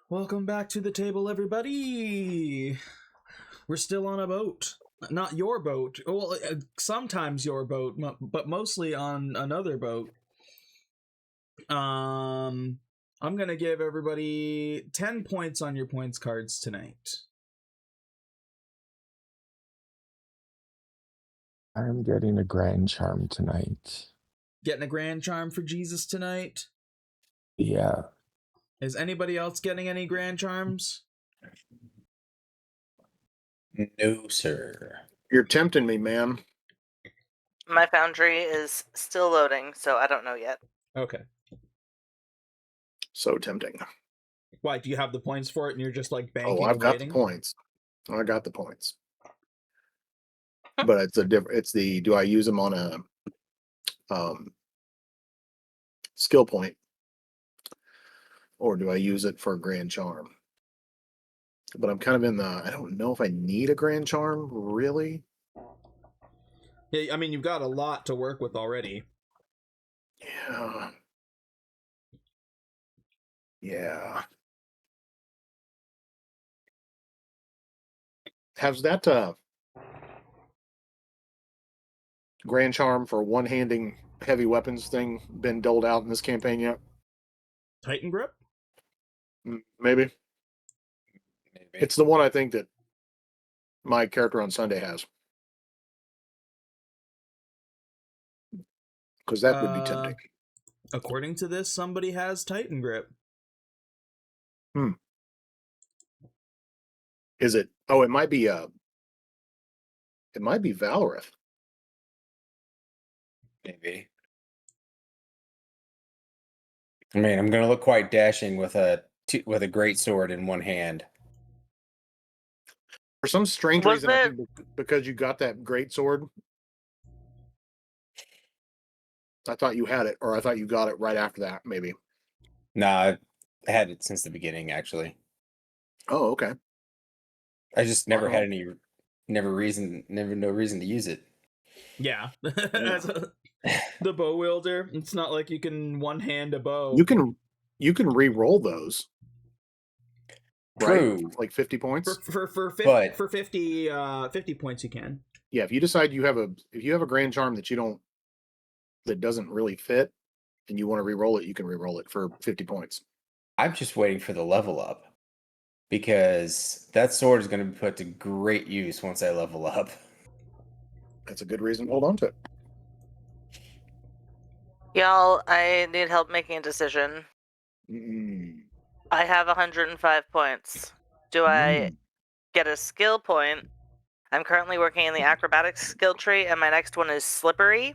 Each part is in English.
Welcome back to the table, everybody. We're still on a boat. Not your boat. Well, sometimes your boat, but mostly on another boat. I'm gonna give everybody 10 points on your points cards tonight. I'm getting a grand charm tonight. Getting a grand charm for Jesus tonight? Yeah. Is anybody else getting any grand charms? No, sir. You're tempting me, ma'am. My foundry is still loading, so I don't know yet. Okay. So tempting. Why, do you have the points for it and you're just like banking Oh, I've and got waiting? the points. I got the points. But it's a different. It's the. Do I use them on a skill point, or do I use it for a grand charm? But I'm kind of in the. I don't know if I need a grand charm really. Yeah, I mean, you've got a lot to work with already. Yeah. Yeah. Has that grand charm for one-handing heavy weapons thing been doled out in this campaign yet? Titan grip? Maybe. It's the one I think that my character on Sunday has. Because that would be tempting. According to this, somebody has Titan grip. Is it? Oh, it might be Valerith. Maybe. I mean, I'm gonna look quite dashing with a great sword in one hand. For some strange Was reason, I it- think because you got that great sword, I thought you had it, or I thought you got it right after that, maybe. Nah, I had it since the beginning, actually. Oh, okay. I just never Wow. had no reason to use it. Yeah. As the bow wielder, it's not like you can one-hand a bow. You can re-roll those. True. Right? Like 50 points. For 50 points you can. Yeah, if you decide you have a grand charm that doesn't really fit, and you want to re-roll it, you can re-roll it for 50 points. I'm just waiting for the level up. Because that sword is going to be put to great use once I level up. That's a good reason to hold on to it. Y'all, I need help making a decision. I have 105 points. Do I get a skill point? I'm currently working in the acrobatics skill tree, and my next one is slippery.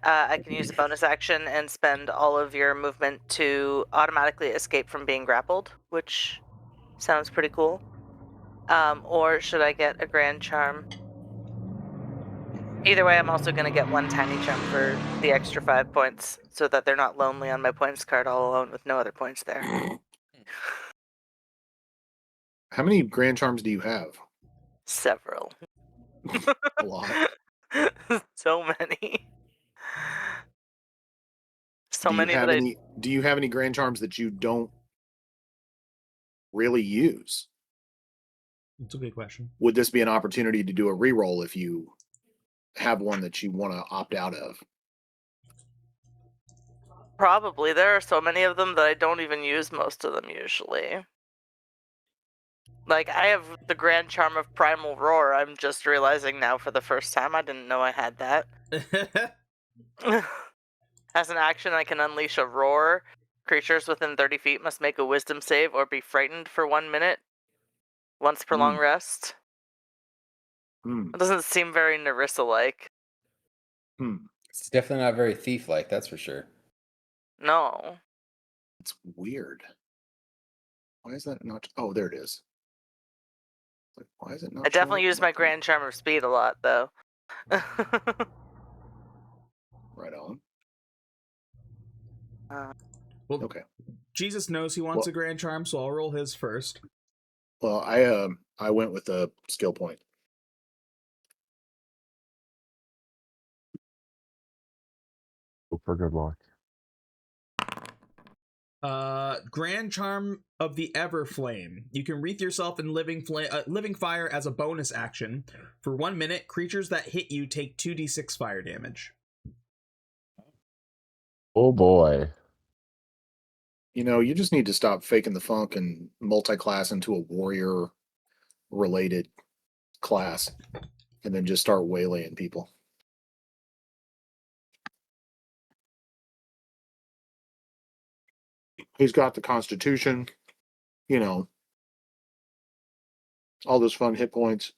I can use a bonus action and spend all of your movement to automatically escape from being grappled, which sounds pretty cool. Or should I get a grand charm? Either way, I'm also going to get one tiny charm for the extra 5 points, so that they're not lonely on my points card all alone with no other points there. How many grand charms do you have? Several. A lot. So many. Do you have any grand charms that you don't really use? That's a good question. Would this be an opportunity to do a reroll if you have one that you want to opt out of? Probably. There are so many of them that I don't even use most of them usually. Like, I have the grand charm of Primal Roar. I'm just realizing now for the first time. I didn't know I had that. As an action, I can unleash a roar. Creatures within 30 feet must make a wisdom save or be frightened for 1 minute. Once per long rest. It doesn't seem very Nerissa-like. It's definitely not very thief-like, that's for sure. No. It's weird. Why is that not? Oh, there it is. Like, why is it not? I definitely use my grand charm of speed a lot, though. Right on. Well, okay. Jesus knows he wants a grand charm, so I'll roll his first. Well, I went with a skill point. Hope for good luck. Grand Charm of the Everflame. You can wreath yourself in living fire as a bonus action. For 1 minute, creatures that hit you take 2d6 fire damage. Oh boy. You know, you just need to stop faking the funk and multi-class into a warrior-related class, and then just start waylaying people. He's got the Constitution, you know, all those fun hit points.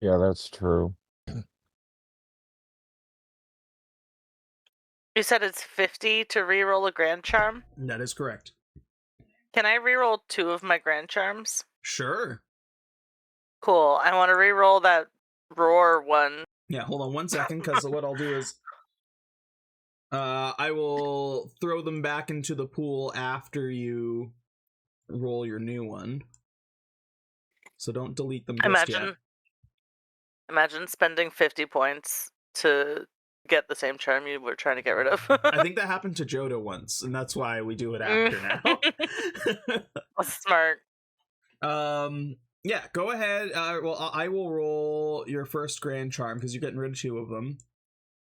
Yeah, that's true. You said it's 50 to reroll a Grand Charm? That is correct. Can I reroll 2 of my Grand Charms? Sure. Cool. I want to reroll that Roar one. Yeah, hold on 1 second, because what I'll do is I will throw them back into the pool after you roll your new one. So don't delete them just yet. Imagine spending 50 points to get the same charm you were trying to get rid of. I think that happened to Jodo once, and that's why we do it after now. That's smart. Yeah, go ahead. Well, I will roll your first Grand Charm because you're getting rid of 2 of them.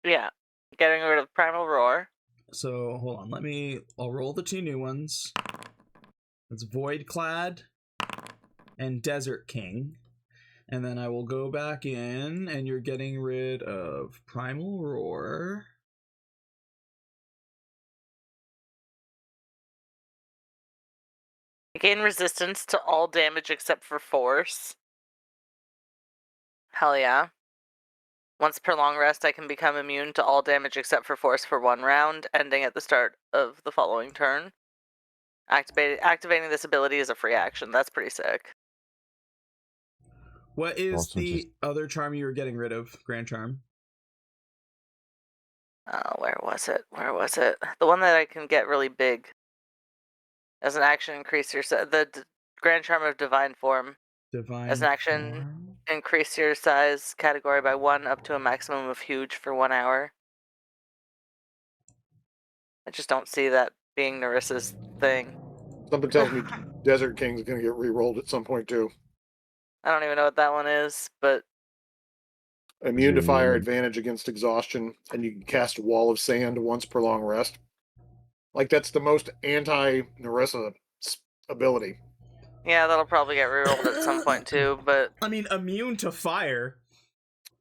Yeah, getting rid of Primal Roar. So hold on, I'll roll the 2 new ones. It's Voidclad and Desert King. And then I will go back in, and you're getting rid of Primal Roar. Gain resistance to all damage except for force. Hell yeah. Once per long rest, I can become immune to all damage except for force for 1 round, ending at the start of the following turn. Activating this ability is a free action. That's pretty sick. What is Also the other charm you were getting rid of? Grand Charm? Where was it? The one that I can get really big. As an action, increase your Grand Charm of Divine Form. Divine As an action, Form? increase your size category by 1 up to a maximum of huge for 1 hour. I just don't see that being Nerissa's thing. Something tells me Desert King's going to get re-rolled at some point, too. I don't even know what that one is, but Immune to fire, Immune. advantage against exhaustion, and you can cast a Wall of Sand once per long rest. Like, that's the most anti-Nerissa ability. yeah, that'll probably get rerolled at some point too, but I mean, immune to fire.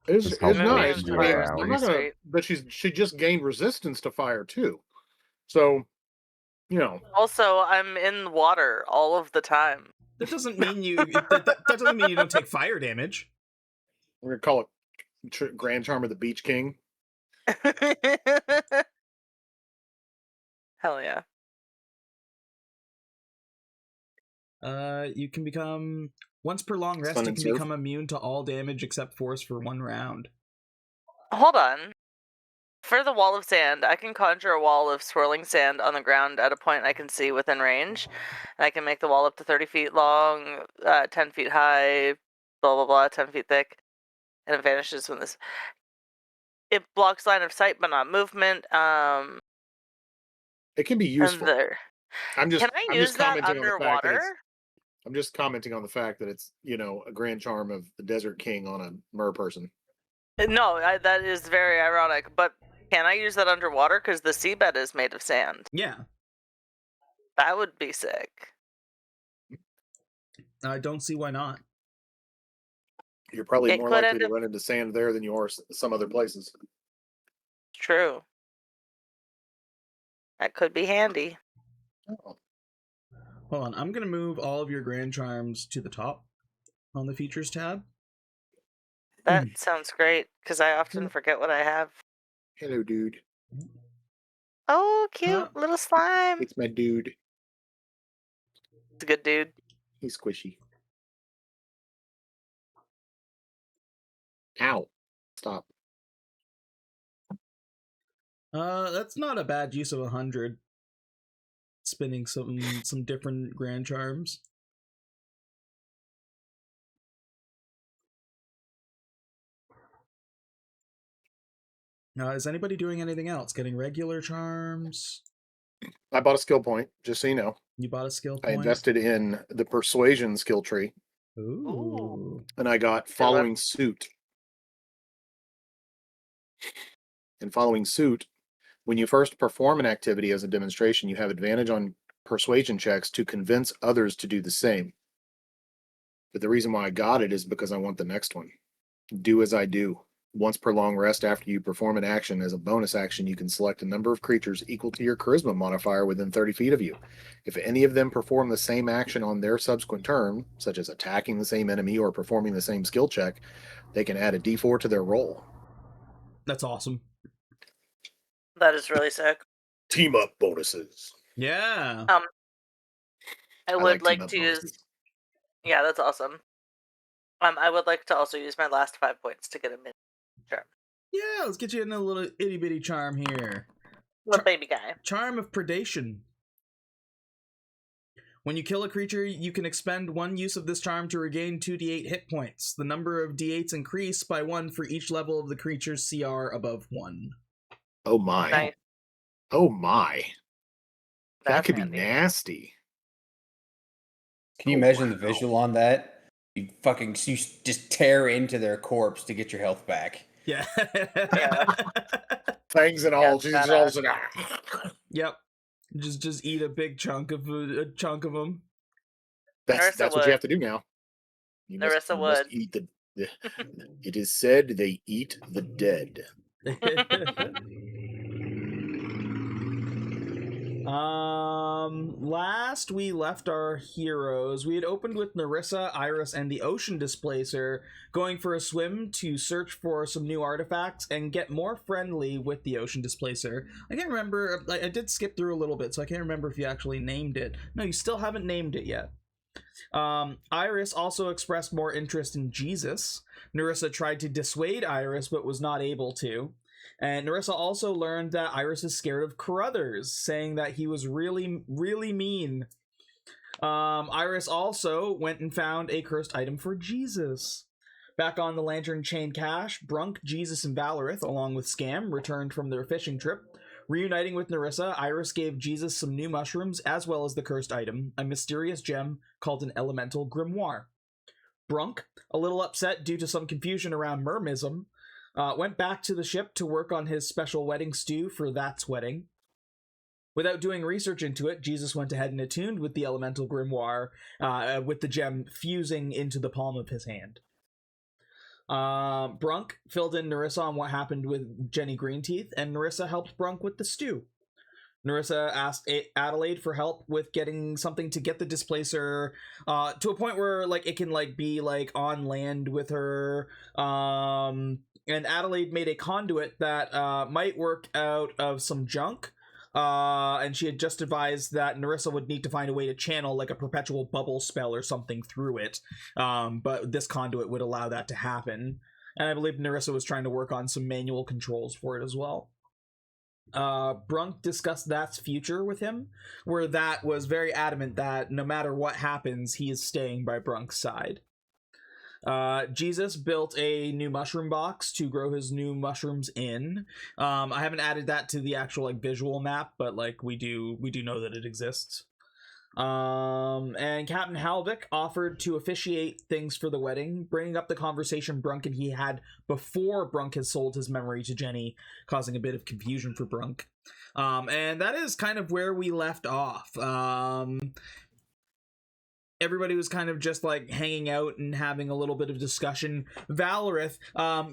It's Just help nice. you I mean, out. I'm not gonna, but she just gained resistance to fire, too. So, you know. also I'm in water all of the time. That doesn't mean that doesn't mean you don't take fire damage. We're going to call it Grand Charm of the Beach King. Hell yeah. You can become once per long rest. Sun You and can surf? become immune to all damage except force for 1 round. Hold on. For the wall of sand, I can conjure a wall of swirling sand on the ground at a point I can see within range. And I can make the wall up to 30 feet long, 10 feet high, blah, blah, blah, 10 feet thick. And it vanishes when this... It blocks line of sight, but not movement. It can be useful. I'm just commenting underwater? I'm just commenting on the fact that it's, you know, a Grand Charm of the Desert King on a mer person. No, that is very ironic, but can I use that underwater? Because the seabed is made of sand. Yeah. That would be sick. I don't see why not. You're probably It more could likely end to up- run into sand there than you are some other places. True. That could be handy. Oh. Hold on, I'm gonna move all of your Grand Charms to the top on the features tab. That sounds great, because I often forget what I have. Hello, dude. Oh, cute Huh? little slime. It's my dude. It's a good dude. He's squishy. Ow. Stop. That's not a bad use of 100. Spinning some different Grand Charms. Is anybody doing anything else? Getting regular charms? I bought a skill point, just so you know. You bought a skill I point. invested in the persuasion skill tree, Ooh. and I got Good one. following suit. And following suit, when you first perform an activity as a demonstration, you have advantage on persuasion checks to convince others to do the same. But the reason why I got it is because I want the next one. Do as I do. Once per long rest after you perform an action, as a bonus action, you can select a number of creatures equal to your charisma modifier within 30 feet of you. If any of them perform the same action on their subsequent turn, such as attacking the same enemy or performing the same skill check, they can add a d4 to their roll. That's awesome. That is really sick. Team up bonuses. Yeah. I would like team up to use. bonuses. Yeah, that's awesome. I would like to also use my last 5 points to get a mini charm. Yeah, let's get you in a little itty bitty charm here. Little baby guy. Charm of Predation. When you kill a creature, you can expend 1 use of this charm to regain 2d8 hit points. The number of d8s increase by 1 for each level of the creature's CR above 1. Oh my. Nice. Oh my. That That's could handy. be nasty. Can you Oh, imagine the wow. visual on that? You just tear into their corpse to get your health back. Yeah. Yeah. Fangs and all. Yeah, She's that, all just, Yep. Just eat a big chunk of them. Nerissa that's what would. you have to do now. You Nerissa you must would. eat the. It is said they eat the dead. Last we left our heroes, we had opened with Nerissa, Iris, and the Ocean Displacer going for a swim to search for some new artifacts and get more friendly with the Ocean Displacer. I can't remember, I did skip through a little bit, so I can't remember if you actually named it. No, you still haven't named it yet. Iris also expressed more interest in Jesus. Nerissa tried to dissuade Iris, but was not able to. And Nerissa also learned that Iris is scared of Carruthers, saying that he was really, really mean. Iris also went and found a cursed item for Jesus. Back on the Lantern Chain Cache, Brunk, Jesus, and Valerith, along with Scam, returned from their fishing trip. Reuniting with Nerissa, Iris gave Jesus some new mushrooms, as well as the cursed item, a mysterious gem called an elemental grimoire. Brunk, a little upset due to some confusion around mermism, went back to the ship to work on his special wedding stew for That's Wedding. Without doing research into it, Jesus went ahead and attuned with the elemental grimoire, with the gem fusing into the palm of his hand. Brunk filled in Nerissa on what happened with Jenny Greenteeth, and Nerissa helped Brunk with the stew. Nerissa asked Adelaide for help with getting something to get the Displacer to a point where it can be on land with her. And Adelaide made a conduit that might work out of some junk. And she had just advised that Nerissa would need to find a way to channel a perpetual bubble spell or something through it. But this conduit would allow that to happen. And I believe Nerissa was trying to work on some manual controls for it as well. Brunk discussed That's future with him, where That was very adamant that no matter what happens, he is staying by Brunk's side. Jesus built a new mushroom box to grow his new mushrooms in. I haven't added that to the actual visual map, but we do know that it exists. And Captain Halvik offered to officiate things for the wedding, bringing up the conversation Brunk and he had before Brunk had sold his memory to Jenny, causing a bit of confusion for Brunk. And that is kind of where we left off. Everybody was kind of just hanging out and having a little bit of discussion. Valerith,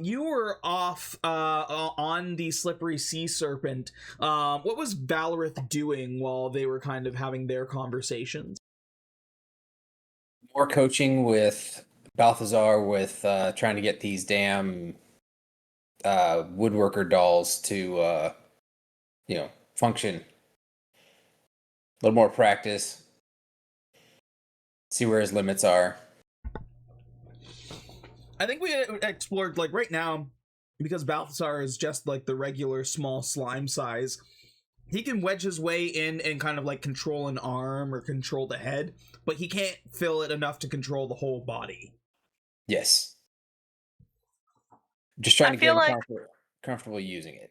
you were off on the slippery sea serpent. What was Valerith doing while they were kind of having their conversations? More coaching with Balthazar with trying to get these damn woodworker dolls to function. A little more practice. See where his limits are. I think we explored right now, because Balthazar is just the regular small slime size, he can wedge his way in and kind of control an arm or control the head, but he can't fill it enough to control the whole body. Yes. Just trying to get him comfortable using it.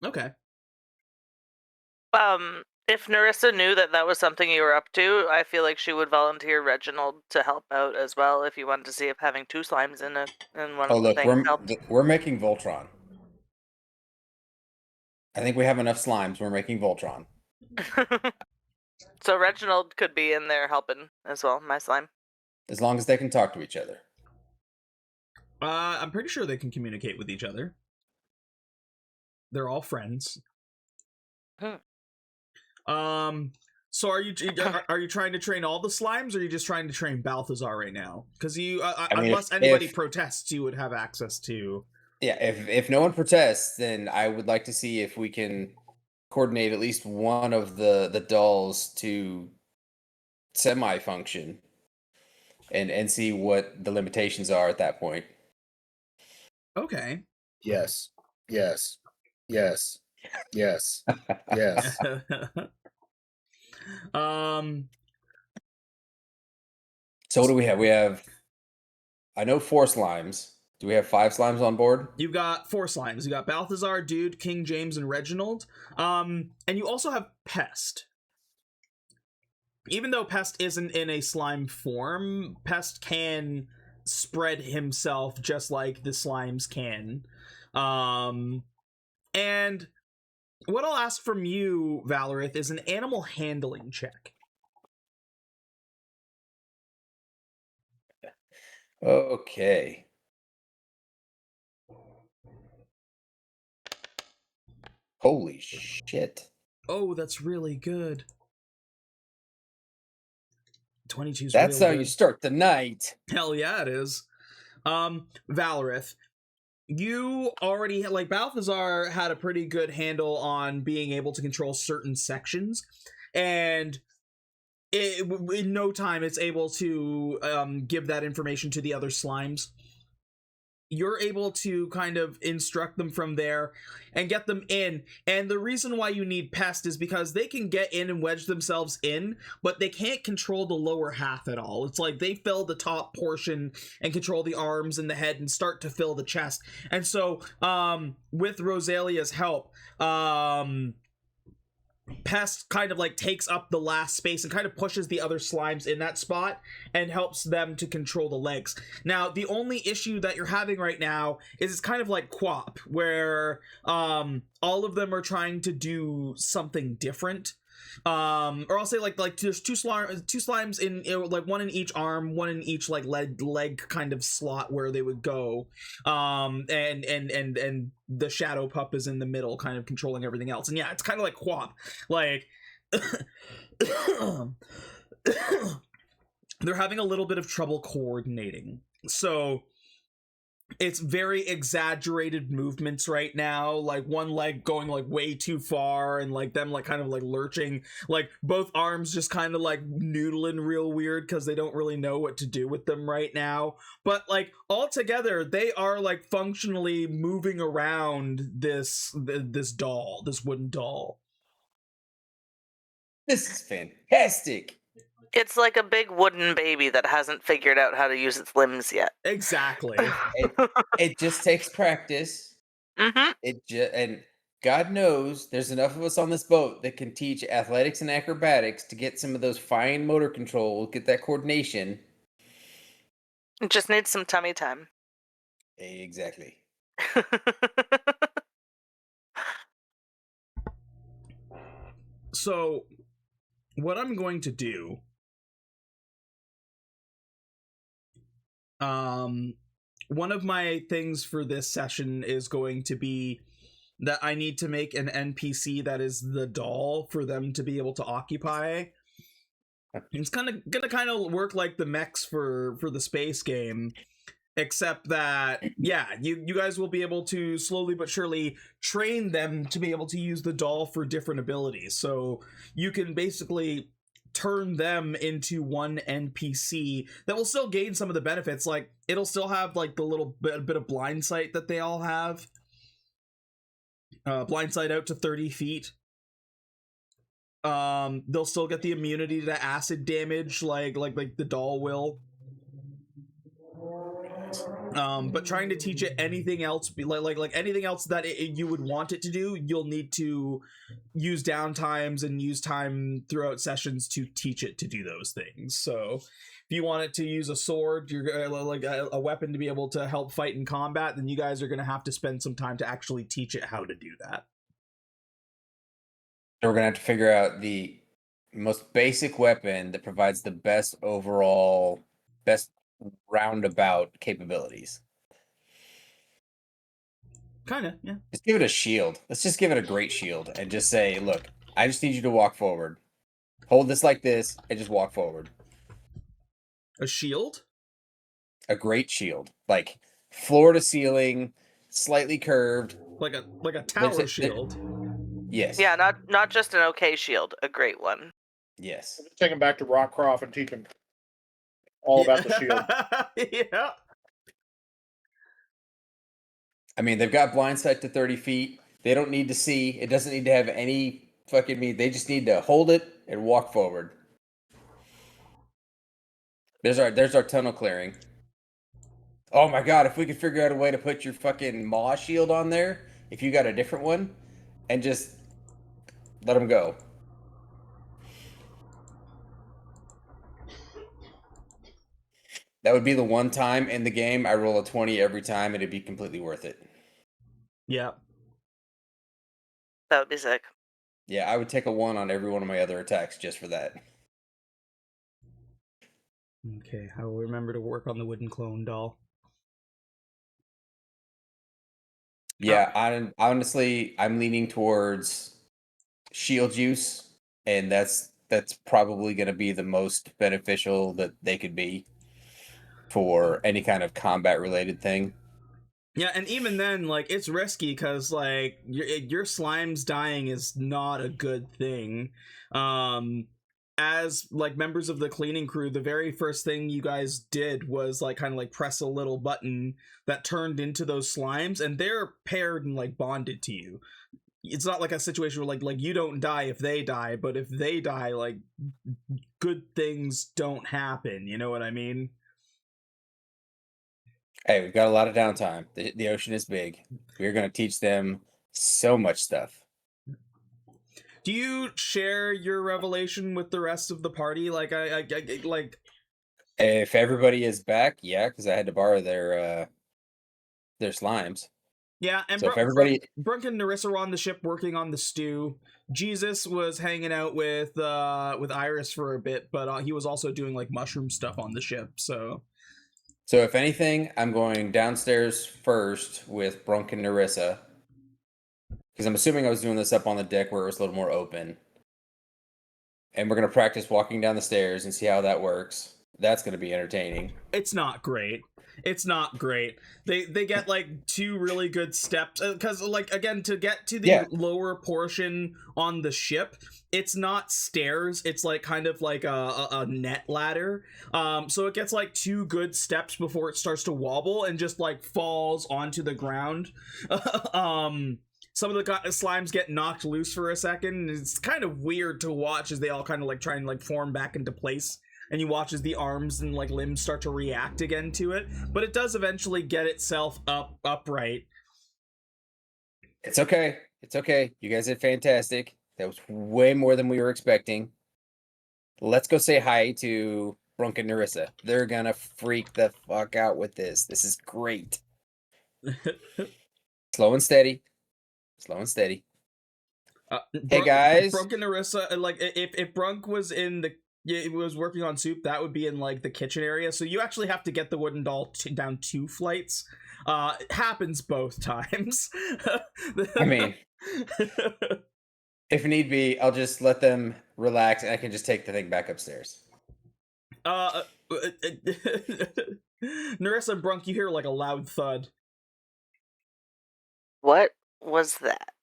Okay. If Nerissa knew that that was something you were up to, I feel like she would volunteer Reginald to help out as well if you wanted to see if having 2 slimes in one Oh, of the look, things helped. we're making Voltron. I think we have enough slimes. We're making Voltron. So Reginald could be in there helping as well, my slime. As long as they can talk to each other. I'm pretty sure they can communicate with each other. They're all friends. So are you trying to train all the slimes, or are you just trying to train Balthazar right now? Because you, unless anybody protests, you would have access to. Yeah, if no one protests, then I would like to see if we can coordinate at least one of the dolls to semi-function, and see what the limitations are at that point. Okay. Yes. Yes. Yes. Yes. Yes. So what do we have? We have, I know 4 slimes. Do we have 5 slimes on board? You've got 4 slimes. You got Balthazar, Dude, King James, and Reginald. And you also have Pest. Even though Pest isn't in a slime form, Pest can spread himself just like the slimes can. And what I'll ask from you, Valerith, is an animal handling check. Okay. Holy shit. Oh, that's really good. 22's That's real how good. you start the night. Hell yeah, it is. Valerith, you already, like, Balthazar had a pretty good handle on being able to control certain sections, and in no time it's able to give that information to the other slimes. You're able to kind of instruct them from there and get them in. And the reason why you need Pest is because they can get in and wedge themselves in, but they can't control the lower half at all. It's like they fill the top portion and control the arms and the head and start to fill the chest. And so, with Rosalia's help, Pest kind of like takes up the last space and kind of pushes the other slimes in that spot and helps them to control the legs. Now, the only issue that you're having right now is it's kind of like Quap, where all of them are trying to do something different. Or I'll say like there's two slimes in like one in each arm, one in each like leg kind of slot where they would go. And the shadow pup is in the middle, kind of controlling everything else. And yeah, it's kind of like Quap. Like they're having a little bit of trouble coordinating. So it's very exaggerated movements right now, like one leg going like way too far and like them like kind of like lurching, like both arms just kind of like noodling real weird because they don't really know what to do with them right now. But like all together they are like functionally moving around this doll, this wooden doll. This is fantastic. It's like a big wooden baby that hasn't figured out how to use its limbs yet. Exactly. It just takes practice. Mm-hmm. And God knows there's enough of us on this boat that can teach athletics and acrobatics to get some of those fine motor control, get that coordination. It just needs some tummy time. Exactly. So what I'm going to do, one of my things for this session is going to be that I need to make an NPC that is the doll for them to be able to occupy. It's gonna work like the mechs for the space game, except that, yeah, you guys will be able to slowly but surely train them to be able to use the doll for different abilities. So you can basically turn them into one NPC that will still gain some of the benefits. Like, it'll still have like the little bit of blind sight that they all have. Blind sight out to 30 feet. They'll still get the immunity to acid damage like the doll will. But trying to teach it anything else, like anything else that you would want it to do, you'll need to use downtimes and use time throughout sessions to teach it to do those things. So if you want it to use a sword, you're like a weapon to be able to help fight in combat, then you guys are going to have to spend some time to actually teach it how to do that. So we're gonna have to figure out the most basic weapon that provides the best overall, best roundabout capabilities. Kind of, yeah. Just give it a shield. Let's just give it a great shield and just say, look, I just need you to walk forward. Hold this like this and just walk forward. A shield? A great shield. Like floor to ceiling, slightly curved. Like a tower shield. Yes. Yeah, not just an okay shield, a great one. Yes. Take him back to Rockcroft and teach him all about the shield. Yeah. I mean, they've got blind sight to 30 feet. They don't need to see. It doesn't need to have any fucking meat. They just need to hold it and walk forward. There's our tunnel clearing. Oh my god, if we could figure out a way to put your fucking maw shield on there, if you got a different one, and just let them go. That would be the one time in the game I roll a 20 every time, and it'd be completely worth it. Yeah. That would be sick. Yeah, I would take a 1 on every one of my other attacks just for that. Okay, I will remember to work on the wooden clone doll. Yeah, honestly, I'm leaning towards shield use, and that's probably going to be the most beneficial that they could be for any kind of combat related thing. Yeah, and even then, like, it's risky because, like, your slime's dying is not a good thing. As, like, members of the cleaning crew, the very first thing you guys did was, like, kind of, like, press a little button that turned into those slimes, and they're paired and, like, bonded to you. It's not like a situation where, like you don't die if they die, but if they die, like, good things don't happen, you know what I mean? Hey, we've got a lot of downtime. The ocean is big. We're going to teach them so much stuff. Do you share your revelation with the rest of the party? Like, I like. If everybody is back, yeah, because I had to borrow their slimes. Yeah, and so if everybody, Brunk and Nerissa were on the ship working on the stew. Jesus was hanging out with Iris for a bit, but he was also doing like mushroom stuff on the ship. So if anything, I'm going downstairs first with Brunk and Nerissa. Because I'm assuming I was doing this up on the deck where it was a little more open. And we're going to practice walking down the stairs and see how that works. That's going to be entertaining. It's not great. It's not great. They get like 2 really good steps. Because, like, again, to get to the lower portion on the ship, it's not stairs. It's like kind of like a net ladder. So it gets like 2 good steps before it starts to wobble and just like falls onto the ground. Some of the slimes get knocked loose for a second. It's kind of weird to watch as they all kind of like try and like form back into place. And you watch as the arms and like limbs start to react again to it. But it does eventually get itself upright. It's okay. It's okay. You guys did fantastic. That was way more than we were expecting. Let's go say hi to Brunk and Nerissa. They're gonna freak the fuck out with this. This is great. Slow and steady. Slow and steady. Hey guys. Brunk and Nerissa, like if Brunk was in the it was working on soup, that would be in like the kitchen area. So you actually have to get the wooden doll down 2 flights. It happens both times. I mean, if need be, I'll just let them relax and I can just take the thing back upstairs. Nerissa and Brunk, you hear like a loud thud. What was that?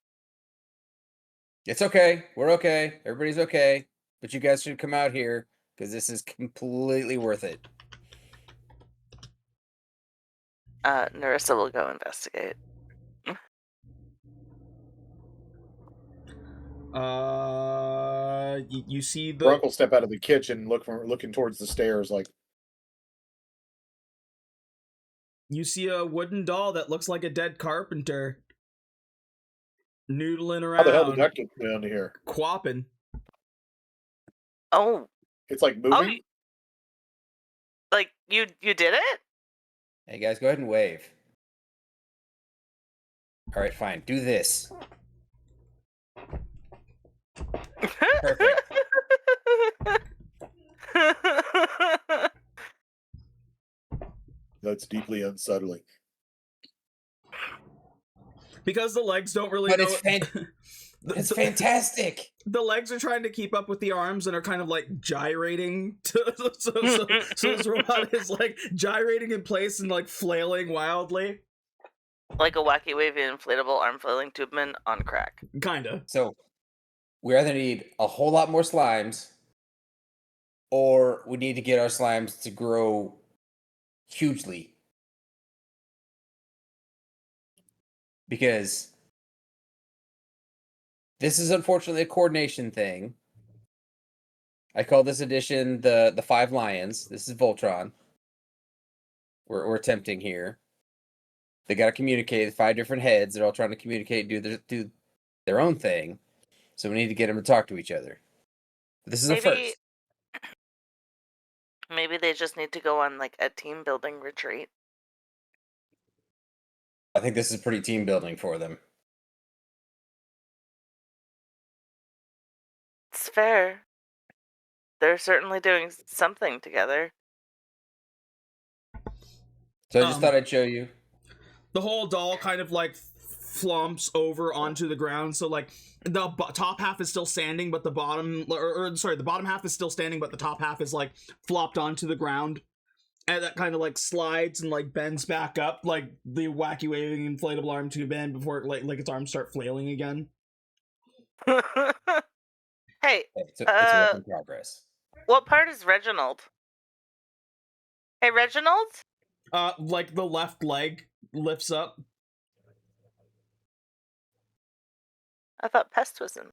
It's okay. We're okay. Everybody's okay. But you guys should come out here because this is completely worth it. Nerissa will go investigate. You see the Brunk will step out of the kitchen, looking towards the stairs, like, You see a wooden doll that looks like a dead carpenter noodling How the hell did around, that get down to here? quapping. Oh, It's like oh, moving. like you did it? Hey guys, go ahead and wave. All right, fine. Do this. Perfect. That's deeply unsettling. Because the legs don't really But know. it's fantastic. The legs are trying to keep up with the arms and are kind of like gyrating. So this robot is like gyrating in place and like flailing wildly. Like a wacky wavy inflatable arm flailing tubeman on crack. Kinda. So we either need a whole lot more slimes, or we need to get our slimes to grow hugely. Because this is unfortunately a coordination thing. I call this edition the Five Lions. This is Voltron. We're attempting here. They got to communicate. 5 different heads. They're all trying to communicate, do their own thing. So we need to get them to talk to each other. This is a first. Maybe they just need to go on like a team building retreat. I think this is pretty team building for them. It's fair. They're certainly doing something together. So I just thought I'd show you. The whole doll kind of like flumps over onto the ground, so like the top half is still standing, but the bottom, the bottom half is still standing, but the top half is like flopped onto the ground, and that kind of like slides and like bends back up, like the wacky waving inflatable arm tube bend before like its arms start flailing again. Hey, It's a work in progress. what part is Reginald? Hey, Reginald? Like the left leg lifts up. I thought Pest was in.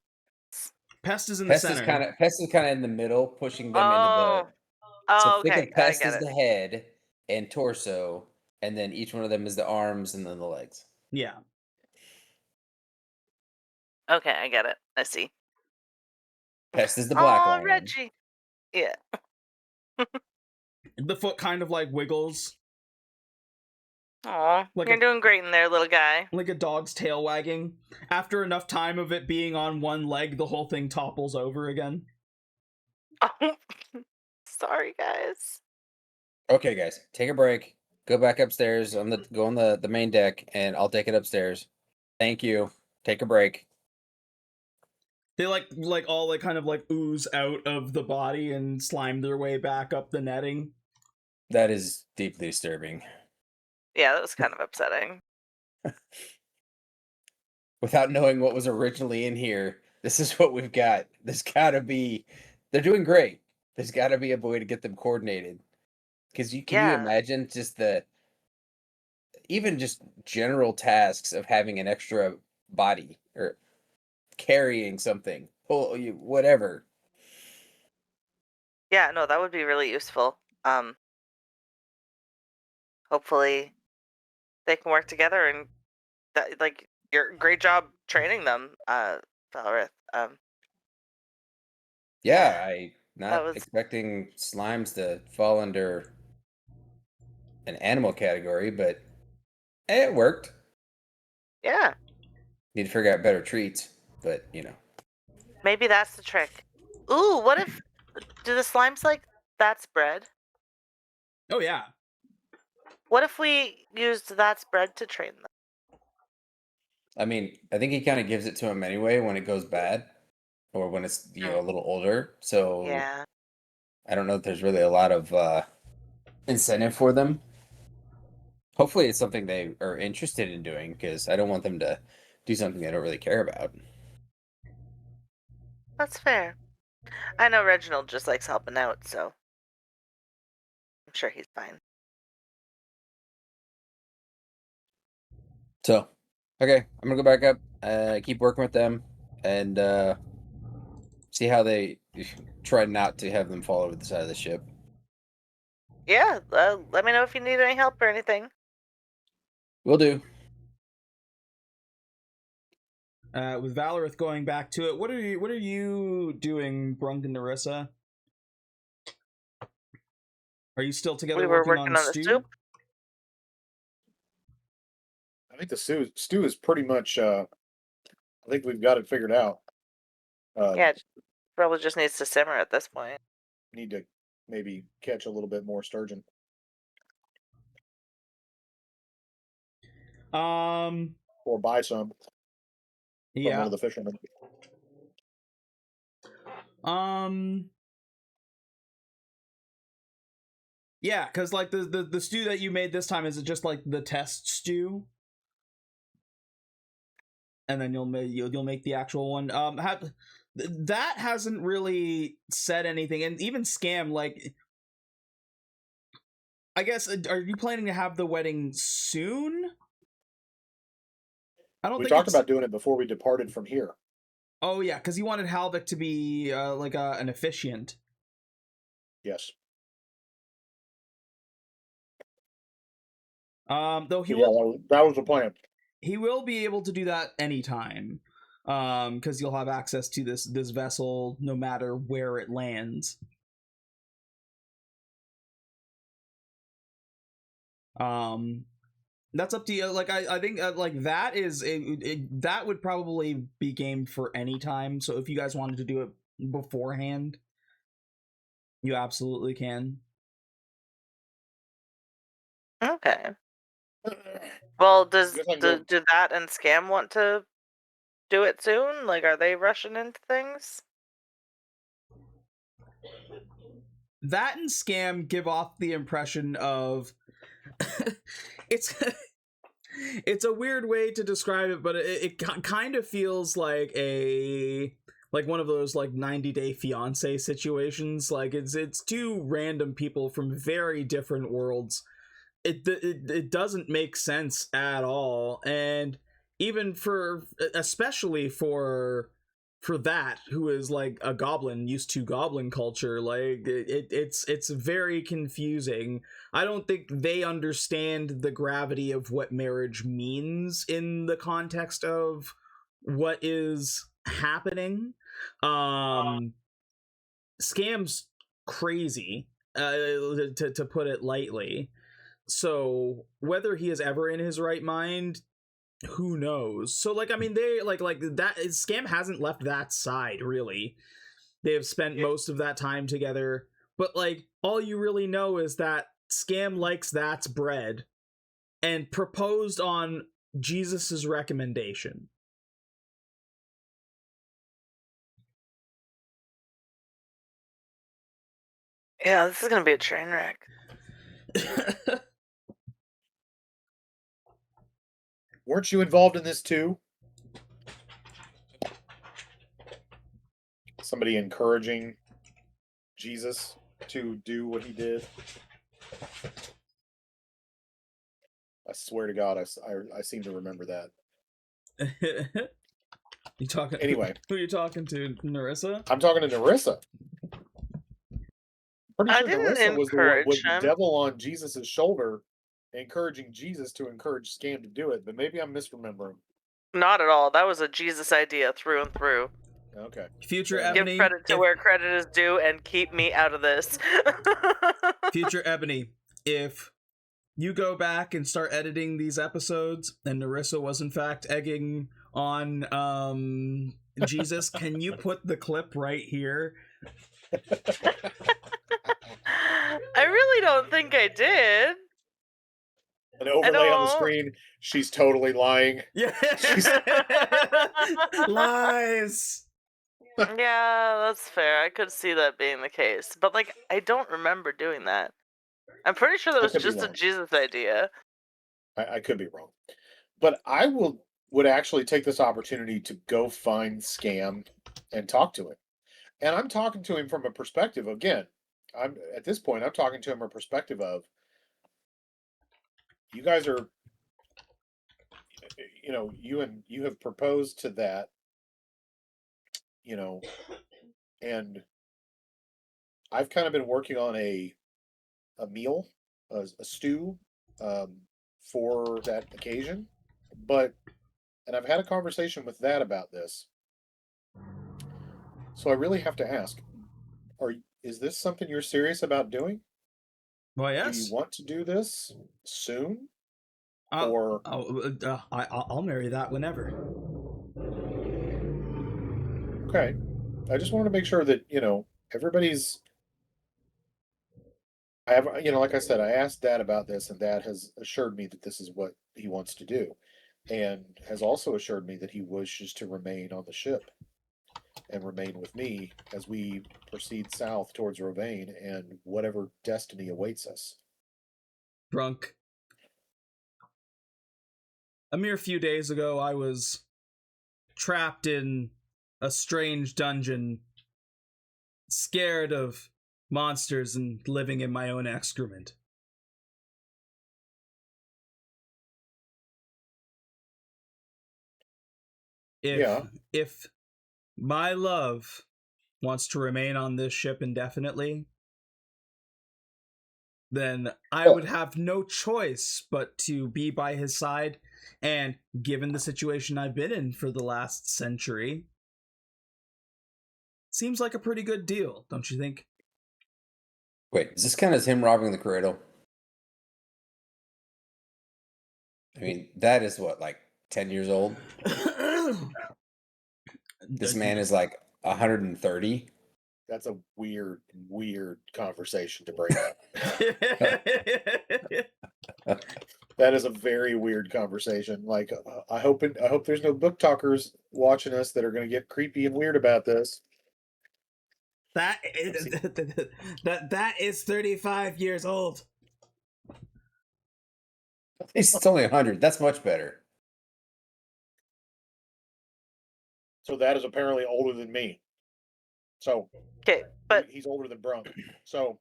Pest is in the center. Pest is kind of in the middle, pushing them into the. Oh, So okay. think of Pest I get as it. the head and torso, and then each one of them is the arms and then the legs. Yeah. Okay, I get it. I see. Pest is the black lion. Reggie. Yeah. The foot kind of like wiggles. Aw, Like you're doing great in there, little guy. like a dog's tail wagging. After enough time of it being on one leg, the whole thing topples over again. Oh, sorry, guys. Okay, guys, take a break. Go back upstairs go on the main deck, and I'll take it upstairs. Thank you. Take a break. They like all like kind of like ooze out of the body and slime their way back up the netting. That is deeply disturbing. Yeah, that was kind of upsetting. Without knowing what was originally in here, this is what we've got. There's gotta be. They're doing great. There's gotta be a way to get them coordinated. Because can you imagine just even just general tasks of having an extra body or carrying something, whatever. Yeah, no, that would be really useful. Hopefully they can work together, and that, like, great job training them, Valerith. Yeah, I not was- expecting slimes to fall under an animal category, but it worked. Yeah, Need to figure out better treats, but maybe that's the trick. Ooh, what if do the slimes like that's bread? Oh yeah. What if we used that's bread to train them? I mean, I think he kind of gives it to him anyway when it goes bad, or when it's a little older. So Yeah. I don't know if there's really a lot of incentive for them. Hopefully, it's something they are interested in doing, because I don't want them to do something they don't really care about. That's fair. I know Reginald just likes helping out, so I'm sure he's fine. So, okay, I'm gonna go back up, keep working with them, and see how they try not to have them fall over the side of the ship. Yeah, let me know if you need any help or anything. Will do. With Valerith going back to it, what are you doing, Brunk and Nerissa? Are you still together We were working working on the stew? soup. I think the stew is pretty much. I think we've got it figured out. Yeah, it probably just needs to simmer at this point. Need to maybe catch a little bit more sturgeon. Or buy some from one Yeah. of the fishermen. Yeah, because like the stew that you made this time, is it just like the test stew? And then you'll make the actual one. That hasn't really said anything, and even Scam, like, I guess, are you planning to have the wedding soon? I don't We think talked about doing it before we departed from here. Oh yeah, because you wanted Halvik to be like an officiant. Yes. Though he Yeah, will that was the plan. he will be able to do that anytime. Because you'll have access to this vessel no matter where it lands. That's up to you. Like I think like that is that would probably be game for any time. So if you guys wanted to do it beforehand, you absolutely can. Okay. Well, do Guess I can go- that and Scam want to do it soon? Like, are they rushing into things? That and Scam give off the impression of it's it's a weird way to describe it, but it kind of feels like one of those like 90-day fiance situations. Like it's two random people from very different worlds. It doesn't make sense at all, and even especially for that, who is like a goblin used to goblin culture, like it's very confusing. I don't think they understand the gravity of what marriage means in the context of what is happening. Scam's crazy, to put it lightly. So whether he is ever in his right mind, who knows? So like, I mean, they like that Scam hasn't left that side really. They have spent most of that time together, but like all you really know is that Scam likes that's bread and proposed on Jesus's recommendation. Yeah, this is gonna be a train wreck. Weren't you involved in this too? Somebody encouraging Jesus to do what he did. I swear to God, I seem to remember that. You talking Anyway. Who are you talking to, Nerissa? I'm talking to Nerissa. Pretty I sure didn't Nerissa was the him. devil on Jesus's shoulder, encouraging Jesus to encourage Scam to do it. But maybe I'm misremembering. Not at all. That was a Jesus idea through and through. Okay. Future Fair Ebony. Give credit to where credit is due and keep me out of this. Future Ebony, if you go back and start editing these episodes and Nerissa was in fact egging on Jesus, can you put the clip right here? I really don't think I did. An overlay on the screen. She's totally lying. Yeah. Lies. Yeah, that's fair. I could see that being the case. But, like, I don't remember doing that. I'm pretty sure that was just a Jesus idea. I could be wrong. But I would actually take this opportunity to go find Scam and talk to him. And I'm talking to him from a perspective, again, I'm talking to him from a perspective of, you guys are, you have proposed to that, and I've kind of been working on a meal, a stew, for that occasion. And I've had a conversation with That about this. So I really have to ask, is this something you're serious about doing? Well, Do yes. you want to do this soon? I'll marry that whenever. Okay. I just wanted to make sure that, everybody's... like I said, I asked Dad about this, and Dad has assured me that this is what he wants to do, and has also assured me that he wishes to remain on the ship and remain with me as we proceed south towards Rovane and whatever destiny awaits us. Brunk. A mere few days ago, I was trapped in a strange dungeon, scared of monsters and living in my own excrement. If my love wants to remain on this ship indefinitely, then I would have no choice but to be by his side. And given the situation I've been in for the last century, seems like a pretty good deal, don't you think? Wait, is this kind of him robbing the cradle? I mean, that is what, like 10 years old? This man is like 130. That's a weird conversation to bring up. That is a very weird conversation. Like, I hope there's no book talkers watching us that are going to get creepy and weird about this. That is 35 years old. It's only 100. That's much better. So that is apparently older than me. So Okay, but he's older than Brunk. So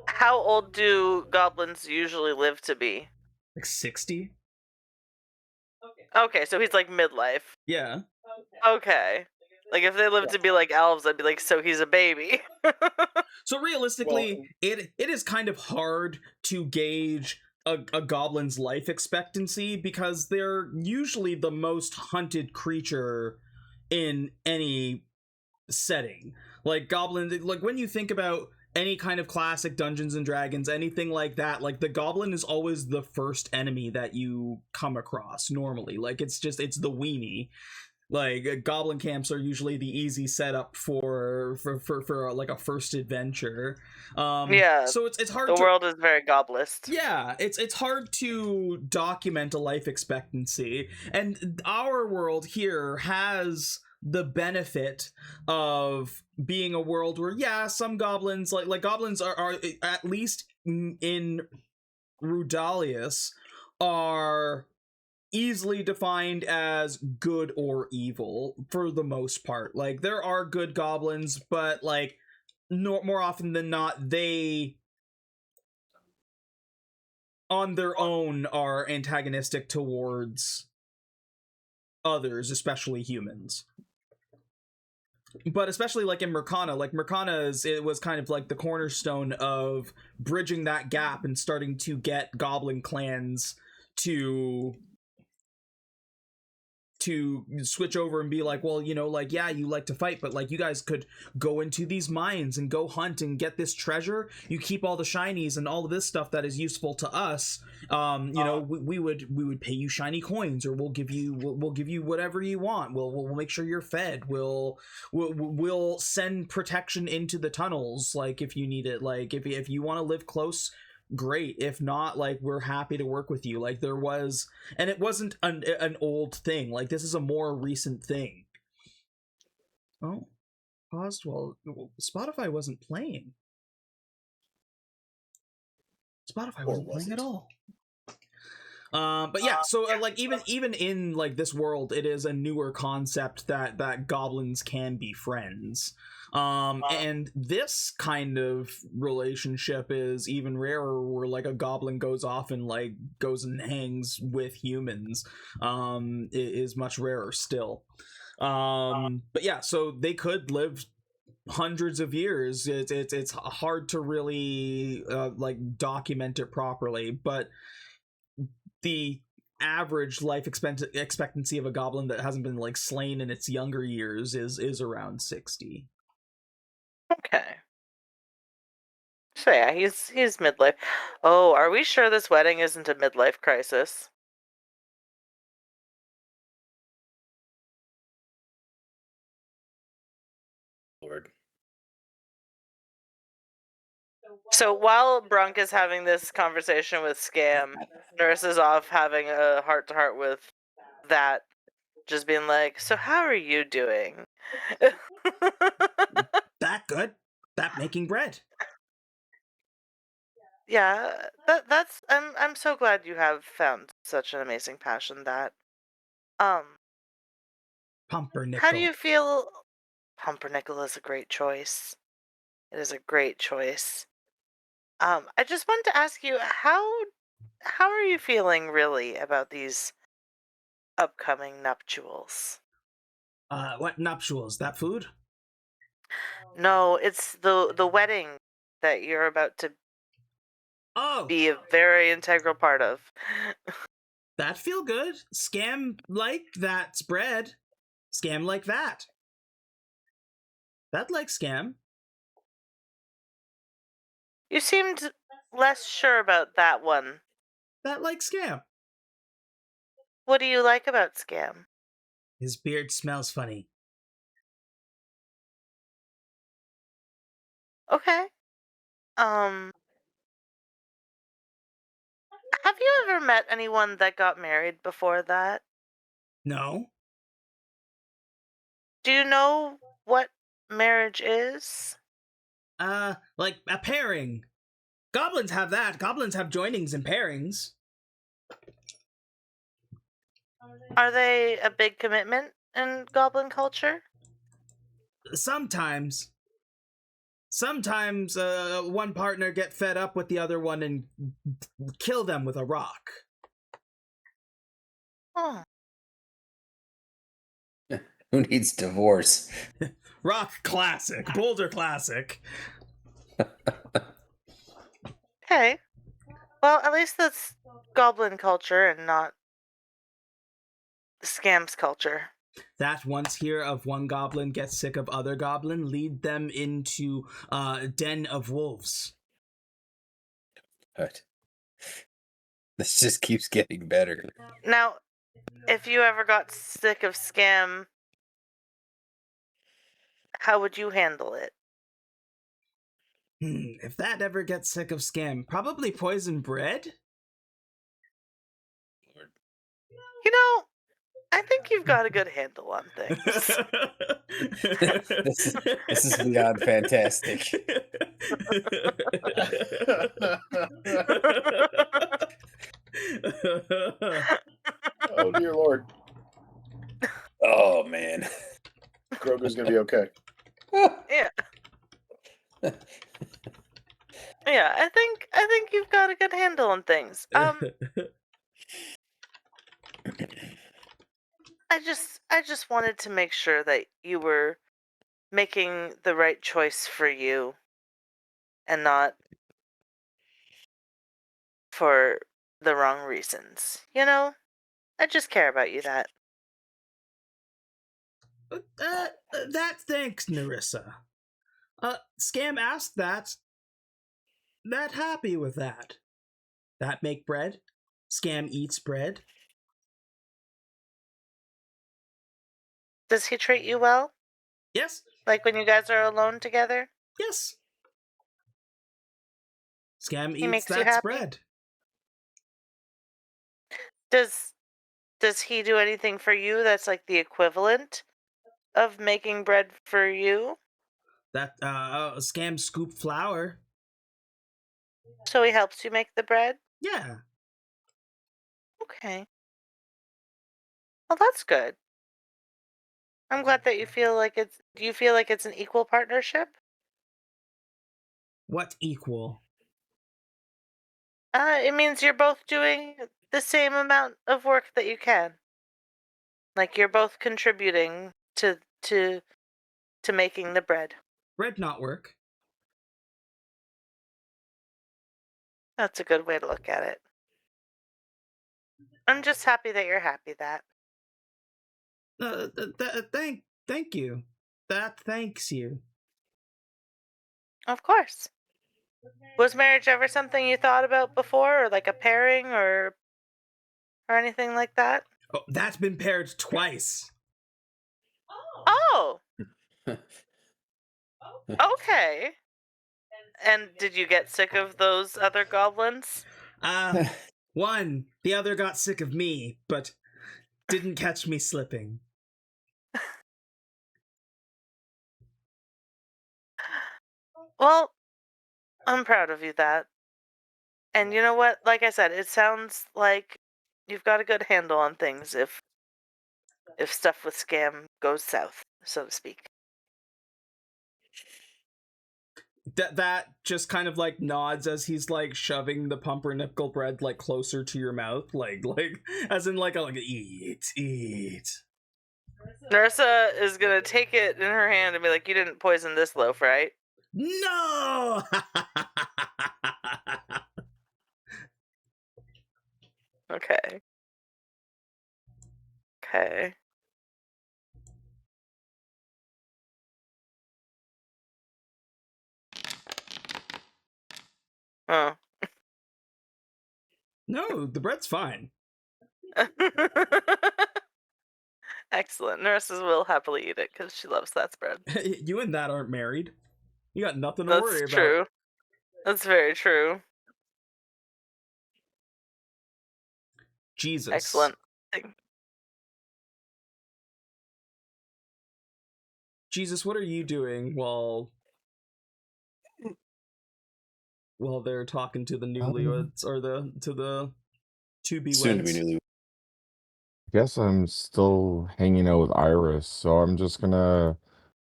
how old do goblins usually live to be? Like 60? Okay, so he's like midlife. Yeah. Okay. Like if they live to be like elves, I'd be like, so he's a baby. So realistically, it is kind of hard to gauge a goblin's life expectancy because they're usually the most hunted creature in any setting. Like goblins, like when you think about any kind of classic Dungeons and Dragons, anything like that, like the goblin is always the first enemy that you come across normally. Like it's the weenie. Like goblin camps are usually the easy setup for like a first adventure. Yeah. So it's hard. The world is very goblist. Yeah, it's hard to document a life expectancy, and our world here has the benefit of being a world where some goblins like goblins are at least in Rudalius are easily defined as good or evil for the most part. Like there are good goblins, but like more often than not they on their own are antagonistic towards others, especially humans. But especially like in Mercana, it was kind of like the cornerstone of bridging that gap and starting to get goblin clans to switch over and be like, well, you like to fight, but like you guys could go into these mines and go hunt and get this treasure. You keep all the shinies and all of this stuff that is useful to us. We would pay you shiny coins, or we'll give you whatever you want. We'll make sure you're fed. We'll send protection into the tunnels, like if you need it. Like if you want to live close, great. If not, like we're happy to work with you. Like there was, and it wasn't an old thing. Like this is a more recent thing. Oh, paused while Spotify wasn't playing. Spotify wasn't playing at all. But yeah, so like even in like this world, it is a newer concept that goblins can be friends. And this kind of relationship is even rarer, where like a goblin goes off and like goes and hangs with humans. It is much rarer still. But yeah, so they could live hundreds of years. It's hard to really like document it properly, but the average life expectancy of a goblin that hasn't been like slain in its younger years is around 60. Okay. So yeah, he's midlife. Oh, are we sure this wedding isn't a midlife crisis? Lord. So while Brunk is having this conversation with Scam, Nerissa's off having a heart-to-heart with that, just being like, so how are you doing? That good? That making bread. Yeah, that's I'm so glad you have found such an amazing passion that how Pumpernickel. do you feel? Pumpernickel is a great choice. It is a great choice. I just wanted to ask you how are you feeling really about these upcoming nuptials? What nuptials? That food? No, it's the wedding that you're about to Oh, be a very integral part of. that feel good. Scam like that's bread. Scam like that. That like Scam. You seemed less sure about that one. That like Scam. What do you like about Scam? His beard smells funny. Okay. Um, have you ever met anyone that got married before that? No? Do you know what marriage is? Like a pairing. Goblins have that. Goblins have joinings and pairings. Are they a big commitment in goblin culture? Sometimes. Sometimes one partner get fed up with the other one and kill them with a rock. Oh. Who needs divorce? Rock classic. Boulder classic. Okay. Well, at least that's goblin culture and not Scam's culture. That once hear of one goblin gets sick of other goblin, lead them into den of wolves. But this just keeps getting better. Now, if you ever got sick of Scam, how would you handle it? If that ever gets sick of Scam, probably poison bread? You know, I think you've got a good handle on things. This is beyond fantastic. Oh dear Lord, Oh man. Grogu's gonna be okay. Yeah. Yeah, I think you've got a good handle on things. I just wanted to make sure that you were making the right choice for you and not for the wrong reasons. You know? I just care about you that. That thanks, Nerissa. Scam asked that. That happy with that. That make bread? Scam eats bread? Does he treat you well? Yes, Like when you guys are alone together? yes. Scam He eats makes you that's happy? bread. Does he do anything for you that's like the equivalent of making bread for you? That Scam scoop flour. So he helps you make the bread? Yeah. Okay. Well, that's good. I'm glad that you feel like it's. Do you feel like it's an equal partnership? What equal? It means you're both doing the same amount of work that you can. Like you're both contributing to making the bread. Bread not work. That's a good way to look at it. I'm just happy that you're happy that. Thank you. That thanks you. Of course. Was marriage ever something you thought about before, or like a pairing, or anything like that? Oh, that's been paired twice. Oh, okay. And did you get sick of those other goblins? One, the other got sick of me, but didn't catch me slipping. Well, I'm proud of you that. And you know what? Like I said, it sounds like you've got a good handle on things if stuff with scam goes south, so to speak. That just kind of like nods as he's like shoving the pumpernickel bread like closer to your mouth, like as in like eat. Nerissa is gonna take it in her hand and be like, "You didn't poison this loaf, right?" No. Okay. Okay. Oh. No, the bread's fine. Excellent. Nerissa will happily eat it because she loves that spread. You and that aren't married. You got nothing to worry That's about. true. That's very true. Jesus. Excellent. Jesus, what are you doing while they're talking to the newlyweds or to the to-be-weds? Soon to be newly. I guess I'm still hanging out with Iris, so I'm just gonna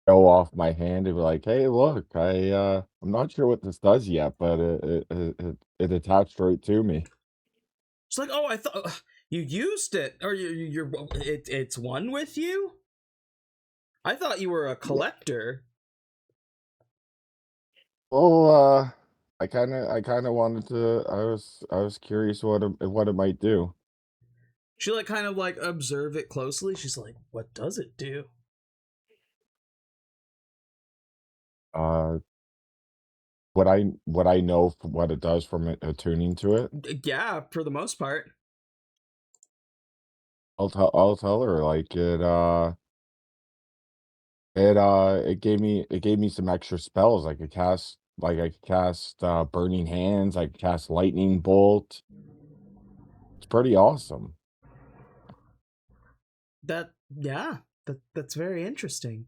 go off my hand and be like, "Hey, look, I'm not sure what this does yet, but it attached right to me." It's like, oh, I thought you used it, or it's one with you. I thought you were a collector. Well, I kind of wanted to. I was curious what it might do. She like kind of like observe it closely. She's like, what does it do? Uh, what I know what it does from attuning to it. Yeah, for the most part. I'll tell her like it gave me some extra spells. I could cast burning hands. I could cast lightning bolt. It's pretty awesome. That's very interesting.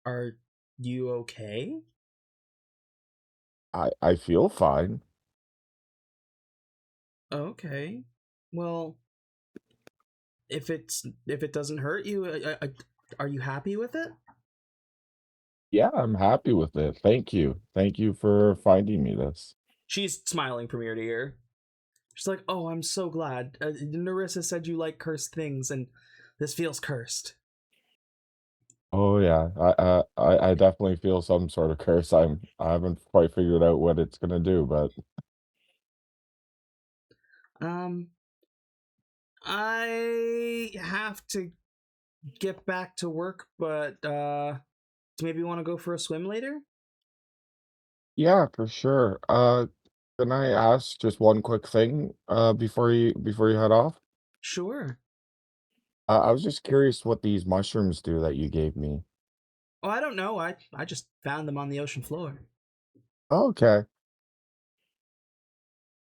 Are you okay? I feel fine. Okay. Well, if it doesn't hurt you, are you happy with it? Yeah, I'm happy with it. Thank you. Thank you for finding me this. She's smiling from ear to ear. She's like, "Oh, I'm so glad. Nerissa said you like cursed things, and this feels cursed." Oh yeah, I definitely feel some sort of curse. I haven't quite figured out what it's gonna do, but I have to get back to work, but maybe you want to go for a swim later? yeah, for sure. Can I ask just one quick thing before you head off? Sure. I was just curious what these mushrooms do that you gave me. Oh, I don't know. I just found them on the ocean floor. Oh, okay.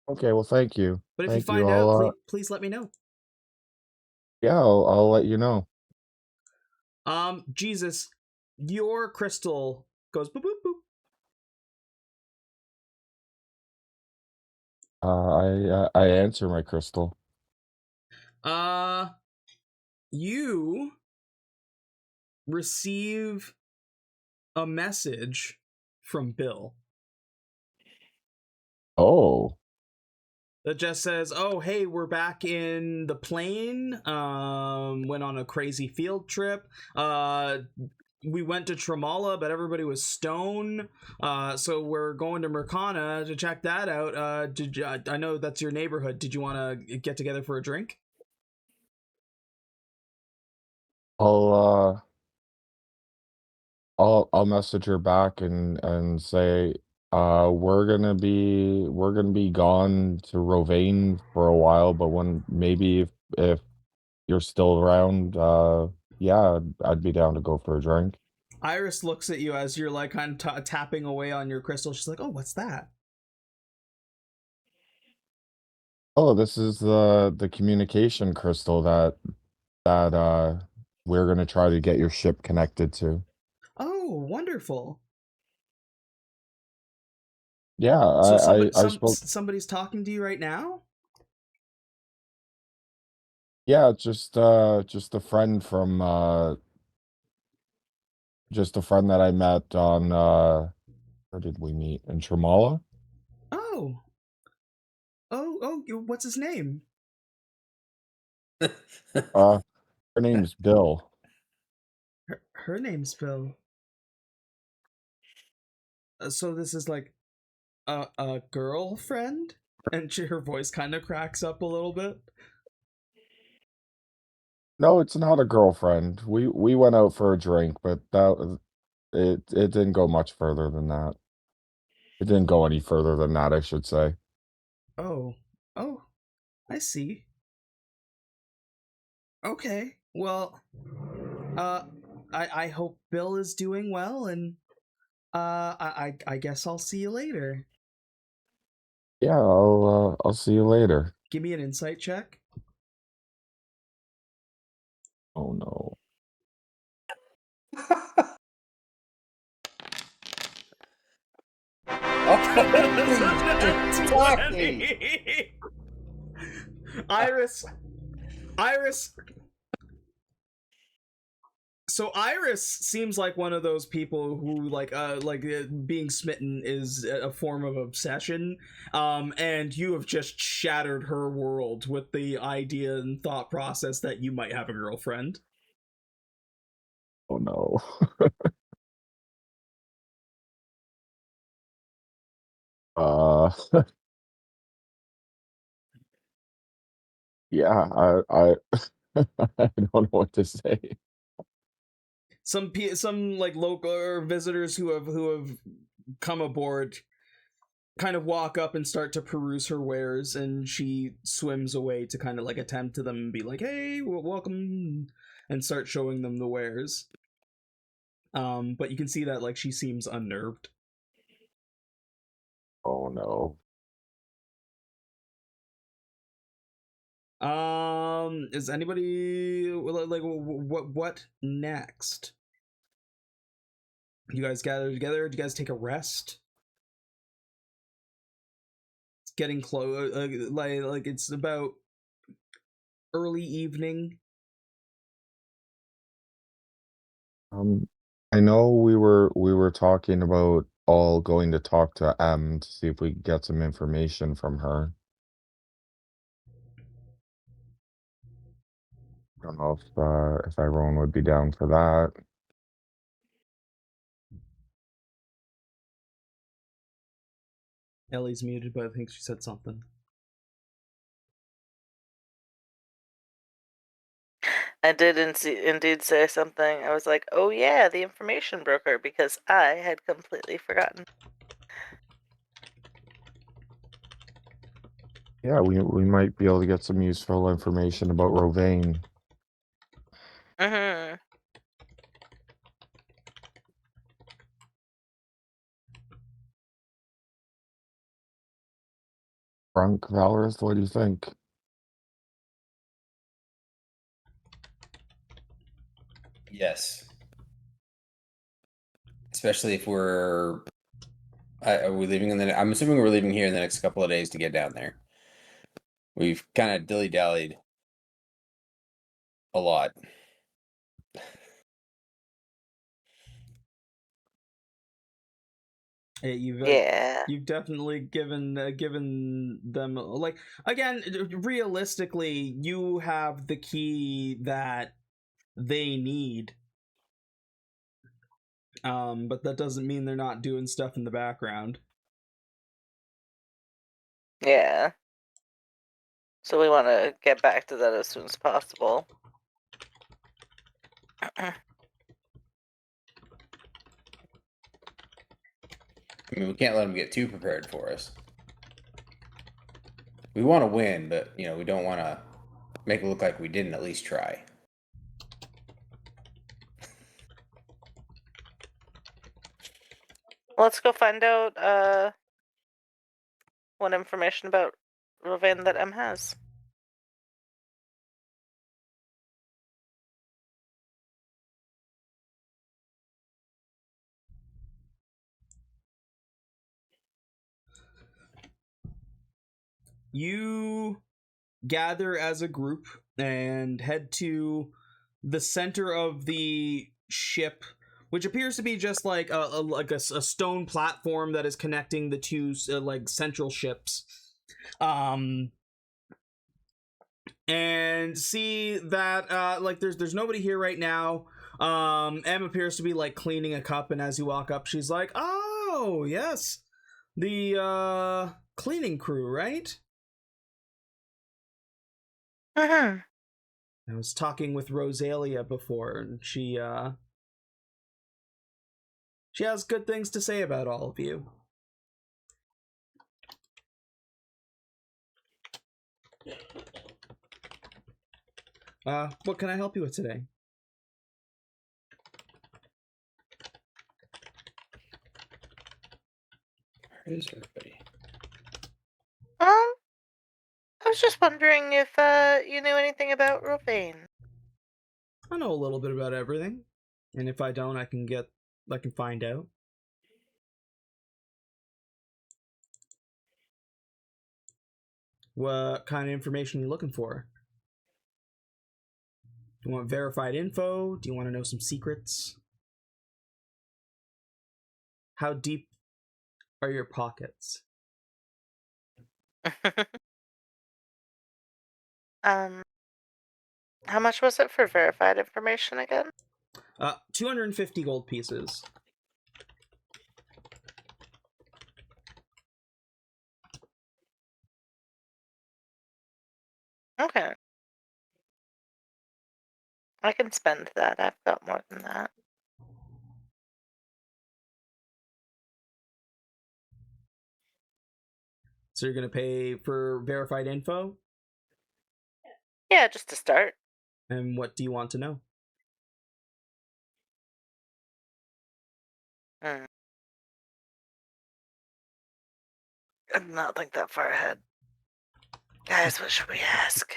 Okay, well, thank you. But if you Thank you. find out, please let me know. Yeah, I'll let you know. Jesus, your crystal goes boop boop boop. I answer my crystal. You receive a message from Bill Oh, that just says, "Oh, hey, we're back in the plane. Went on a crazy field trip. we went to Tremala, but everybody was stone. So we're going to Mercana to check that out. Did you, I know that's your neighborhood. Did you want to get together for a drink? I'll I'll message her back and say we're gonna be gone to Rovane for a while, but when maybe if you're still around, yeah, I'd be down to go for a drink. Iris looks at you as you're like kind of tapping away on your crystal. She's like, "Oh, what's that?" Oh, this is the communication crystal that we're gonna try to get your ship connected to. Oh, wonderful. Yeah, So I spoke. somebody's talking to you right now? Yeah, just a friend from just a friend that I met on where did we meet? In Tremala? Oh. What's his name? Her name's Bill. Her name's Bill. So this is like a girlfriend? And her voice kind of cracks up a little bit. No, it's not a girlfriend. We went out for a drink, but it didn't go much further than that. It didn't go any further than that, I should say. Oh. Oh. I see. Okay. Well, I hope Bill is doing well, and I guess I'll see you later. Yeah, I'll see you later. Give me an insight check. Oh no. Iris. So Iris seems like one of those people who being smitten is a form of obsession, and you have just shattered her world with the idea and thought process that you might have a girlfriend. Oh no. uh yeah, I I don't know what to say. Some like local visitors who have come aboard kind of walk up and start to peruse her wares, and she swims away to kind of like attempt to them and be like, "Hey, welcome," and start showing them the wares. But you can see that like she seems unnerved. Oh no. Is anybody like what next? You guys gather together? Do you guys take a rest? It's getting close. Like it's about early evening. I know we were talking about all going to talk to M to see if we could get some information from her. I don't know if everyone would be down for that. Ellie's muted, but I think she said something. I did indeed say something. I was like, oh yeah, the information broker, because I had completely forgotten. Yeah, we might be able to get some useful information about Rovane. Mm-hmm. Brunk, Valerith, what do you think? Yes. Especially if we're are we leaving in the I'm assuming we're leaving here in the next couple of days to get down there. We've kind of dilly-dallied a lot. You've definitely given them like again realistically you have the key that they need. But that doesn't mean they're not doing stuff in the background. Yeah. So we want to get back to that as soon as possible. I mean, we can't let them get too prepared for us. We want to win, but, you know, we don't want to make it look like we didn't at least try. Let's go find out what information about Rovain that M has. You gather as a group and head to the center of the ship, which appears to be just like a stone platform that is connecting the two like central ships. And see that like there's nobody here right now. Em appears to be like cleaning a cup, and as you walk up, she's like, "Oh yes, the cleaning crew, right?" Mm-hmm. I was talking with Rosalia before, and she has good things to say about all of you. What can I help you with today? Where is everybody? I was just wondering if you knew anything about Rovain. I know a little bit about everything, and if I don't, I can find out. What kind of information are you looking for? Do you want verified info? Do you want to know some secrets? How deep are your pockets? How much was it for verified information again? 250 gold pieces. Okay. I can spend that. I've got more than that. So you're gonna pay for verified info? Yeah, just to start. And what do you want to know? I did not think that far ahead. Guys, what should we ask?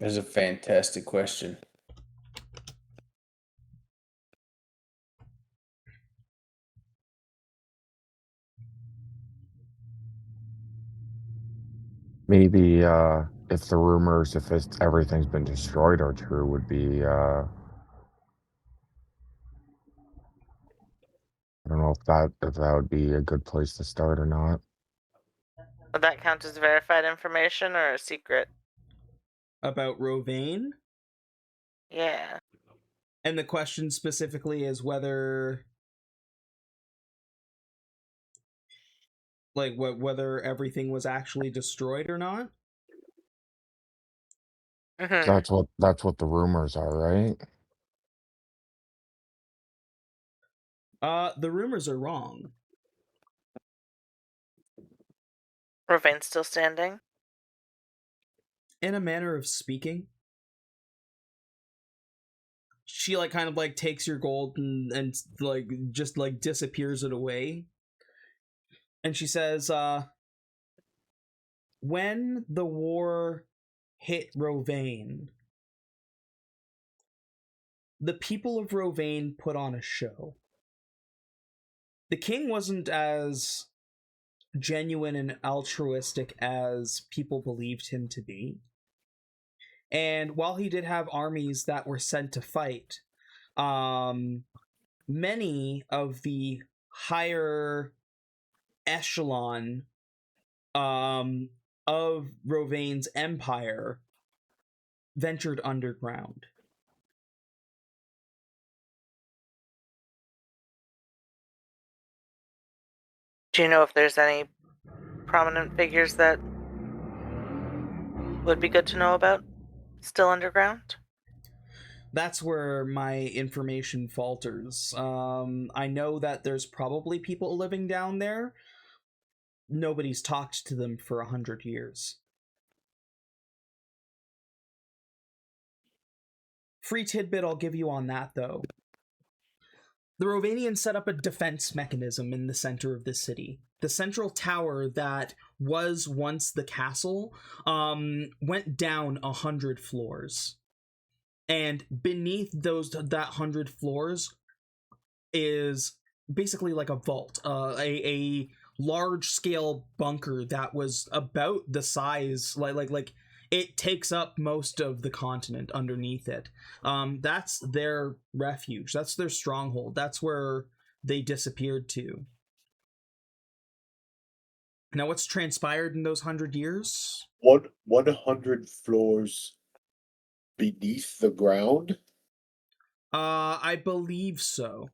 That's a fantastic question. Maybe if the rumors, everything's been destroyed, are true, would be I don't know if that would be a good place to start or not. Would that count as verified information or a secret? About Rovain? Yeah. And the question specifically is whether whether everything was actually destroyed or not? Mm-hmm. That's what the rumors are, right? The rumors are wrong. Rovain's still standing? In a manner of speaking. She like kind of like takes your gold and like just like disappears it away. And she says, when the war hit Rovain, the people of Rovain put on a show. The king wasn't as genuine and altruistic as people believed him to be. And while he did have armies that were sent to fight, many of the higher echelon of Rovaine's empire ventured underground. Do you know if there's any prominent figures that would be good to know about still underground? That's where my information falters. I know that there's probably people living down there. Nobody's talked to them for 100 years. Free tidbit I'll give you on that, though. The Rovanians set up a defense mechanism in the center of the city. The central tower that was once the castle went down 100 floors. And beneath that 100 floors is basically like a vault, a large-scale bunker that was about the size, like it takes up most of the continent underneath it. That's their refuge. That's their stronghold. That's where they disappeared to. Now, what's transpired in those 100 years? 100 floors beneath the ground? I believe so.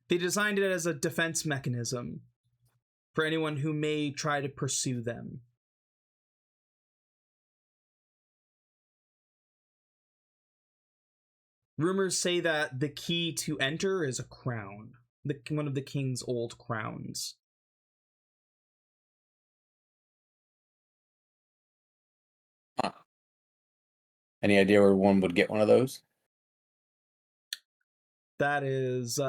They designed it as a defense mechanism for anyone who may try to pursue them. Rumors say that the key to enter is a crown, one of the king's old crowns. Huh. Any idea where one would get one of those? That is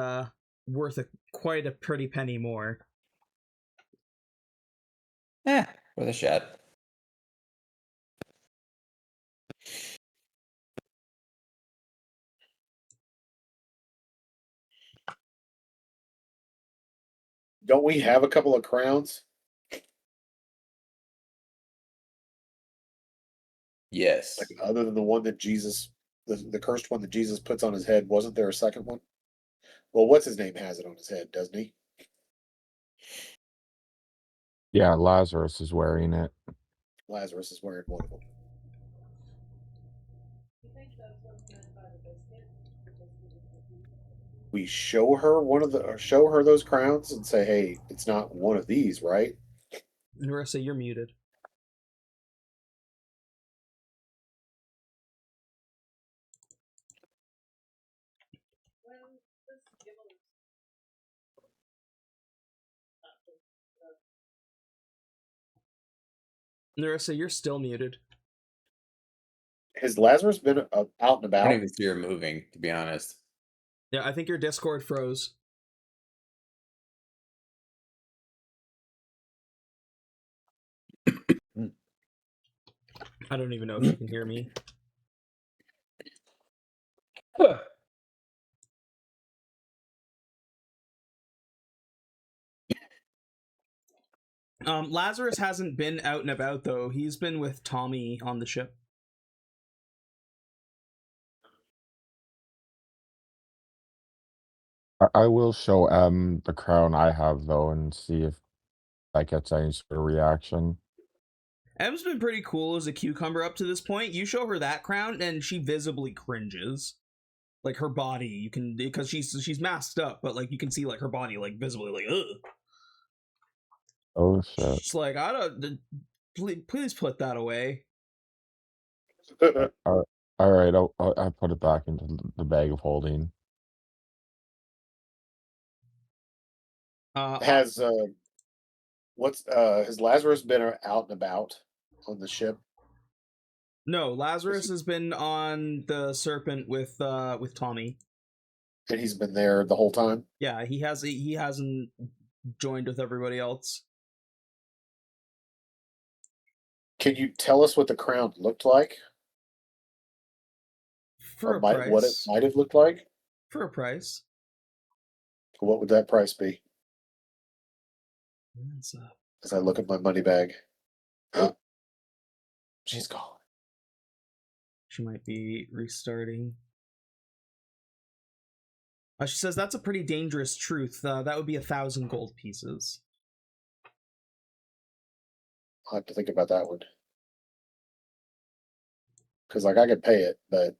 worth quite a pretty penny more. Worth a shot. Don't we have a couple of crowns? Yes. Like, other than the one that Jesus, the cursed one that Jesus puts on his head, wasn't there a second one? Well, what's his name has it on his head, doesn't he? Yeah, Lazarus is wearing it. Lazarus is wearing one of them. We show her those crowns and say, "Hey, it's not one of these, right?" Nerissa, you're muted. Nerissa, you're still muted. Has Lazarus been out and I don't about? even see her moving, to be honest. Yeah, I think your Discord froze. I don't even know if you can hear me. Lazarus hasn't been out and about, though. He's been with Tommy on the ship. I will show M the crown I have, though, and see if that gets any sort of reaction. M's been pretty cool as a cucumber up to this point. You show her that crown, and she visibly cringes. Like, her body, you can, because she's masked up, but, like, you can see, like, her body, like, visibly, like, ugh. Oh, shit. She's like, I don't, please put that away. All right, I put it back into the bag of holding. Has Lazarus been out and about on the ship? No, Lazarus has been on the Serpent with Tommy. And he's been there the whole time? Yeah, he hasn't joined with everybody else. Can you tell us what the crown looked like? For a What it price. might have looked like? For a price. What would that price be? What's up? As I look at my money bag. She's gone. She might be restarting. She says that's a pretty dangerous truth. That would be 1,000 gold pieces. I'll have to think about that one. Because, like, I could pay it, but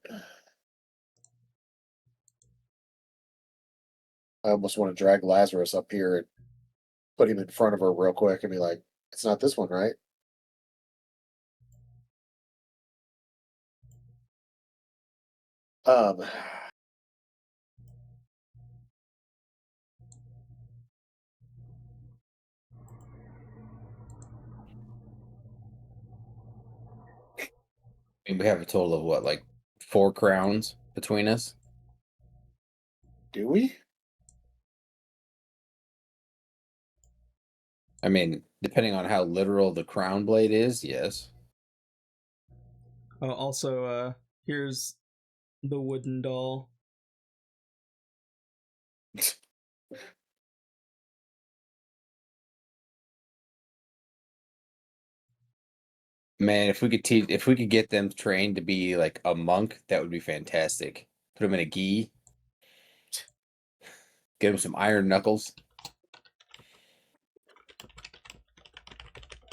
I almost want to drag Lazarus up here and put him in front of her real quick and be like, it's not this one, right? Um, And we have a total of what, like 4 crowns between us? do we? I mean, depending on how literal the crown blade is, yes. Oh, also, here's the wooden doll. Man, if we could if we could get them trained to be like a monk, that would be fantastic. Put them in a gi. Get them some iron knuckles.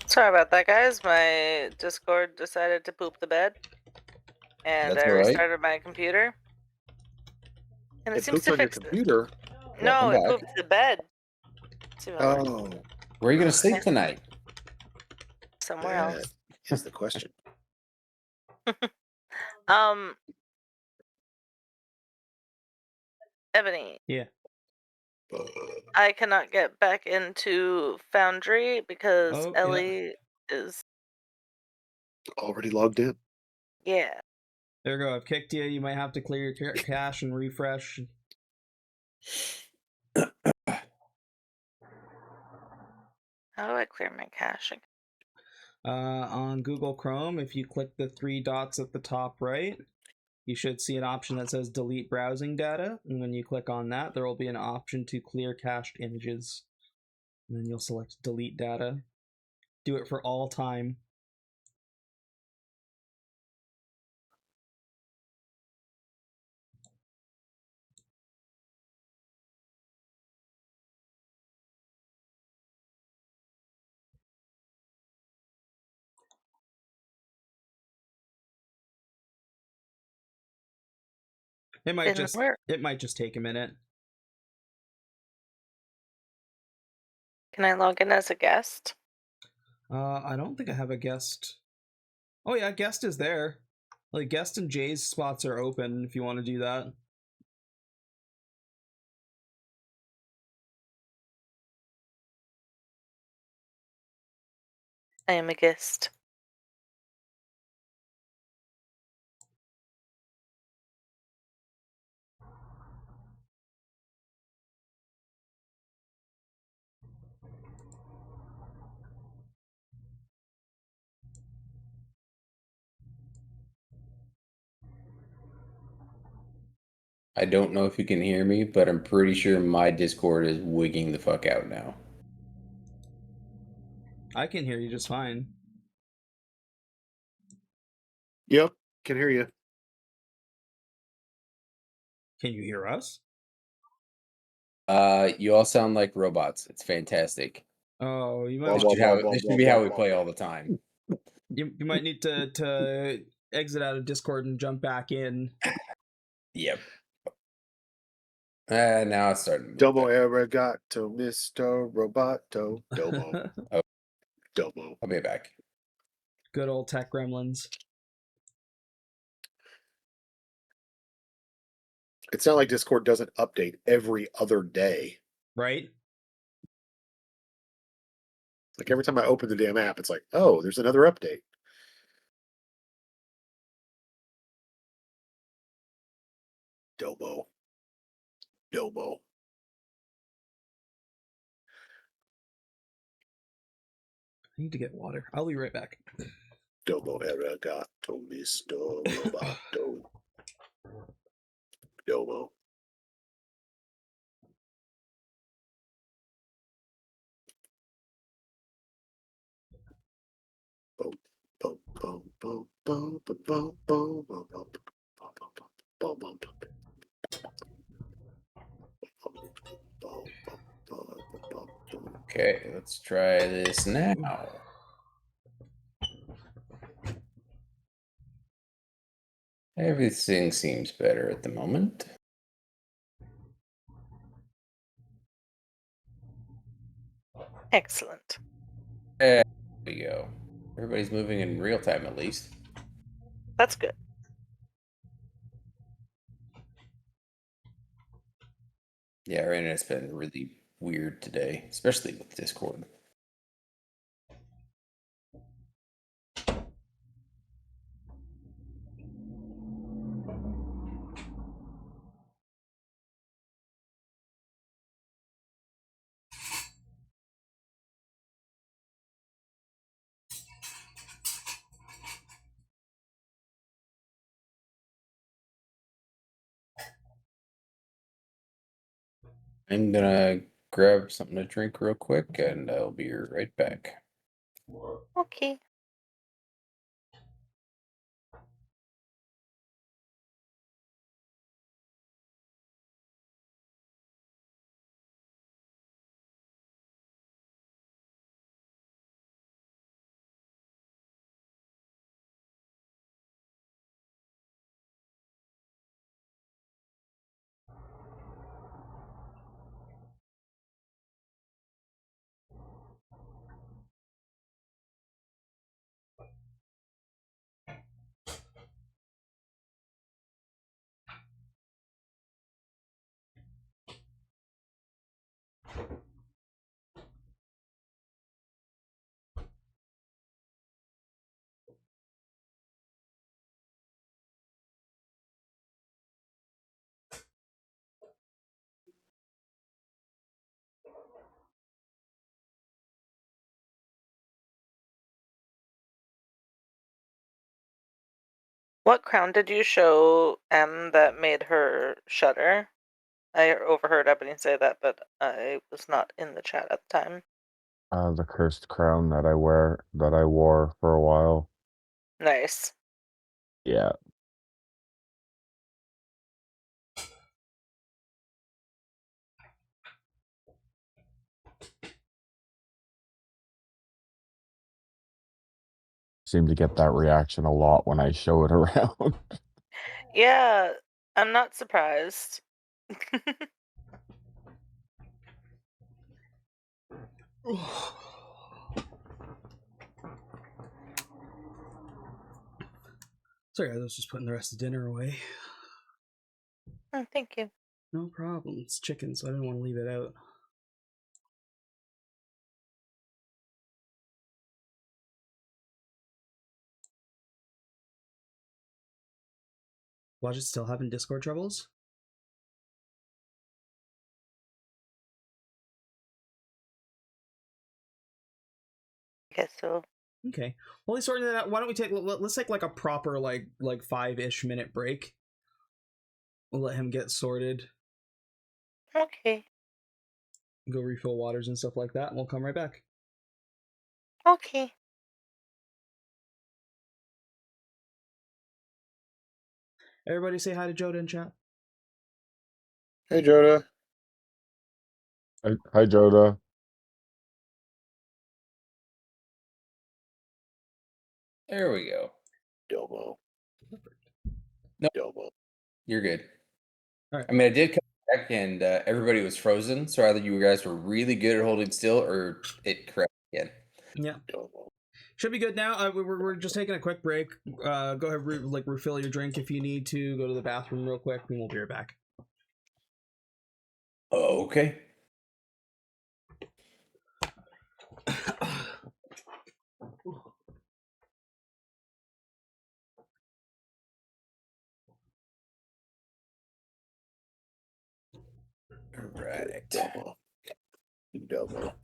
Sorry about that, guys. My Discord decided to poop the bed, and That's I all right. restarted my computer. And it It seems pooped to on your fix it. computer. No, Welcome it back. pooped the bed. Let's see if it works. Oh, Where are you gonna sleep tonight? Somewhere that else. is the question. Ebony, Yeah. I cannot get back into Foundry because Oh, yeah. Ellie is Already logged in. yeah. There you go. I've kicked you. You might have to clear your cache and refresh. How do I clear my cache again? On Google Chrome, if you click the 3 dots at the top right, you should see an option that says delete browsing data. And when you click on that, there will be an option to clear cached images. And then you'll select delete data. Do it for all time. It might Didn't work. just take a minute. Can I log in as a guest? I don't think I have a guest. Oh yeah, guest is there. Like guest and Jay's spots are open if you want to do that. I am a guest. I don't know if you can hear me, but I'm pretty sure my Discord is wigging the fuck out now. I can hear you just fine. Yep, can hear you. Can you hear us? You all sound like robots. It's fantastic. Oh, you might Well, want This should be how we play all the time. you might need to exit out of Discord and jump back in. Yep. Now it's starting to move Domo better. arigato, Mr. Roboto. Domo. Oh. Domo. I'll be back. Good old tech gremlins. It's not like Discord doesn't update every other day. Right? Like every time I open the damn app, it's like, oh, there's another update. Domo. Domo. I need to get water. I'll be right back. Domo arigato, Mr. Roboto. Domo. Boom, boom, boom, boom, boom, boom, boom, boom, boom, boom, boom, boom, boom. Okay, let's try this now. Everything seems better at the moment. Excellent. There we go. Everybody's moving in real time at least. That's good. Yeah, our internet's been really weird today, especially with Discord. I'm gonna grab something to drink real quick, and I'll be right back. Okay. What crown did you show M that made her shudder? I overheard Ebony say that, but I was not in the chat at the time. The cursed crown that I wore for a while. Nice. Yeah. Seem to get that reaction a lot when I show it around. Yeah, I'm not surprised. Sorry, I was just putting the rest of dinner away. Oh, thank you. No problem. It's chicken, so I didn't want to leave it out. Wadjet still having Discord troubles? I guess so. Okay. While he's sorting that out, why don't we take let's take like a proper like 5-ish minute break. We'll let him get sorted. Okay. Go refill waters and stuff like that, and we'll come right back. Okay. Everybody say hi to Joda in chat. Hey, Joda. Hi, Joda. There we go. Delbo. Nope. Delbo. You're good. All right. I mean, I did come back, and everybody was frozen, so either you guys were really good at holding still, or it crashed again. Yeah. Delbo. Should be good now. We're just taking a quick break. Go ahead, refill your drink if you need to. Go to the bathroom real quick, and we'll be right back. Okay. Right. Delbo. Delbo.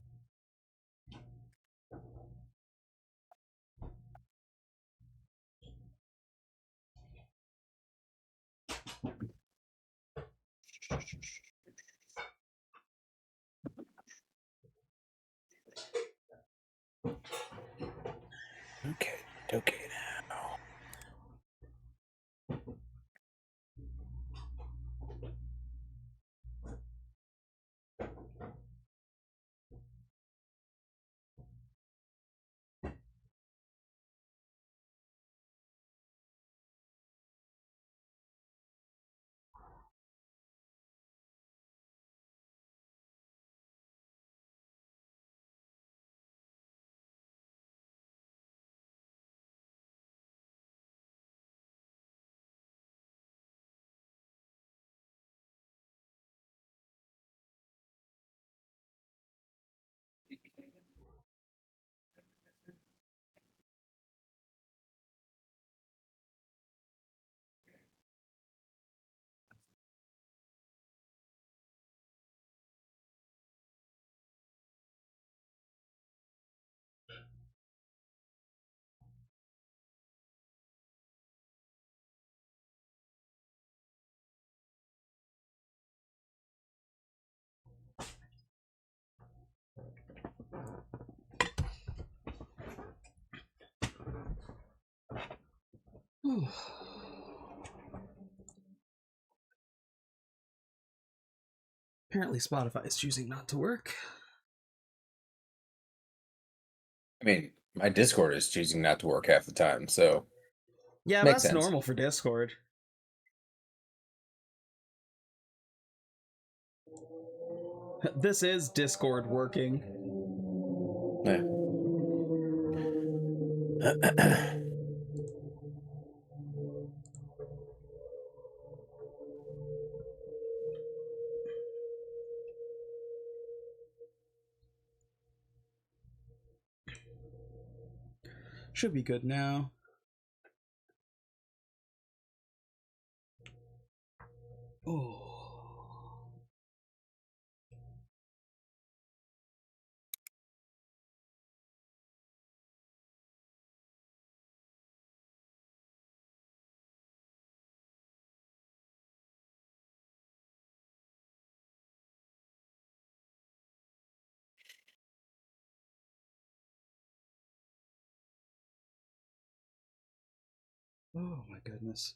Okay. Okay now. Apparently Spotify is choosing not to work. I mean, my Discord is choosing not to work half the time, so Yeah, makes that's sense. normal for Discord. This is Discord working. Yeah. Should be good now. Oh. Oh my goodness.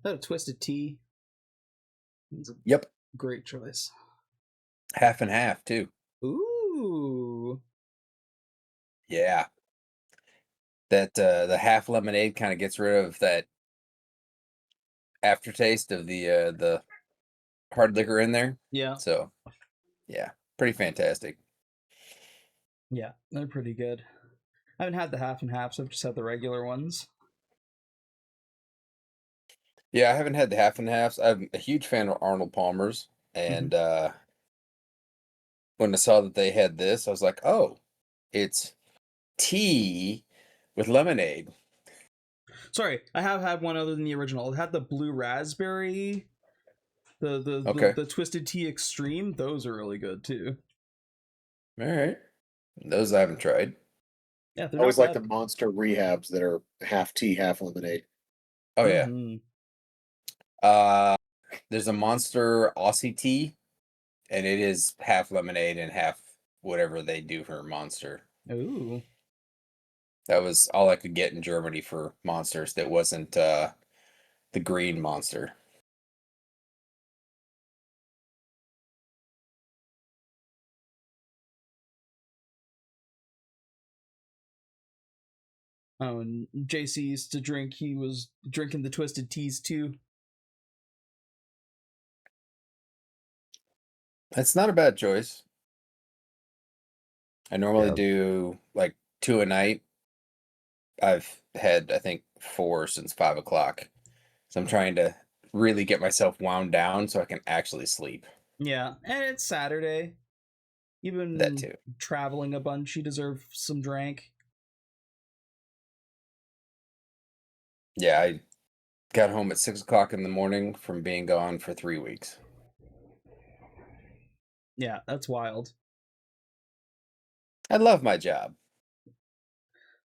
That a twisted tea. It's a Yep, great choice. half and half too. Ooh. Yeah, that the half lemonade kind of gets rid of that aftertaste of the hard liquor in there. Yeah. So, yeah, pretty fantastic. Yeah, they're pretty good. I haven't had the half and halves, I've just had the regular ones. Yeah, I haven't had the half and halves. I'm a huge fan of Arnold Palmer's, and when I saw that they had this, I was like, oh, it's tea with lemonade. Sorry, I have had one other than the original. I had the blue raspberry, Okay. the twisted tea extreme. Those are really good too. All right, those I haven't tried. Yeah, I they're always not like the bad. monster rehabs that are half tea, half lemonade. Oh yeah. Mhm. There's a Monster Aussie tea, and it is half lemonade and half whatever they do for Monster. Ooh. That was all I could get in Germany for Monsters. That wasn't the green Monster. Oh, and JC used to drink. He was drinking the twisted teas too. That's not a bad choice. I normally Yeah. do like 2 a night. I've had, I think, 4 since 5 o'clock. So I'm trying to really get myself wound down so I can actually sleep. Yeah, and it's Saturday. You've That been too. traveling a bunch. You deserve some drink. Yeah, I got home at 6 o'clock in the morning from being gone for 3 weeks. Yeah, that's wild. I love my job.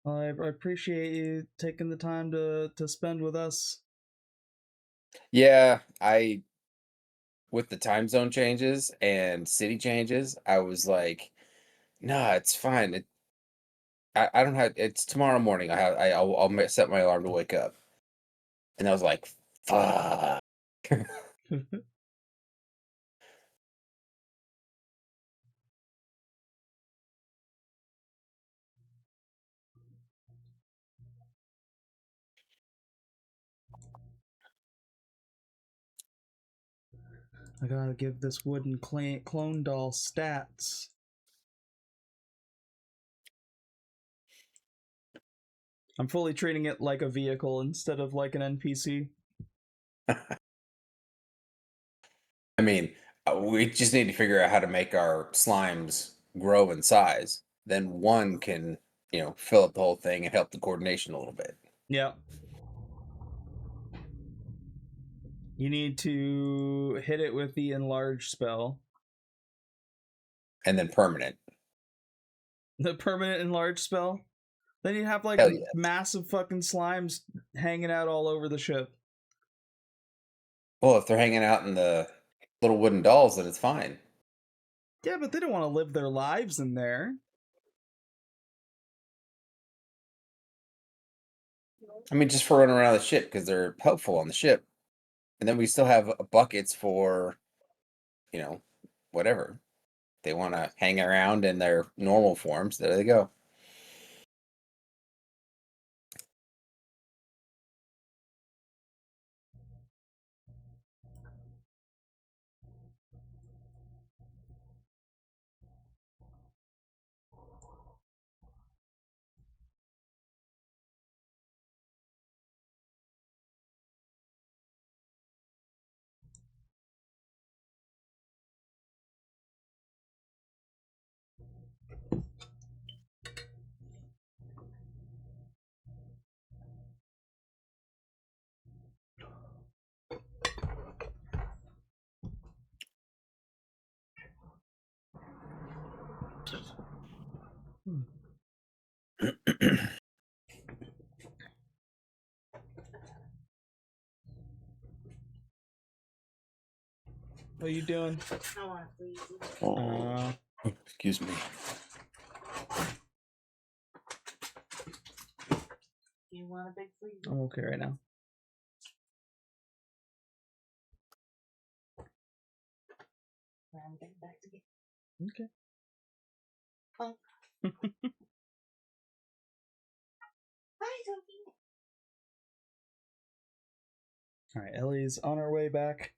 I appreciate you taking the time to spend with us. Yeah, with the time zone changes and city changes, I was like, nah, it's fine. I don't have, it's tomorrow morning. I'll set my alarm to wake up. And I was like, fuck. I gotta give this wooden clone doll stats. I'm fully treating it like a vehicle instead of like an NPC. I mean, we just need to figure out how to make our slimes grow in size. Then one can, fill up the whole thing and help the coordination a little bit. Yeah. You need to hit it with the enlarge spell. And then permanent. The permanent enlarge spell? Then you have like Hell yeah. massive fucking slimes hanging out all over the ship. Well, if they're hanging out in the little wooden dolls, then it's fine. Yeah, but they don't want to live their lives in there. I mean, just for running around the ship because they're helpful on the ship, and then we still have buckets for, whatever they want to hang around in their normal forms. There they go. What are you doing? Excuse me. You want a big sleeve? I'm okay right now. I'm getting back to get Okay. Brunk. Hi, Toby. All right, Ellie's on her way back.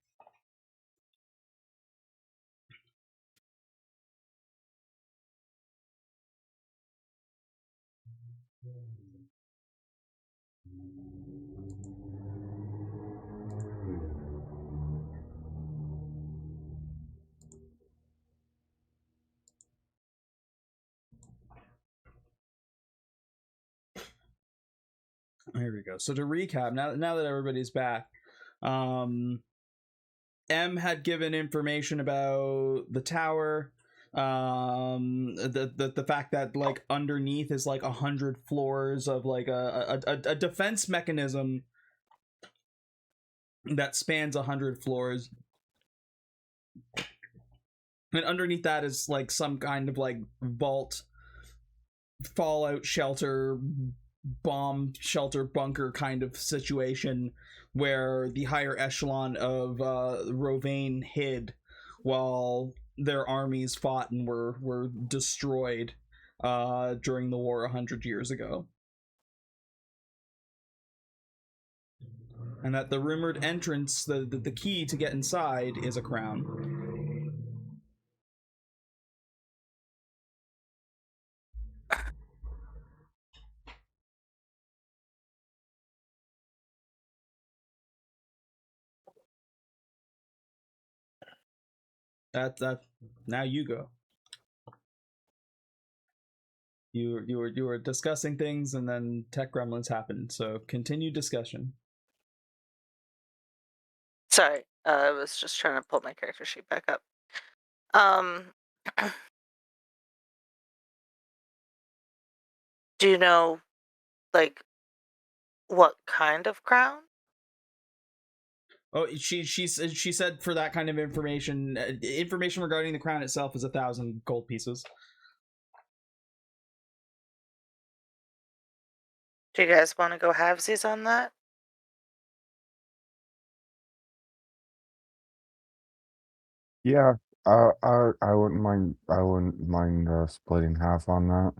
Here we go. So to recap, now that everybody's back, M had given information about the tower, the fact that like underneath is like 100 floors of like a defense mechanism that spans 100 floors, and underneath that is like some kind of like vault, fallout shelter, bomb shelter, bunker kind of situation where the higher echelon of Rovain hid while their armies fought and were destroyed during the war 100 years ago. And that the rumored entrance, the key to get inside, is a crown. That now you go. You were discussing things and then tech gremlins happened, so continue discussion. Sorry, I was just trying to pull my character sheet back up. Um, do you know, like, what kind of crown? Oh, she said for that kind of information, information regarding the crown itself is 1,000 gold pieces. Do you guys want to go halvesies on that? Yeah, I wouldn't mind. I wouldn't mind splitting half on that.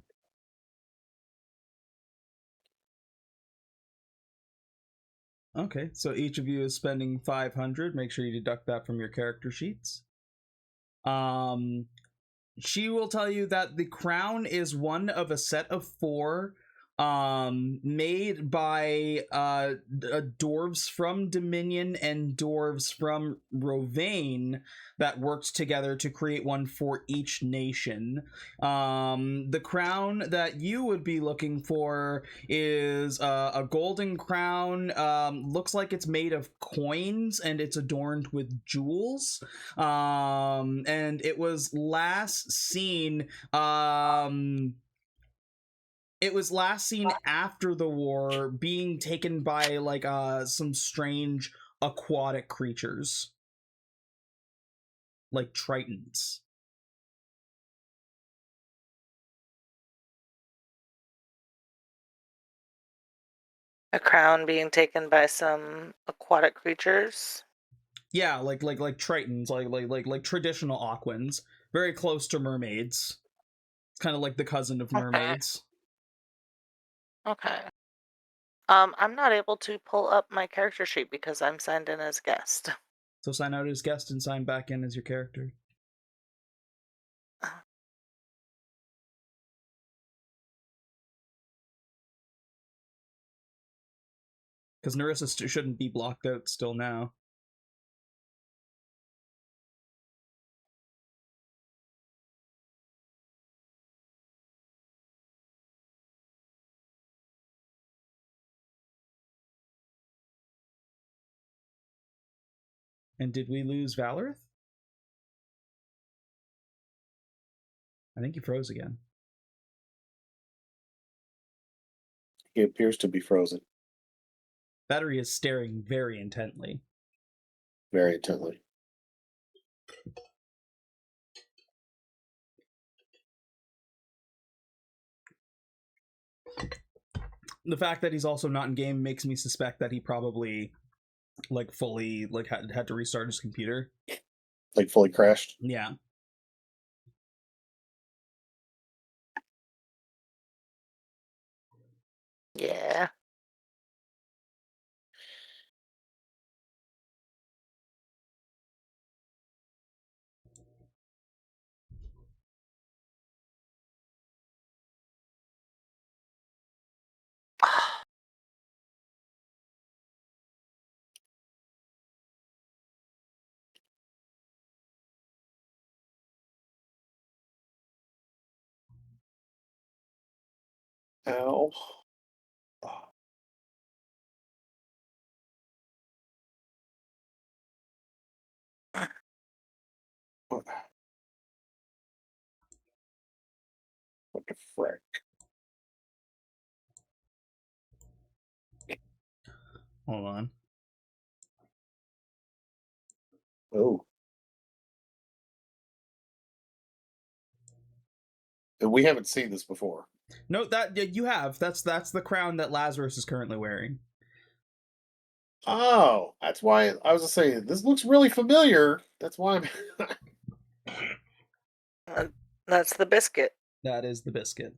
Okay, so each of you is spending 500. Make sure you deduct that from your character sheets. She will tell you that the crown is one of a set of 4 made by dwarves from Dominion and dwarves from Rovain that worked together to create one for each nation. The crown that you would be looking for is a golden crown. Looks like it's made of coins and it's adorned with jewels. And it was last seen after the war, being taken by like some strange aquatic creatures like tritons. A crown being taken by some aquatic creatures. Yeah, like tritons, like traditional aquans, very close to mermaids. It's kind of like the cousin of mermaids. Okay. I'm not able to pull up my character sheet because I'm signed in as guest. So sign out as guest and sign back in as your character. Because Nerissa shouldn't be blocked out still now. And did we lose Valerith? I think he froze again. He appears to be frozen Battery is staring very intently. very intently. The fact that he's also not in game makes me suspect that he probably like fully like had to restart his computer. Like fully crashed. Yeah. Yeah. Ow. What the frick? Hold on. Oh. We haven't seen this before. No, that you have. That's the crown that Lazarus is currently wearing. Oh, that's why I was just saying this looks really familiar. That's why I'm That's the biscuit. That is the biscuit.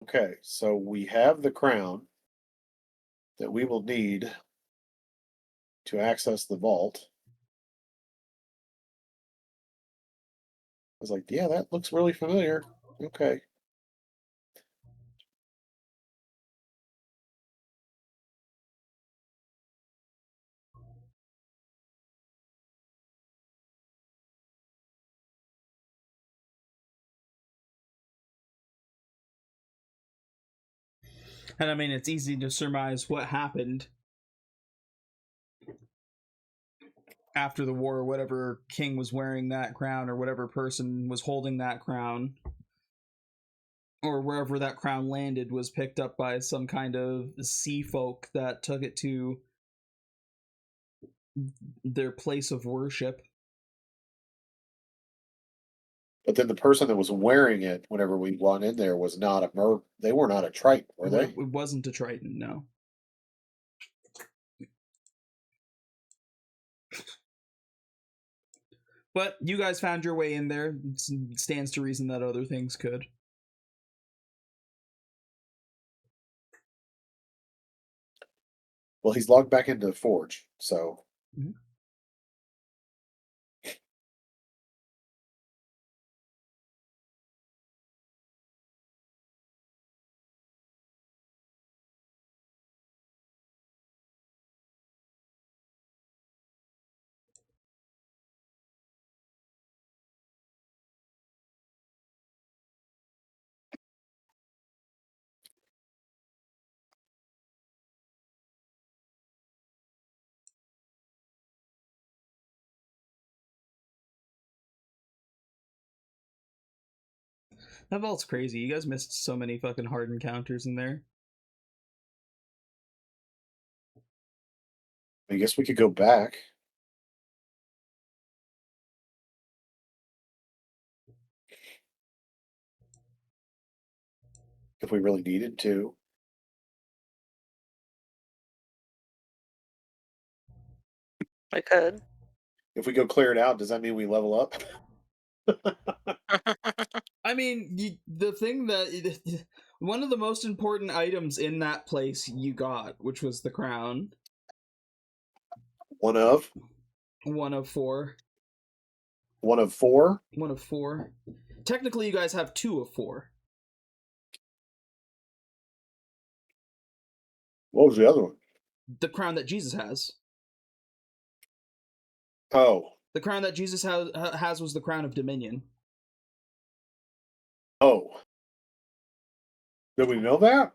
okay. So we have the crown that we will need to access the vault. I was like, yeah, that looks really familiar. Okay. And I mean, it's easy to surmise what happened after the war. Whatever king was wearing that crown, or whatever person was holding that crown, or wherever that crown landed, was picked up by some kind of sea folk that took it to their place of worship. But then the person that was wearing it whenever we went in there was not a they were not a Triton, were they? It wasn't a Triton, no. But you guys found your way in there. It stands to reason that other things could. Well, he's logged back into the forge, so Mhm. That vault's crazy. You guys missed so many fucking hard encounters in there. I guess we could go back. If we really needed to. I could. If we go clear it out, does that mean we level up? I mean, the thing that one of the most important items in that place you got, which was the crown. One of 1 of 4. 1 of 4. 1 of 4. Technically, you guys have 2 of 4. What was the other one? The crown that Jesus has. Oh. The crown that Jesus has was the crown of dominion. Oh. Did we know that?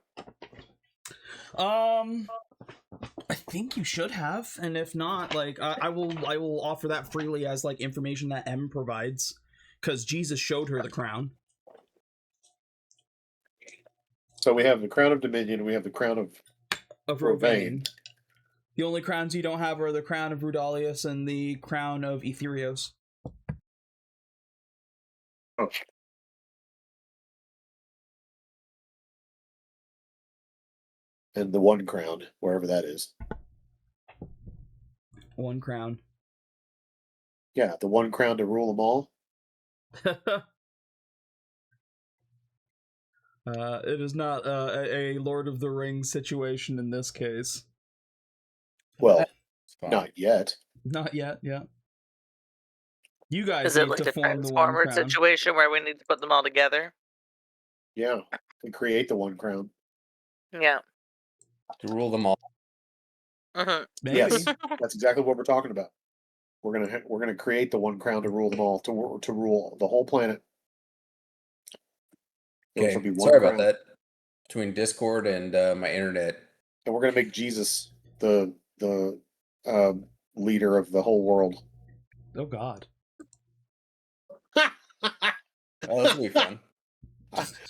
I think you should have, and if not, like I will offer that freely as like information that M provides, because Jesus showed her the crown. So we have the crown of dominion, and we have the crown of Rovane. The only crowns you don't have are the crown of Rudalius and the crown of Etherios. Oh. And the one crown, wherever that is. 1 crown. Yeah, the one crown to rule them all. It is not a Lord of the Rings situation in this case. Well, not yet. Not yet, yeah. You guys Is it need like to a form the one Transformer crown. situation where we need to put them all together? Yeah, and create the one crown. Yeah. To rule them all. Mm-hmm. Maybe. Yes, that's exactly what we're talking about. We're gonna create the one crown to rule them all, to rule the whole planet. Okay, Be one sorry crown. about that. Between Discord and my internet. And we're gonna make Jesus the leader of the whole world. Oh God. Oh, this will be fun.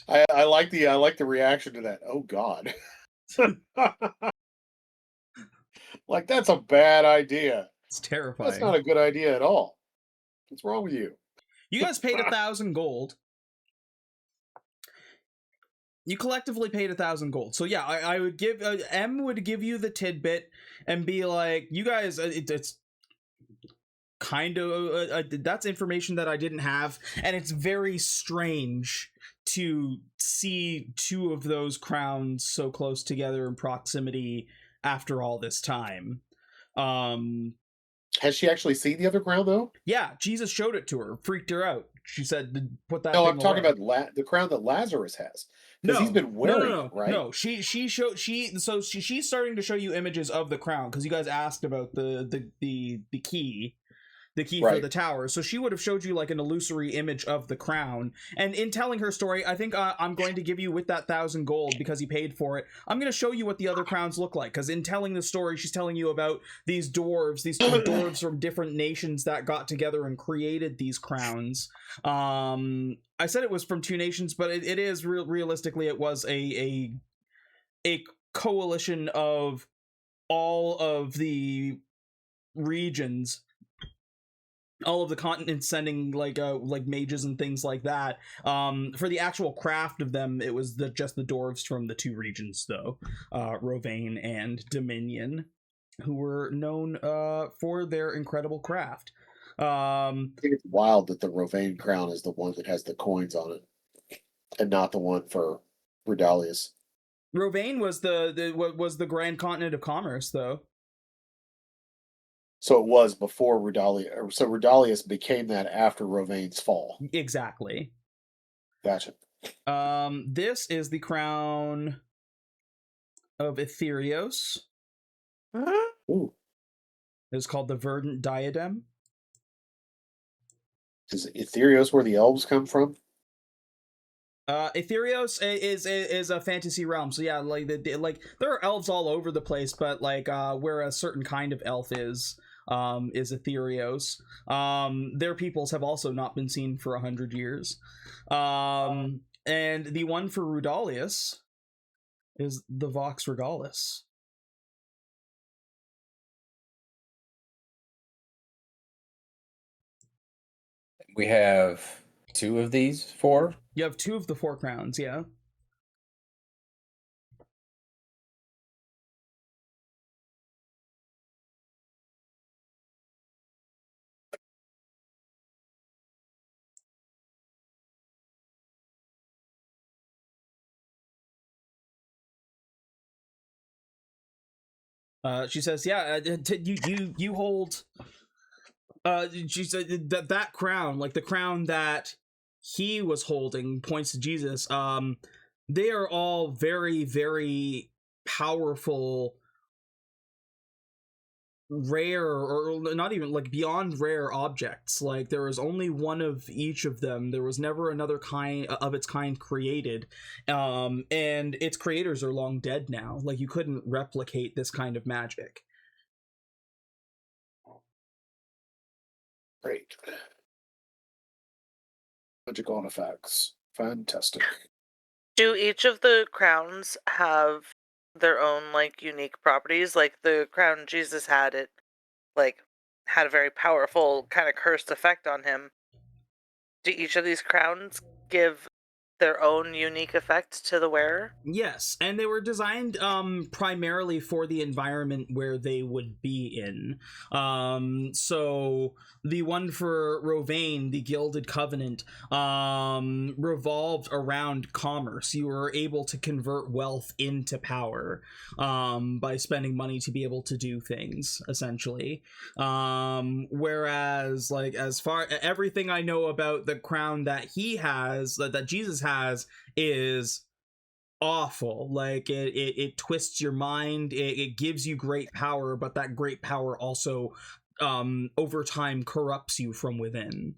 I like the reaction to that. Oh God. Like, that's a bad idea. It's terrifying. That's not a good idea at all. What's wrong with you? You guys paid 1,000 gold. You collectively paid 1,000 gold. So yeah, I would give M would give you the tidbit and be like, you guys, it's kind of that's information that I didn't have, and it's very strange to see 2 of those crowns so close together in proximity after all this time. Has she actually seen the other crown though? Yeah, Jesus showed it to her, freaked her out. She said, "Put that." No, thing I'm talking away. about the crown that Lazarus has, because he's been wearing it, right? No, she's starting to show you images of the crown, because you guys asked about the key. The key for the tower. So she would have showed you like an illusory image of the crown. And in telling her story, I think I'm going to give you, with that 1,000 gold, because he paid for it, I'm going to show you what the other crowns look like. Because in telling the story, she's telling you about these dwarves, these 2 dwarves from different nations that got together and created these crowns. I said it was from 2 nations, but it is realistically, it was a coalition of all of the regions, all of the continents, sending like mages and things like that. For the actual craft of them, it was just the dwarves from the 2 regions, though, Rovane and Dominion, who were known for their incredible craft. I think it's wild that the Rovane crown is the one that has the coins on it, and not the one for Rudalius. Rovane was the grand continent of commerce, though. So it was before Rudalius. So Rudalius became that after Rovane's fall. Exactly. Gotcha. This is the crown of Etherios. Ooh. It's called the Verdant Diadem. Is Etherios where the elves come from? Etherios is a fantasy realm, so yeah, like there are elves all over the place, but like where a certain kind of elf is Etherios. Their peoples have also not been seen for 100 years. And the one for Rudalius is the Vox Regalis. We have 2 of these 4. You have 2 of the 4 crowns, yeah. She says, "Yeah, you hold." She said that crown, like the crown that he was holding, points to Jesus. They are all very, very powerful, rare, or not even like beyond rare objects. Like there was only one of each of them. There was never another kind of its kind created, and its creators are long dead now. Like you couldn't replicate this kind of magic. Great. Magical artifacts. Fantastic. Do each of the crowns have their own like unique properties? Like the crown Jesus had, it like had a very powerful kind of cursed effect on him. Do each of these crowns give their own unique effect to the wearer? Yes, and they were designed primarily for the environment where they would be in. So the one for Rovain, the Gilded Covenant, revolved around commerce. You were able to convert wealth into power by spending money to be able to do things, essentially. Whereas, like, as far everything I know about the crown that he has, that Jesus has, is awful. Like it twists your mind. It gives you great power, but that great power also over time corrupts you from within.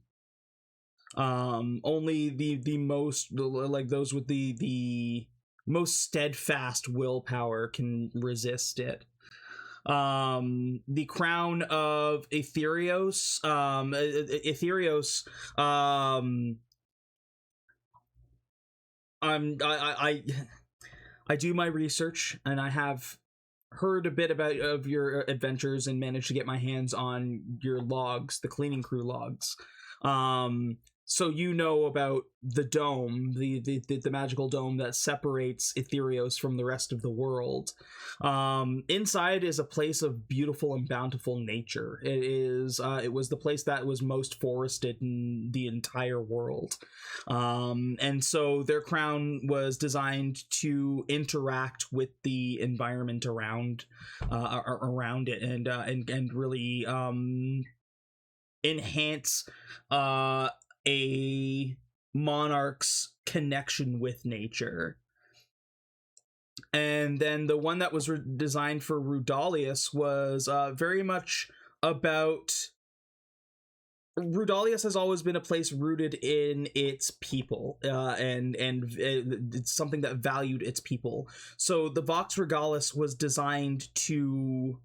Only the most, like those with the most steadfast willpower can resist it. The crown of Aetherios, I do my research, and I have heard a bit about of your adventures and managed to get my hands on your logs, the cleaning crew logs. So you know about the dome, the magical dome that separates Aetherios from the rest of the world. Inside is a place of beautiful and bountiful nature. It was the place that was most forested in the entire world. And so their crown was designed to interact with the environment around it, and really enhance a monarch's connection with nature. And then the one that was designed for Rudalius was very much about... Rudalius has always been a place rooted in its people, and it's something that valued its people. So the Vox Regalis was designed to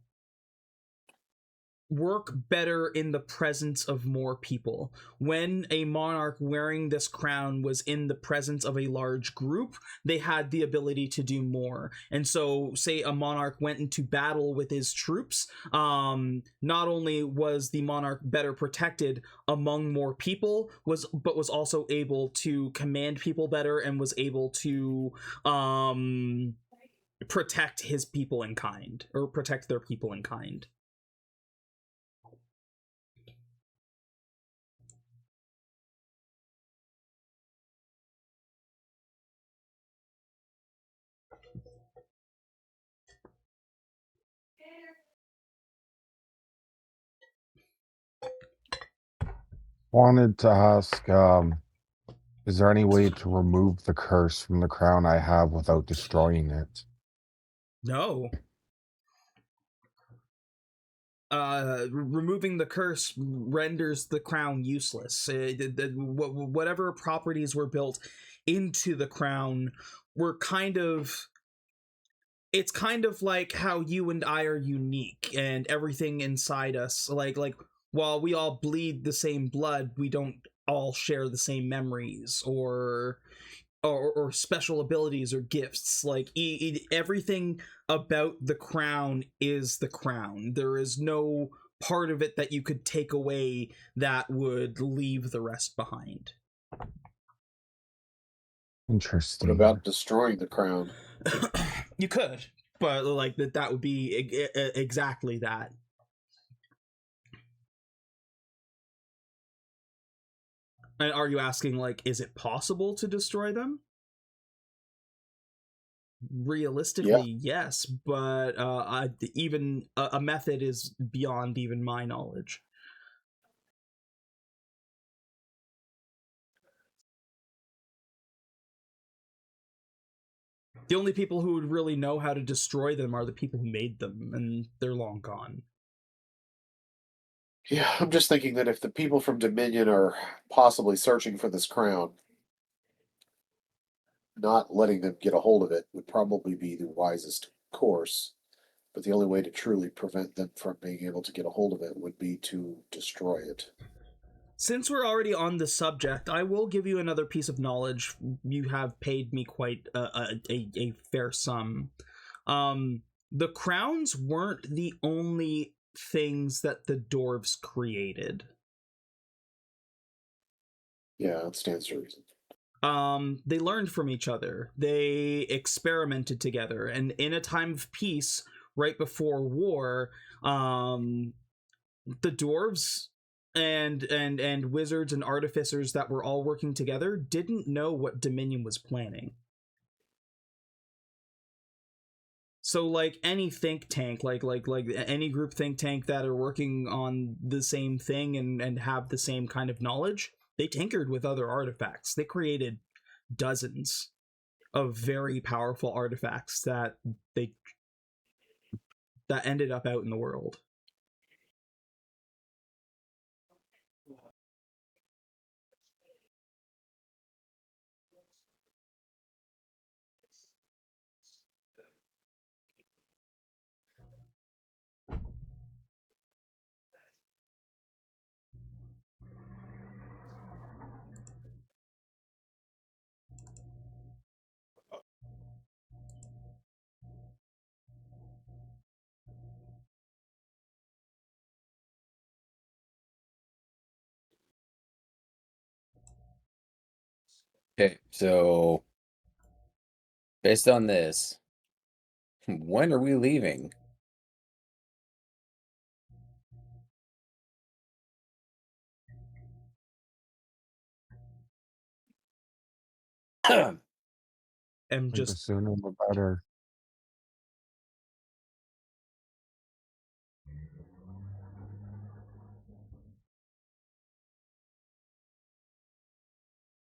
work better in the presence of more people. When a monarch wearing this crown was in the presence of a large group, they had the ability to do more. And so, say a monarch went into battle with his troops, not only was the monarch better protected among more people, but was also able to command people better, and was able to protect his people in kind, or protect their people in kind. Wanted to ask, is there any way to remove the curse from the crown I have without destroying it? No. Removing the curse renders the crown useless. Whatever properties were built into the crown were it's kind of like how you and I are unique, and everything inside us, like while we all bleed the same blood, we don't all share the same memories or special abilities or gifts. Like everything about the crown is the crown. There is no part of it that you could take away that would leave the rest behind. Interesting. What about destroying the crown? You could, but like that would be exactly that. And are you asking, like, is it possible to destroy them? Realistically, yes, but even a method is beyond even my knowledge. The only people who would really know how to destroy them are the people who made them, and they're long gone. Yeah, I'm just thinking that if the people from Dominion are possibly searching for this crown, not letting them get a hold of it would probably be the wisest course. But the only way to truly prevent them from being able to get a hold of it would be to destroy it. Since we're already on the subject, I will give you another piece of knowledge. You have paid me quite a fair sum. The crowns weren't the only things that the dwarves created. Yeah, that stands to reason. They learned from each other. They experimented together, and in a time of peace, right before war, the dwarves and wizards and artificers that were all working together didn't know what Dominion was planning. So, like any think tank, like any group think tank that are working on the same thing and have the same kind of knowledge, they tinkered with other artifacts. They created dozens of very powerful artifacts that ended up out in the world. Okay, so based on this, when are we leaving? And I think the just sooner the better.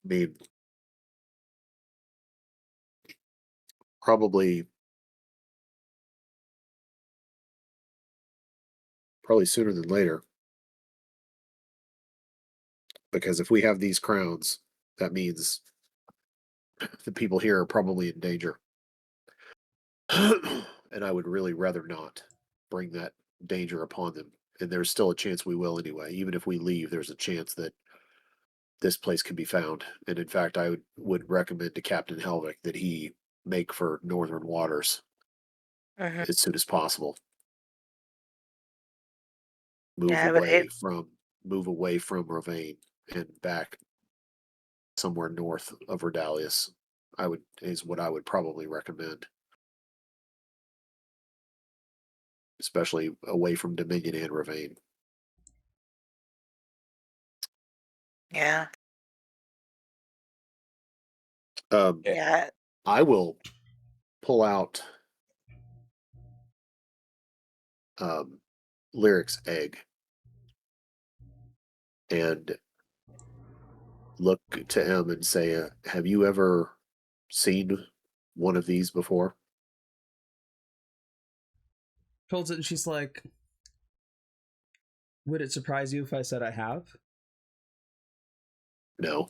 I mean, probably sooner than later. Because if we have these crowns, that means the people here are probably in danger. And I would really rather not bring that danger upon them. And there's still a chance we will anyway. Even if we leave, there's a chance that this place can be found. And in fact, I would recommend to Captain Helvik that he make for northern waters as soon as possible. Move away from Ravane and back somewhere north of Redalius. Is what I would probably recommend. Especially away from Dominion and Ravane. Yeah. Yeah. I will pull out Lyric's egg and look to him and say, have you ever seen one of these before? holds it and she's like, would it surprise you if I said I have? No.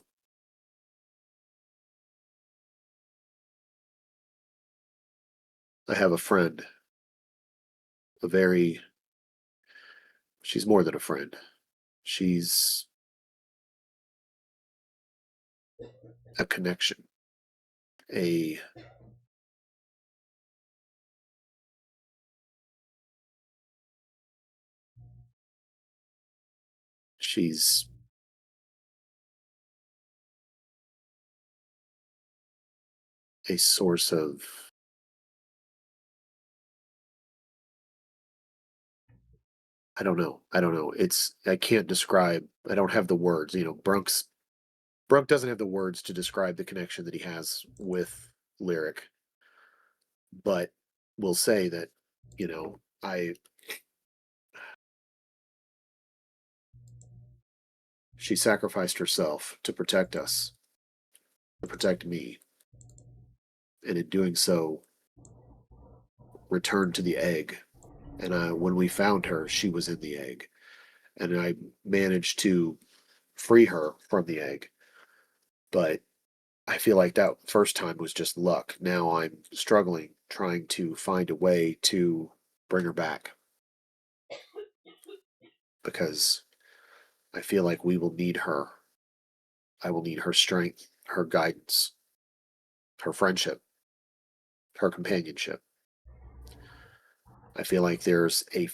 I have a friend. She's more than a friend. She's a connection. She's a source of I don't know. I can't describe. I don't have the words. Brunk doesn't have the words to describe the connection that he has with Lyric. but will say that, she sacrificed herself to protect us, to protect me, and in doing so, returned to the egg. And when we found her, she was in the egg, and I managed to free her from the egg. But I feel like that first time was just luck. Now I'm struggling, trying to find a way to bring her back, because I feel like we will need her. I will need her strength, her guidance, her friendship, her companionship. I feel like there's a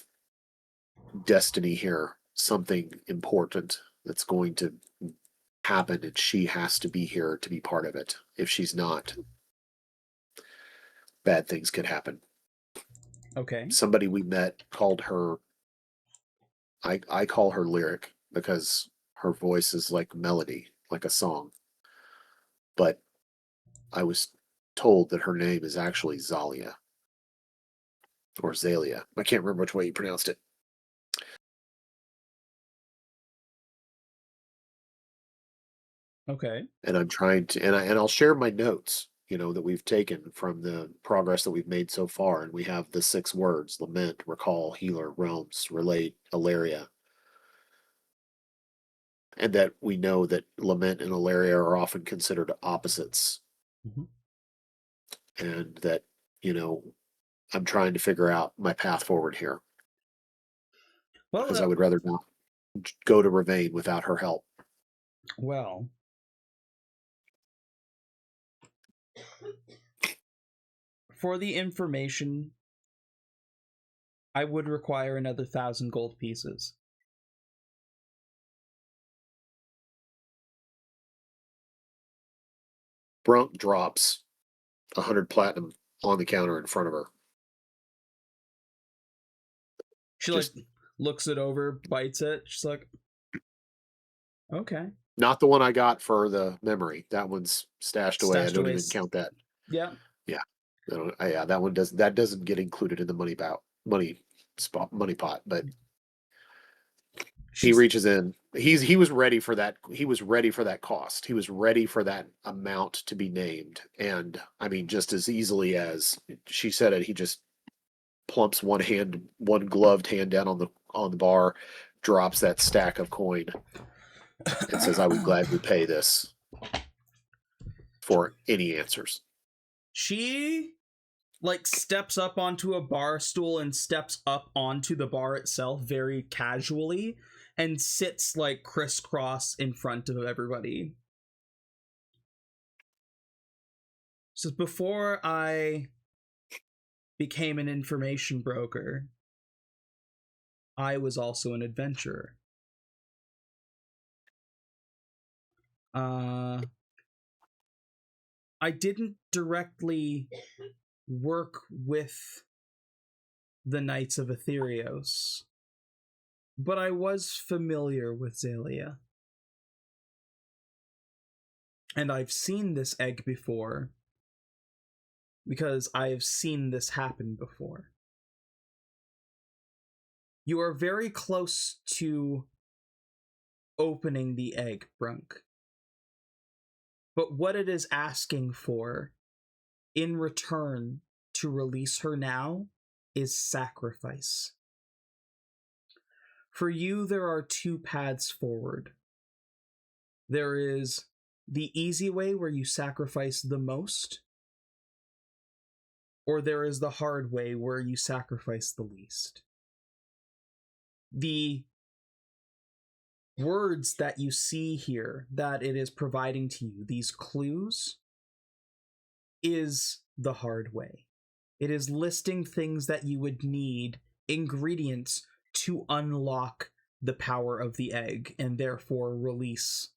destiny here, something important that's going to happen, and she has to be here to be part of it. If she's not, bad things could happen. Okay. Somebody we met called her, I call her Lyric, because her voice is like melody, like a song. But I was told that her name is actually Zalia. Or Zalia. I can't remember which way you pronounced it. Okay. And I'm trying to, and I'll share my notes, that we've taken from the progress that we've made so far. And we have the 6 words: lament, recall, healer, realms, relate, Ilaria. And that we know that lament and Ilaria are often considered opposites. Mm-hmm. And that, I'm trying to figure out my path forward here. Well, because I would rather not go to Ravain without her help. Well, for the information, I would require another 1,000 gold pieces. Brunk drops 100 platinum on the counter in front of her. She looks it over, bites it. She's like, okay. Not the one I got for the memory. That one's stashed away. I don't even count that. Yeah. Yeah. Yeah, that one doesn't get included in the money pot, but he reaches in. He was ready for that. He was ready for that cost. He was ready for that amount to be named. And I mean, just as easily as she said it, he just plumps one gloved hand down on the bar, drops that stack of coin, and says, "I would gladly pay this for any answers." She steps up onto a bar stool and steps up onto the bar itself very casually and sits crisscross in front of everybody. So before I became an information broker, I was also an adventurer. I didn't directly work with the Knights of Aetherios, but I was familiar with Zalia. And I've seen this egg before, because I have seen this happen before. You are very close to opening the egg, Brunk. But what it is asking for, in return to release her now, is sacrifice. For you, there are 2 paths forward. There is the easy way where you sacrifice the most, or there is the hard way where you sacrifice the least. The words that you see here that it is providing to you, these clues, is the hard way. It is listing things that you would need, ingredients to unlock the power of the egg and therefore release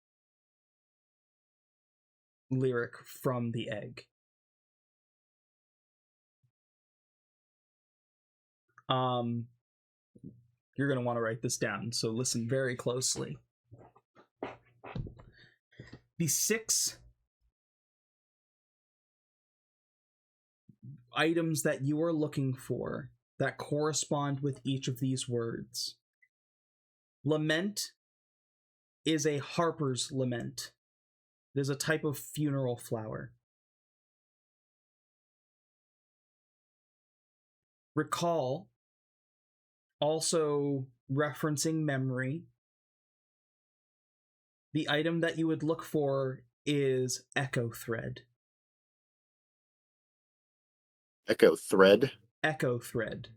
Lyric from the egg. You're going to want to write this down, so listen very closely. The 6 items that you are looking for that correspond with each of these words. Lament is a harper's lament. It is a type of funeral flower. Recall, also referencing memory. The item that you would look for is Echo Thread. Echo Thread. Echo Thread.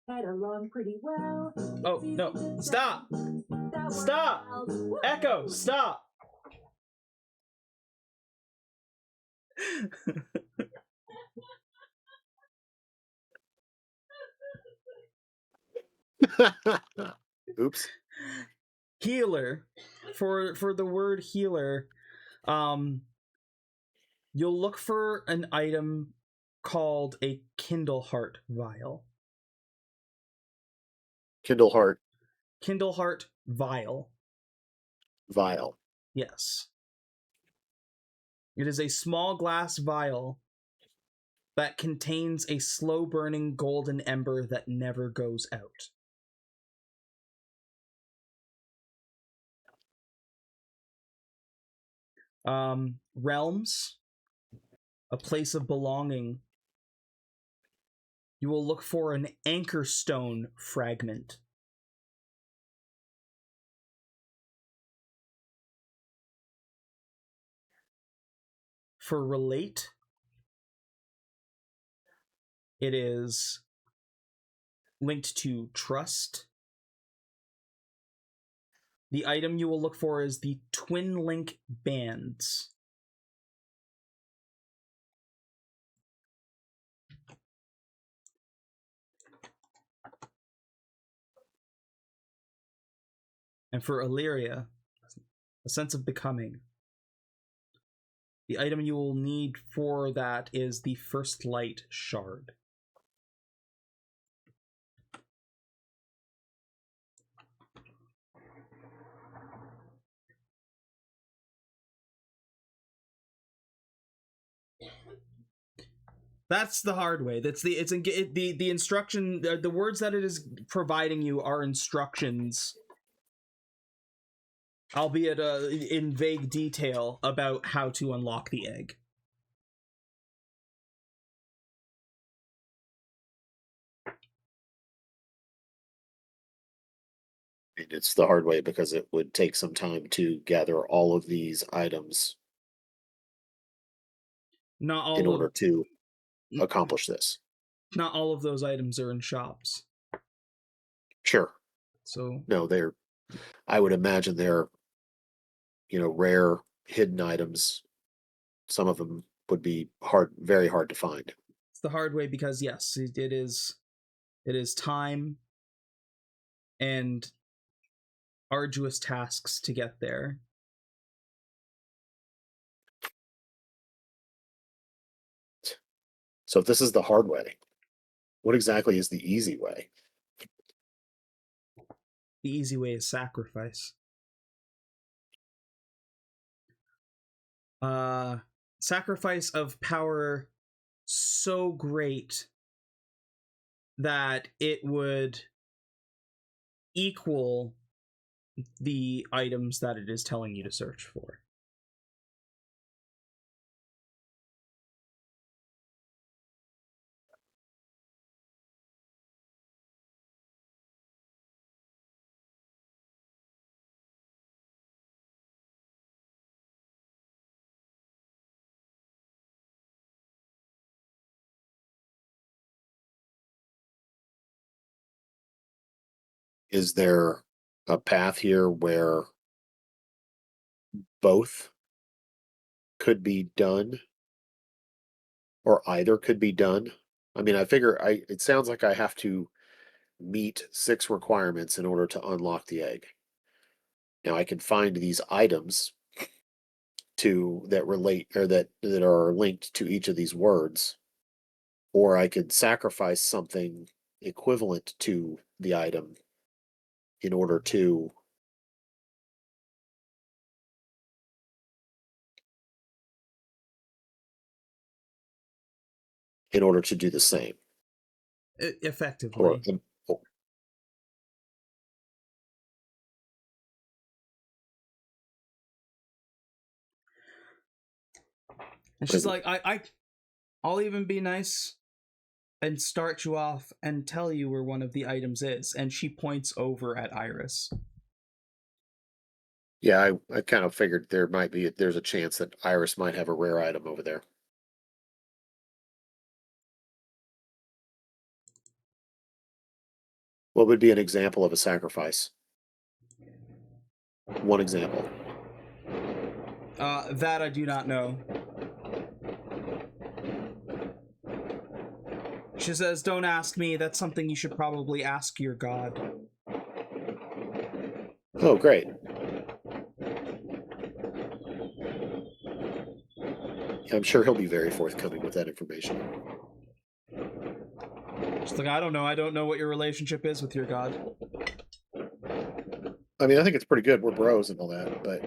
Get along pretty well. Oh, no. Stop! Stop! Echo, stop! Oops. Healer. For the word healer, you'll look for an item called a Kindle Heart Vial. Kindle Heart Kindle Heart Vial. Vial. Yes. It is a small glass vial that contains a slow-burning golden ember that never goes out. Realms, a place of belonging. You will look for an anchor stone fragment. For relate, it is linked to trust. The item you will look for is the Twin Link Bands. And for Illyria, a sense of becoming. The item you will need for that is the First Light Shard. That's the hard way. The instruction. The words that it is providing you are instructions, albeit in vague detail about how to unlock the egg. It's the hard way because it would take some time to gather all of these items Not all in of, order to accomplish this. Not all of those items are in shops. Sure. So No, I would imagine they're, rare hidden items. Some of them would be very hard to find. it's the hard way because yes, it is time and arduous tasks to get there. So if this is the hard way, what exactly is the easy way? The easy way is sacrifice. Sacrifice of power so great that it would equal the items that it is telling you to search for. Is there a path here where both could be done, or either could be done? I mean, it sounds like I have to meet 6 requirements in order to unlock the egg. Now I can find these items that relate or that are linked to each of these words, or I could sacrifice something equivalent to the item in order to in order to do the same. Effectively. Or And she's like, I'll even be nice and start you off and tell you where one of the items is. And she points over at Iris. yeah, I kind of figured there's a chance that Iris might have a rare item over there. What would be an example of a sacrifice? One example. That I do not know. She says, don't ask me. That's something you should probably ask your god. Oh, great. I'm sure he'll be very forthcoming with that information. She's like, I don't know. I don't know what your relationship is with your god. I mean, I think it's pretty good. We're bros and all that, but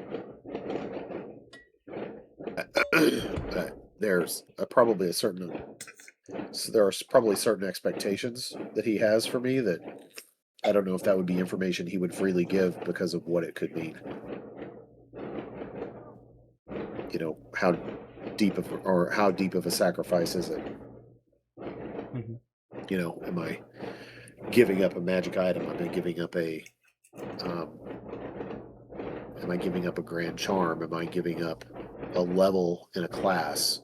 there's probably a certain... So there are probably certain expectations that he has for me that I don't know if that would be information he would freely give because of what it could mean. You know, how deep of a sacrifice is it? Mm-hmm. You know, am I giving up a magic item? Am I giving up a grand charm? Am I giving up a level in a class?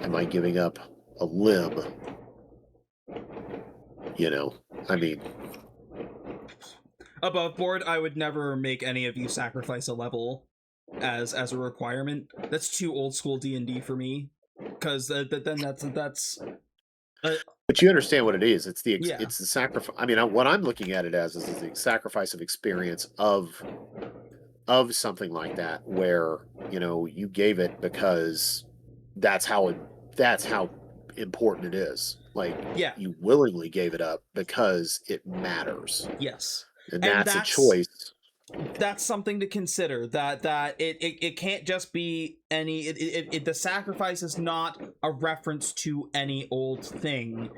Am I giving up a limb? You know, I mean, above board, I would never make any of you sacrifice a level as a requirement. That's too old school D&D for me, because then that's. But you understand what it is. It's the Yeah. it's the sacrifice. I mean, what I'm looking at it as is the sacrifice of experience of something like that, where you know you gave it because that's how important it is. Like, Yeah. you willingly gave it up because it matters. Yes. And that's a choice. That's something to consider. That it can't just be any. The sacrifice is not a reference to any old thing.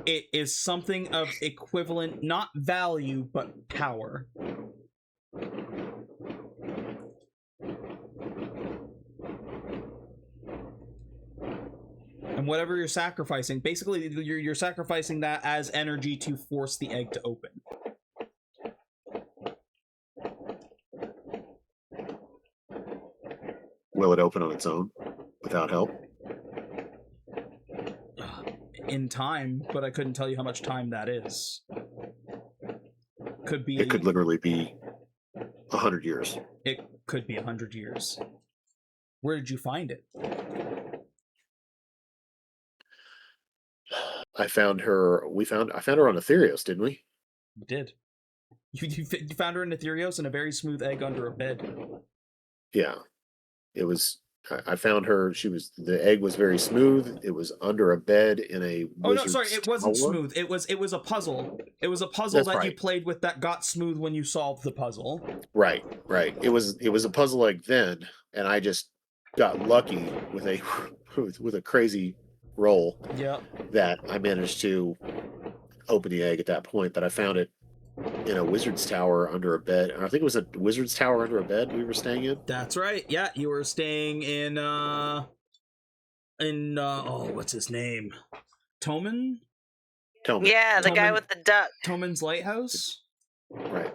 It is something of equivalent, not value, but power. And whatever you're sacrificing, basically you're sacrificing that as energy to force the egg to open. Will it open on its own without help? In time, but I couldn't tell you how much time that is. It could literally be 100 years. It could be 100 years. Where did you find it? I found her on Ethereos, didn't we? You did. You found her in Ethereos in a very smooth egg under a bed. Yeah. It was... I found her. The egg was very smooth. It was under a bed in a wizard's tower. It wasn't smooth. It was a puzzle. It was a puzzle That's that right. you played with that got smooth when you solved the puzzle. Right. It was a puzzle egg then, and I just got lucky with a crazy roll. Yeah. That I managed to open the egg at that point, but I found it in a wizard's tower under a bed. I think it was a wizard's tower under a bed we were staying in. That's right. Yeah, you were staying in what's his name? Toman? Yeah, the guy with the duck. Toman's lighthouse? Right.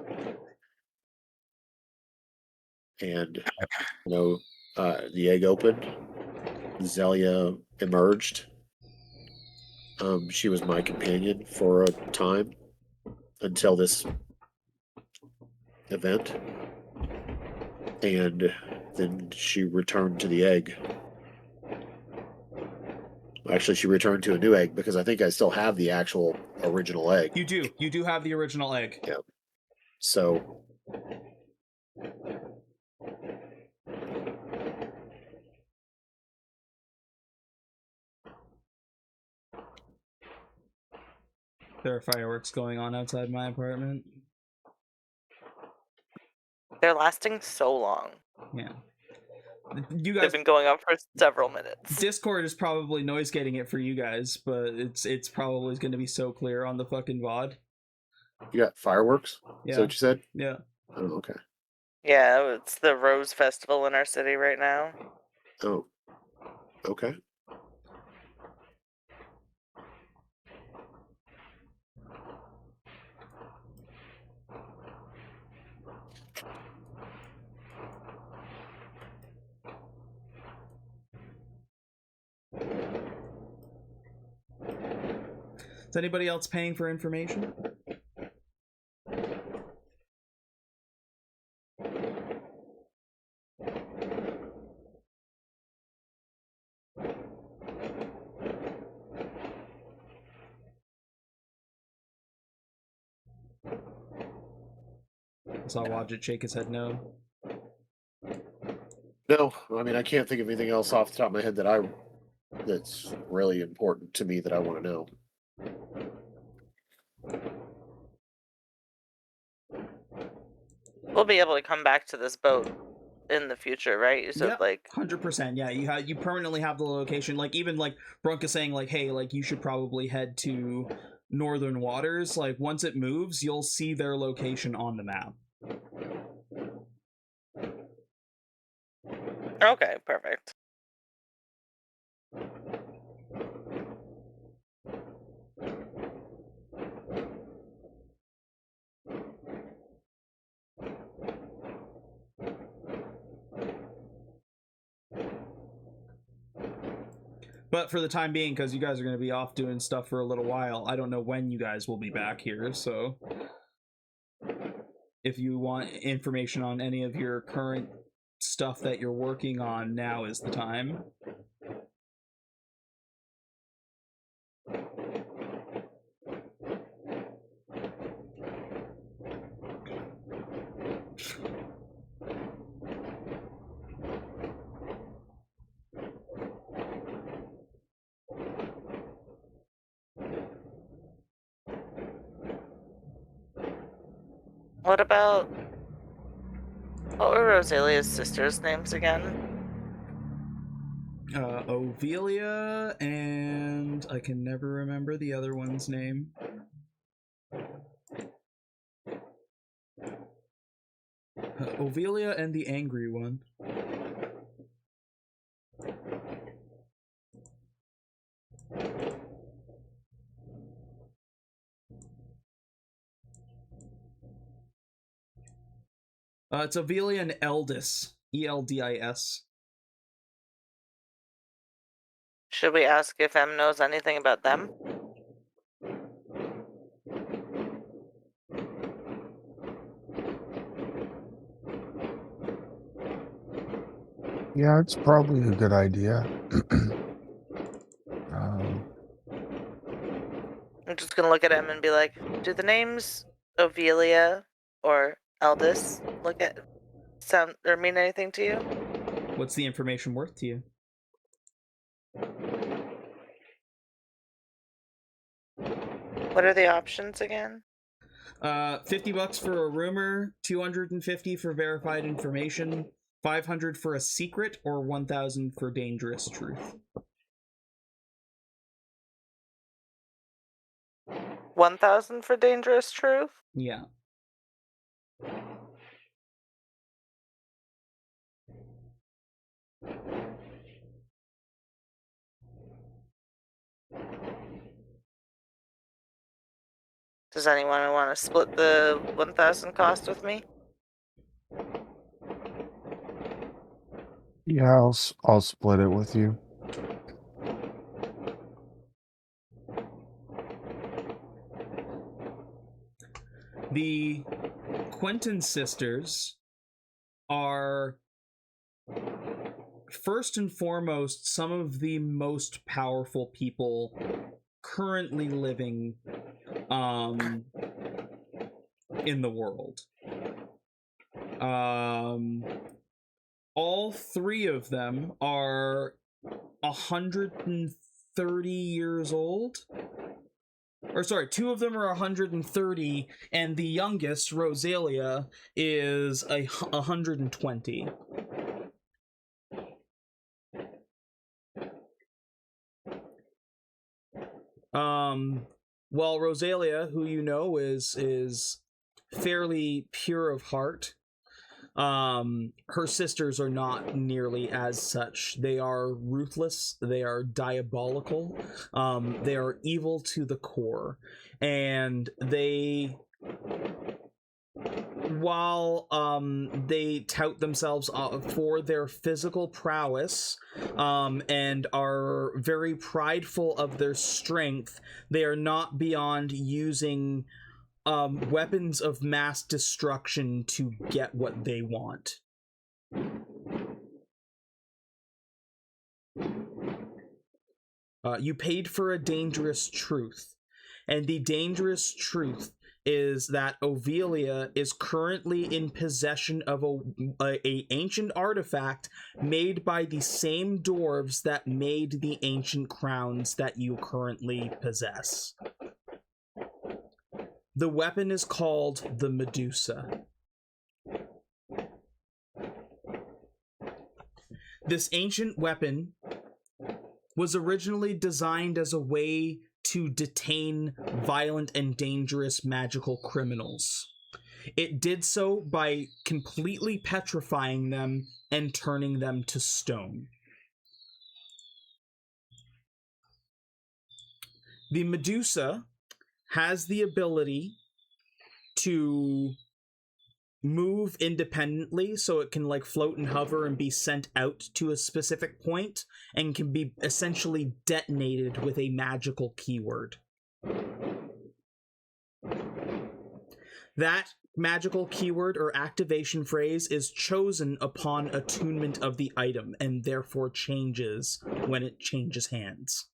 And the egg opened. Zelia emerged. She was my companion for a time until this event, and then she returned to the egg. Actually, she returned to a new egg because I think I still have the actual original egg. You do have the original egg. Yeah. So there are fireworks going on outside my apartment. They're lasting so long. Yeah. You They've guys, been going on for several minutes. Discord is probably noise gating it for you guys, but it's probably going to be so clear on the fucking VOD. You got fireworks? Yeah. Is that what you said? Yeah. Oh, okay. Yeah, it's the Rose Festival in our city right now. Oh, okay. Is anybody else paying for information? I saw Wadjet shake his head no. No, I mean I can't think of anything else off the top of my head that's really important to me that I want to know. We'll be able to come back to this boat in the future, right? You said Yep, like 100%. Yeah, you permanently have the location. Like even like Brunk is saying like, hey, like you should probably head to Northern Waters. Like once it moves, you'll see their location on the map. okay, perfect. But for the time being, because you guys are going to be off doing stuff for a little while, I don't know when you guys will be back here, so if you want information on any of your current stuff that you're working on, now is the time. What about what were Rosalia's sisters' names again? Ovelia, and I can never remember the other one's name. Ovelia and the angry one. It's Ovelia and Eldis. Eldis. Should we ask if Em knows anything about them? Yeah, it's probably a good idea. I'm just gonna look at him and be like, do the names Ovelia or Eldis sound or mean anything to you? What's the information worth to you? What are the options again? $50 for a rumor, 250 for verified information, 500 for a secret, or 1,000 for dangerous truth. 1,000 for dangerous truth? Yeah. Does anyone want to split the 1,000 cost with me? Yeah, I'll split it with you. The Quentin sisters are first and foremost some of the most powerful people currently living in the world. All three of them are 130 years old. Or sorry, two of them are 130, and the youngest, Rosalia, is 120. While Rosalia, who you know is fairly pure of heart, her sisters are not nearly as such. They are ruthless, they are diabolical, they are evil to the core, and while they tout themselves for their physical prowess and are very prideful of their strength, they are not beyond using weapons of mass destruction to get what they want. You paid for a dangerous truth, and the dangerous truth is that Ovelia is currently in possession of a ancient artifact made by the same dwarves that made the ancient crowns that you currently possess. The weapon is called the Medusa. This ancient weapon was originally designed as a way to detain violent and dangerous magical criminals. It did so by completely petrifying them and turning them to stone. The Medusa has the ability to move independently, so it can like float and hover and be sent out to a specific point, and can be essentially detonated with a magical keyword. That magical keyword or activation phrase is chosen upon attunement of the item, and therefore changes when it changes hands.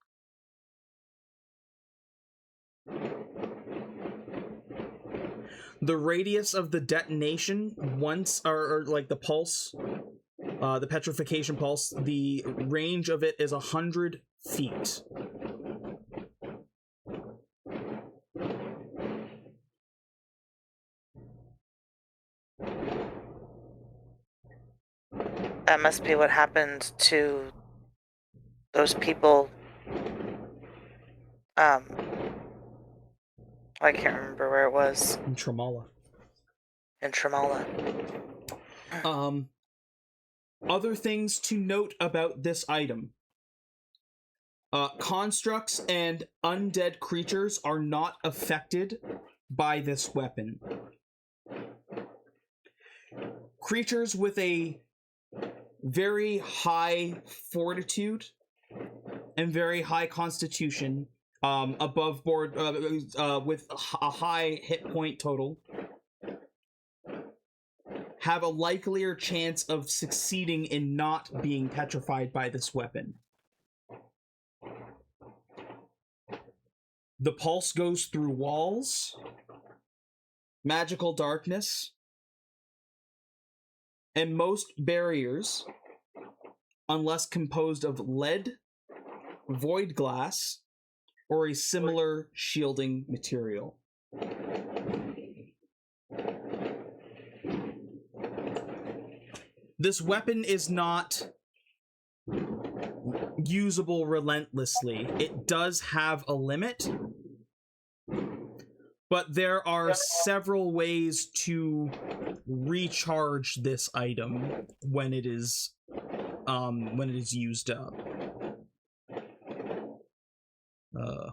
The radius of the detonation, once, or like the pulse, the petrification pulse, the range of it is 100 feet. That must be what happened to those people. I can't remember where it was. In Tremala. In Tremala. Other things to note about this item. Constructs and undead creatures are not affected by this weapon. Creatures with a very high fortitude and very high constitution, above board, with a high hit point total, have a likelier chance of succeeding in not being petrified by this weapon. The pulse goes through walls, magical darkness, and most barriers, unless composed of lead, void glass, or a similar shielding material. This weapon is not usable relentlessly. It does have a limit, but there are several ways to recharge this item when it is used up.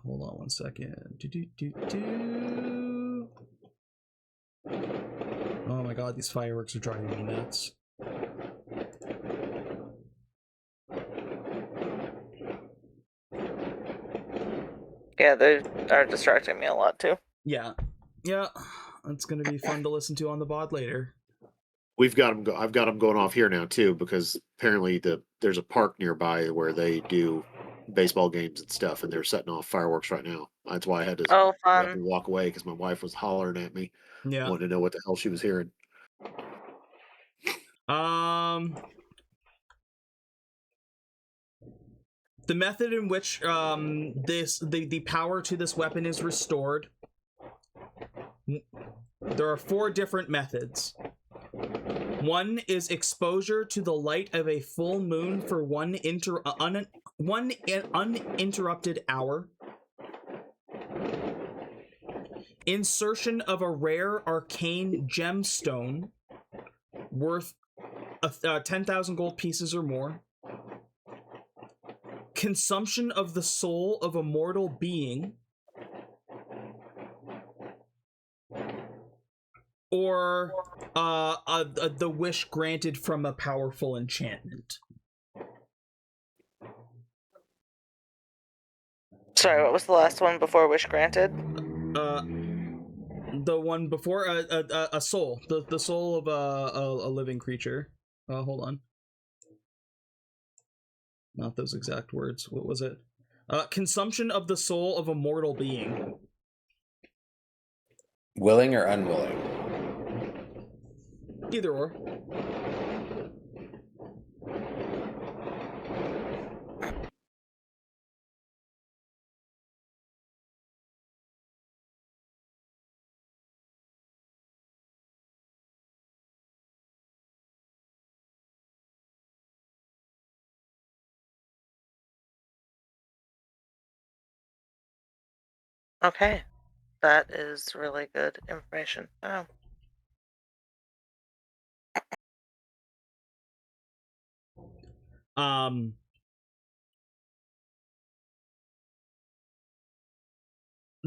Hold on one second. Oh my god, these fireworks are driving me nuts. Yeah, they are distracting me a lot too. Yeah, it's gonna be fun to listen to on the VOD later. We've got them. I've got them going off here now too, because apparently there's a park nearby where they do baseball games and stuff, and they're setting off fireworks right now. That's why I had to, walk away, because my wife was hollering at me, wanting to know what the hell she was hearing. The method in which the power to this weapon is restored. There are 4 different methods. One is exposure to the light of a full moon for one uninterrupted hour. Insertion of a rare arcane gemstone worth 10,000 gold pieces or more. Consumption of the soul of a mortal being. Or the wish granted from a powerful enchantment. Sorry, what was the last one before wish granted? The one before a soul, the soul of a living creature. Hold on. Not those exact words. What was it? Consumption of the soul of a mortal being. Willing or unwilling? Either or. Okay. That is really good information. Oh.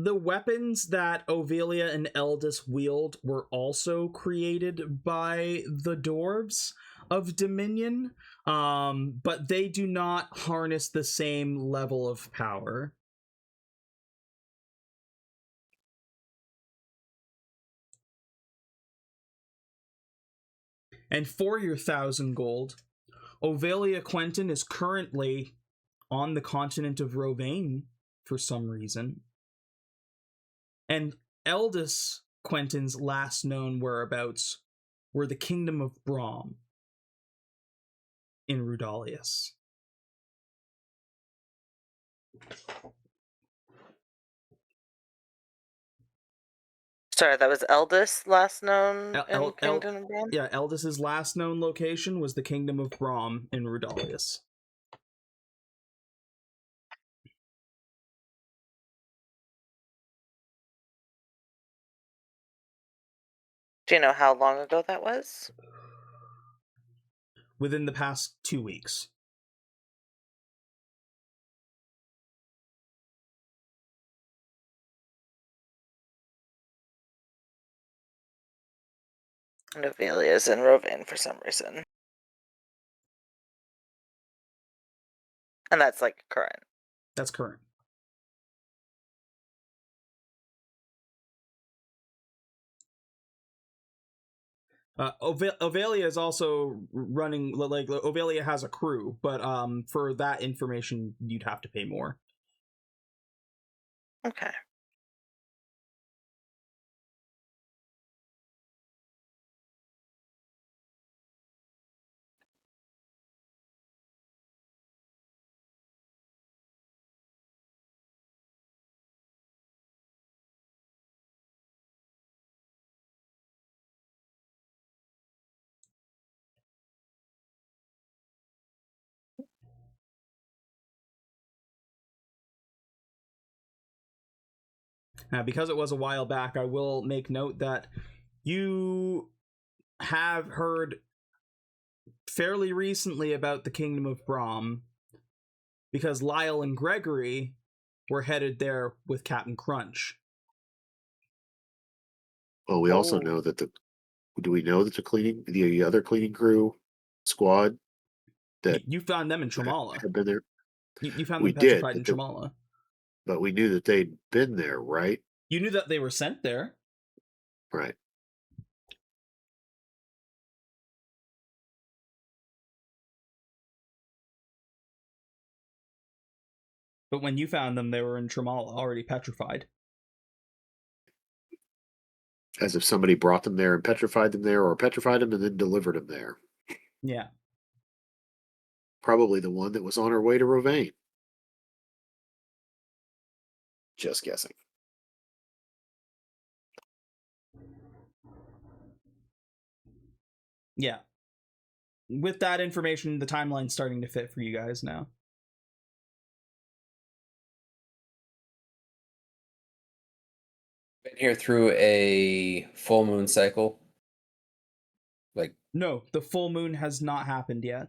The weapons that Ovelia and Eldis wield were also created by the dwarves of Dominion, but they do not harness the same level of power. And for your 1,000 gold, Ovelia Quentin is currently on the continent of Rovain for some reason. And Eldis Quentin's last known whereabouts were the Kingdom of Brom in Rudalius. Sorry, that was Eldest last known in Kingdom of Brom? Yeah, Eldis's last known location was the Kingdom of Brom in Rudalius. Do you know how long ago that was? Within the past 2 weeks. And Ovelia's in Rovain for some reason. And that's like current. That's current. Ovelia is also running, like, Ovelia has a crew, but for that information, you'd have to pay more. Okay. Now, because it was a while back, I will make note that you have heard fairly recently about the Kingdom of Brom, because Lyle and Gregory were headed there with Captain Crunch. Well, we also know that do we know that the other cleaning crew squad that You found them in Tramala. had been there? You found We them petrified did, in Tramala. but we knew that they'd been there, right? You knew that they were sent there. Right. But when you found them, they were in Tramala, already petrified. As if somebody brought them there and petrified them there, or petrified them and then delivered them there. Yeah. Probably the one that was on her way to Rovain. Just guessing. Yeah. With that information, the timeline's starting to fit for you guys now. Been here through a full moon cycle. Like, No, the full moon has not happened yet.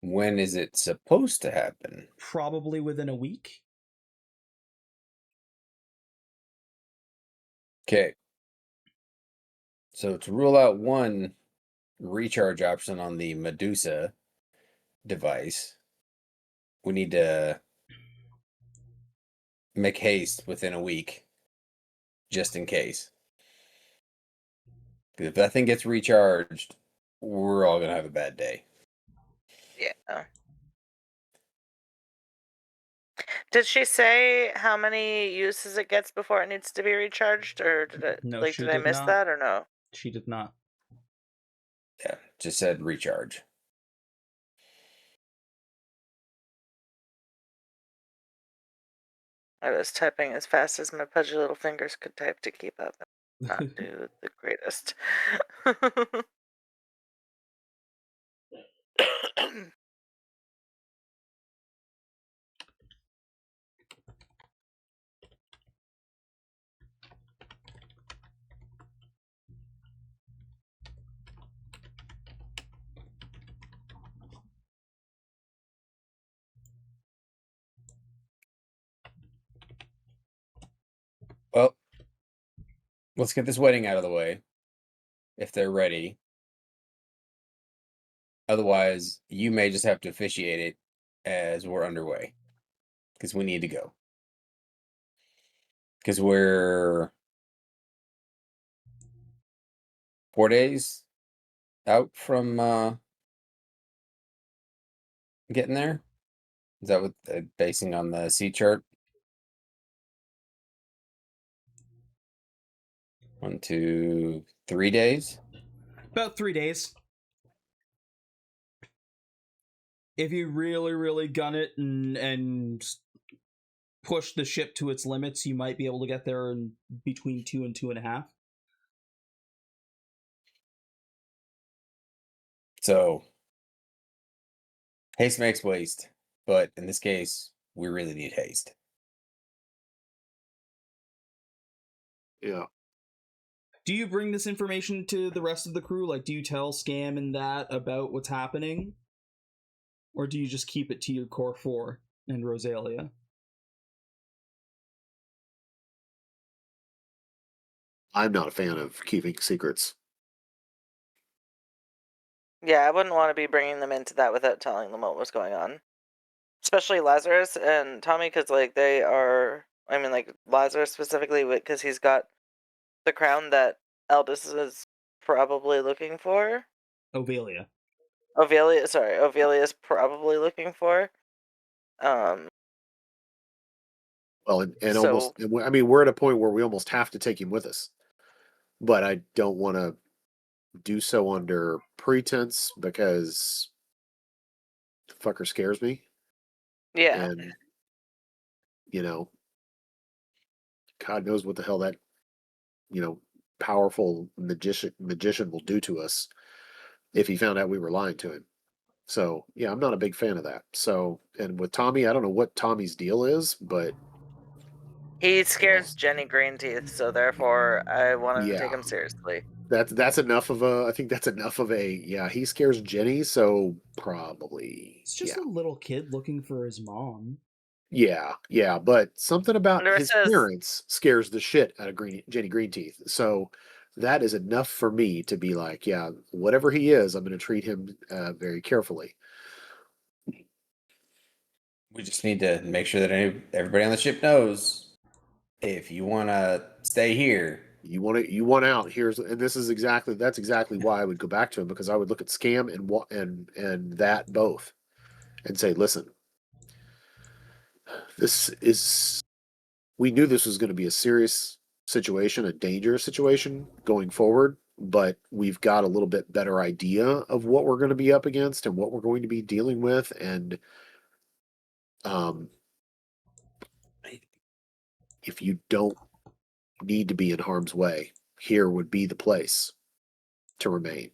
when is it supposed to happen? Probably within a week. Okay. So to rule out one recharge option on the Medusa device, we need to make haste within a week, just in case. 'Cause if that thing gets recharged, we're all gonna have a bad day. Yeah. Did she say how many uses it gets before it needs to be recharged, or did it? No, Like, she did I did miss not. that or no? She did not. Yeah, just said recharge. I was typing as fast as my pudgy little fingers could type to keep up and not do the greatest. Well, let's get this wedding out of the way, if they're ready. Otherwise, you may just have to officiate it as we're underway, because we need to go. Because we're 4 days out from getting there. Is that what basing on the sea chart? 1, 2, 3 days. About 3 days. If you really, really gun it and push the ship to its limits, you might be able to get there in between 2 and 2.5. So haste makes waste, but in this case, we really need haste. Yeah. Do you bring this information to the rest of the crew? Like, do you tell Scam and that about what's happening? Or do you just keep it to your core 4 and Rosalia? I'm not a fan of keeping secrets. Yeah, I wouldn't want to be bringing them into that without telling them what was going on. Especially Lazarus and Tommy, because, like, they are... I mean, like, Lazarus specifically, because he's got the crown that Aldous is probably looking for. Ovelia. Ovelia's probably looking for. Well, and So- almost, I mean, we're at a point where we almost have to take him with us, but I don't want to do so under pretense because the fucker scares me. Yeah. And, you know, God knows what the hell that, powerful magician will do to us if he found out we were lying to him. So, yeah, I'm not a big fan of that. So, and with Tommy, I don't know what Tommy's deal is, but He scares Jenny Greenteeth, so therefore I want to take Yeah. him seriously. that's enough of a, I think that's enough of a, yeah, he scares Jenny, so probably, It's just yeah. a little kid looking for his mom. Yeah, but something about his Nerissa's- parents scares the shit out of Jenny Greenteeth. So that is enough for me to be like, yeah, whatever he is, I'm going to treat him very carefully. We just need to make sure that everybody on the ship knows, if you want to stay here, You want out. That's exactly why I would go back to him, because I would look at Scam and that both and say, listen, we knew this was going to be a serious situation, a dangerous situation going forward, but we've got a little bit better idea of what we're going to be up against and what we're going to be dealing with. And if you don't need to be in harm's way, here would be the place to remain.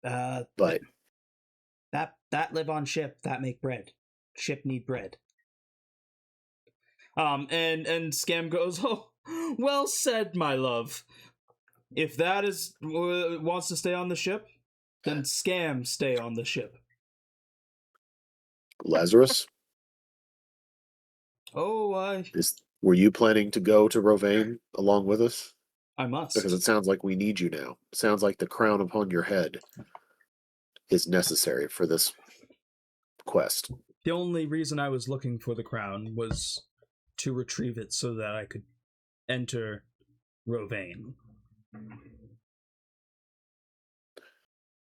But that live on ship, that make bread. Ship need bread. And Scam goes, "Oh, well said, my love. If that is wants to stay on the ship, then Scam stay on the ship." Lazarus, Oh, were you planning to go to Rovain along with us? I must. Because it sounds like we need you now. It sounds like the crown upon your head is necessary for this quest. The only reason I was looking for the crown was to retrieve it so that I could enter Rovain.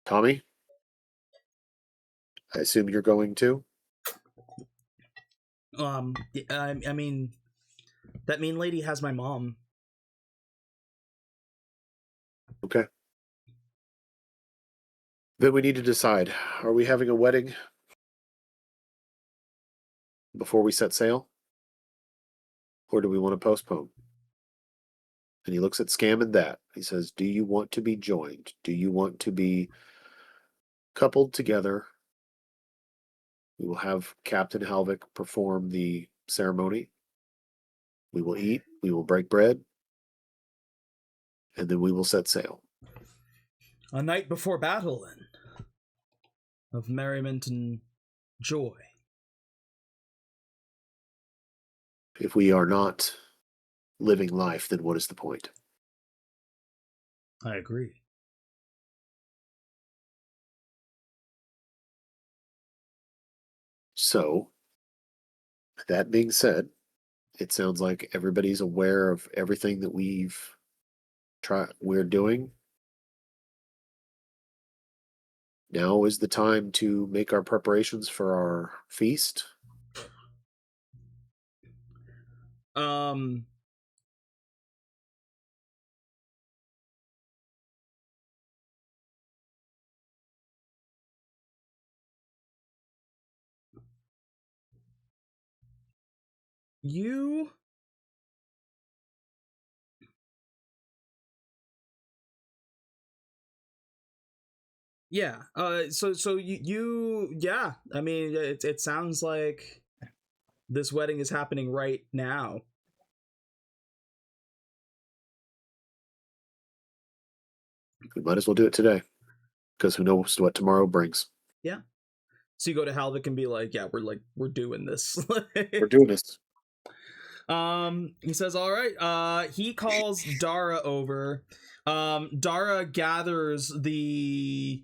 Tommy, I assume you're going too? I mean, that mean lady has my mom. Okay. Then we need to decide. Are we having a wedding before we set sail? Or do we want to postpone? And he looks at Scam and that. He says, do you want to be joined? Do you want to be coupled together? We will have Captain Halvik perform the ceremony. We will eat. We will break bread. And then we will set sail. A night before battle, then. Of merriment and joy. If we are not living life, then what is the point? I agree. So, that being said, it sounds like everybody's aware of everything that we're doing. Now is the time to make our preparations for our feast. You... Yeah, so you yeah, I mean, it sounds like this wedding is happening right now. We might as well do it today, because who knows what tomorrow brings. Yeah. So you go to Halvik and be like, yeah, we're doing this. We're doing this. He says, all right. He calls Dara over. Dara gathers the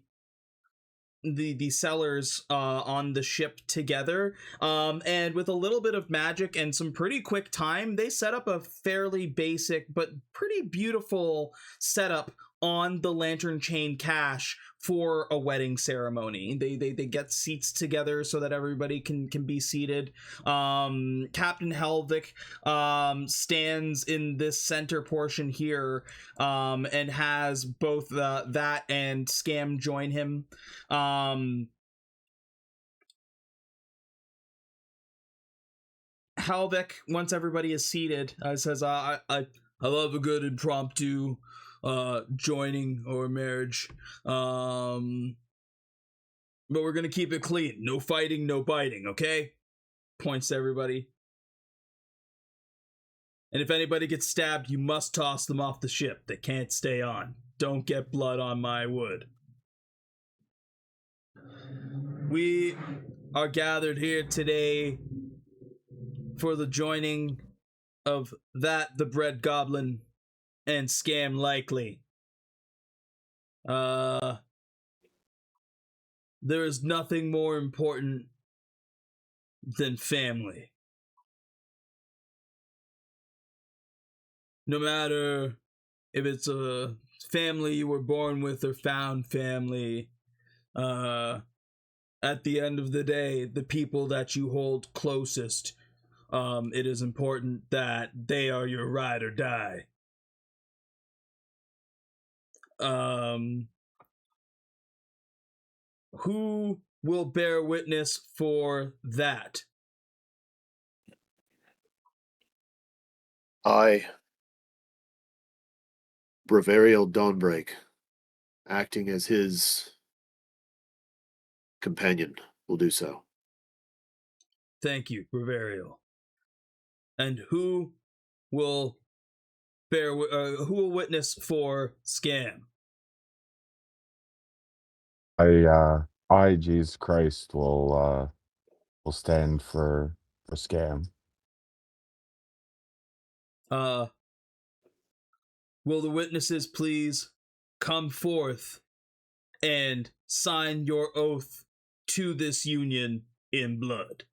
sellers on the ship together, and with a little bit of magic and some pretty quick time, they set up a fairly basic but pretty beautiful setup on the Lantern Chain cache for a wedding ceremony. They get seats together so that everybody can be seated. Captain Helvik stands in this center portion here, and has both that and Scam join him. Helvik, once everybody is seated, says, I love a good impromptu joining or marriage. But we're gonna keep it clean. No fighting, no biting, okay? Points to everybody. And if anybody gets stabbed, you must toss them off the ship. They can't stay on. Don't get blood on my wood. We are gathered here today for the joining of that the Bread Goblin and Scam Likely. There is nothing more important than family. No matter if it's a family you were born with or found family, at the end of the day, the people that you hold closest, it is important that they are your ride or die. Who will bear witness for that? I, Bravarial Dawnbreak, acting as his companion, will do so. Thank you, Bravarial. And who will who will witness for Scam? I, Jesus Christ, will stand for Scam. Will the witnesses please come forth and sign your oath to this union in blood?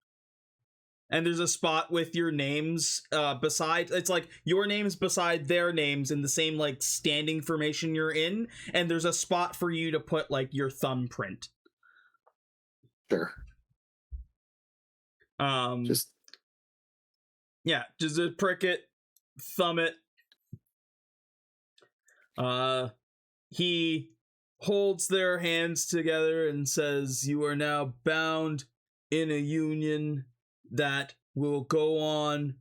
And there's a spot with your names beside, it's like your names beside their names in the same like standing formation you're in, and there's a spot for you to put like your thumbprint. Sure. Just prick it, thumb it. He holds their hands together and says, "You are now bound in a union that will go on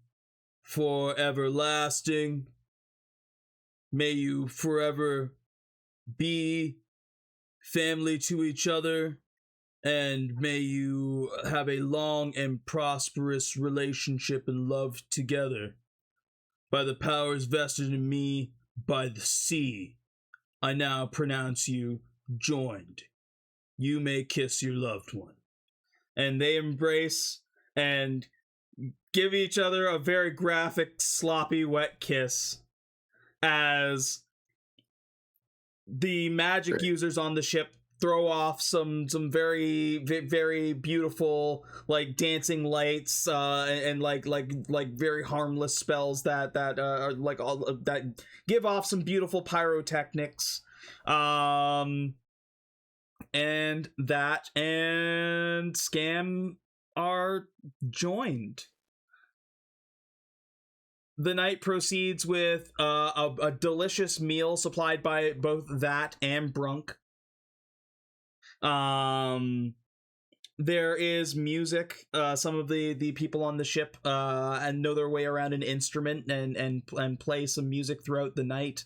for everlasting. May you forever be family to each other, and may you have a long and prosperous relationship and love together. By the powers vested in me by the sea, I now pronounce you joined. You may kiss your loved one." And they embrace and give each other a very graphic, sloppy, wet kiss as the magic users on the ship throw off some very very beautiful like dancing lights and like very harmless spells that are like all that give off some beautiful pyrotechnics, and that and Scam are joined. The night proceeds with a delicious meal supplied by both that and Brunk. There is music. Some of the people on the ship and know their way around an instrument and play some music throughout the night.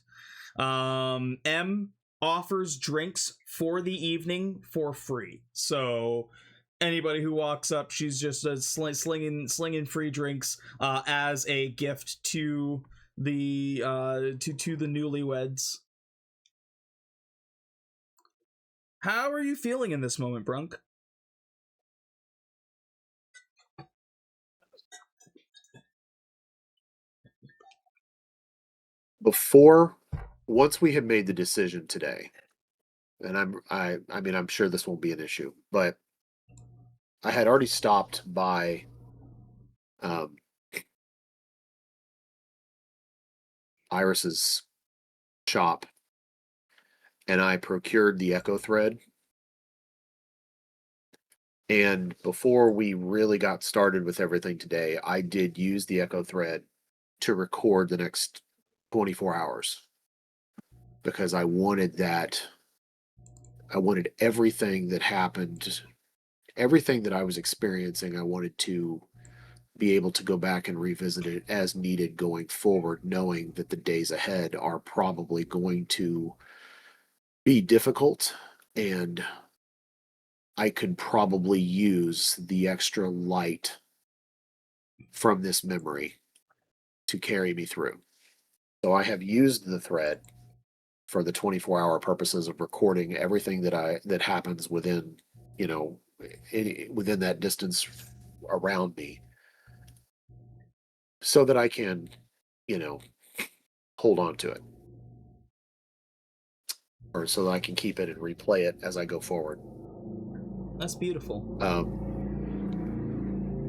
M offers drinks for the evening for free. So anybody who walks up, she's just slinging free drinks as a gift to the to the newlyweds. How are you feeling in this moment, Brunk? Once we had made the decision today, and I'm sure this won't be an issue, but I had already stopped by Iris's shop, and I procured the echo thread. And before we really got started with everything today, I did use the echo thread to record the next 24 hours because I wanted everything that happened, everything that I was experiencing, I wanted to be able to go back and revisit it as needed going forward, knowing that the days ahead are probably going to be difficult, and I could probably use the extra light from this memory to carry me through. So I have used the thread for the 24-hour purposes of recording everything that happens within, within that distance around me, so that I can, hold on to it, or so that I can keep it and replay it as I go forward. That's beautiful.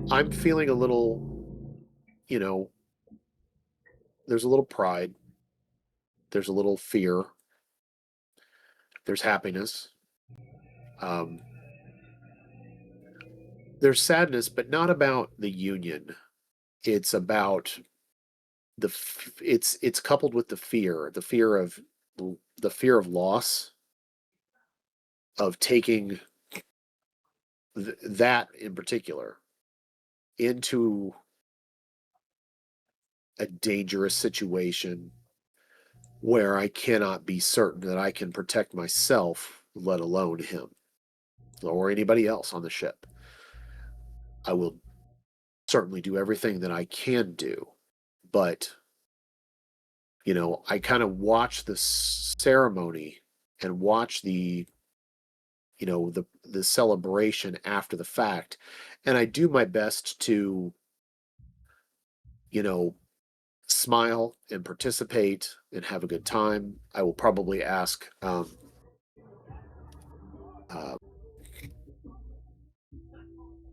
I'm feeling a little, there's a little pride. There's a little fear. There's happiness. There's sadness, but not about the union. It's about it's coupled with the fear of loss, of taking that in particular into a dangerous situation where I cannot be certain that I can protect myself, let alone him or anybody else on the ship. I will certainly do everything that I can do, but I kind of watch the ceremony and watch the celebration after the fact, and I do my best to smile and participate and have a good time. I will probably ask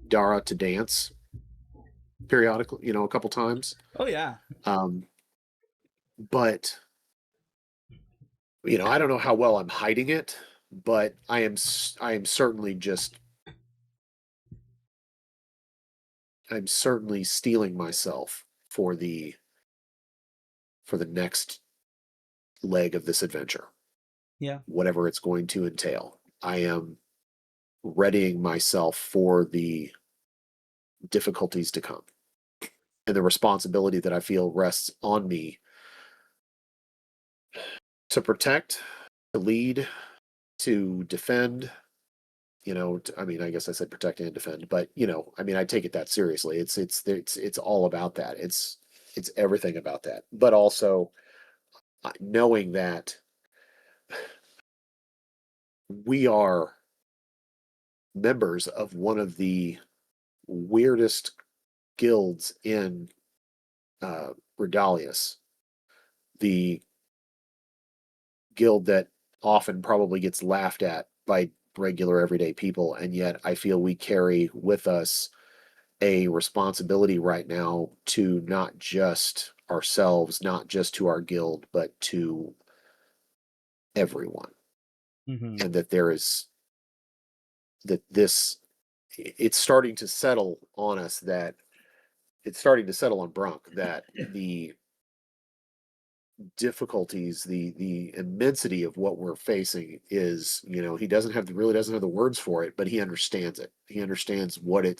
Dara to dance periodically, a couple times. Oh yeah. But I don't know how well I'm hiding it, but I am certainly I'm certainly steeling myself for the next leg of this adventure. Yeah. Whatever it's going to entail. I am readying myself for the difficulties to come and the responsibility that I feel rests on me to protect, to lead, to defend. I guess I said protect and defend, but I take it that seriously. It's all about that. It's everything about that. But also knowing that we are members of one of the weirdest guilds in Redalius, the guild that often probably gets laughed at by regular everyday people, and yet I feel we carry with us a responsibility right now to not just ourselves, not just to our guild, but to everyone. Mm-hmm. And it's starting to settle on us, that it's starting to settle on Brunk that the difficulties, the immensity of what we're facing is, he really doesn't have the words for it, but he understands it. He understands what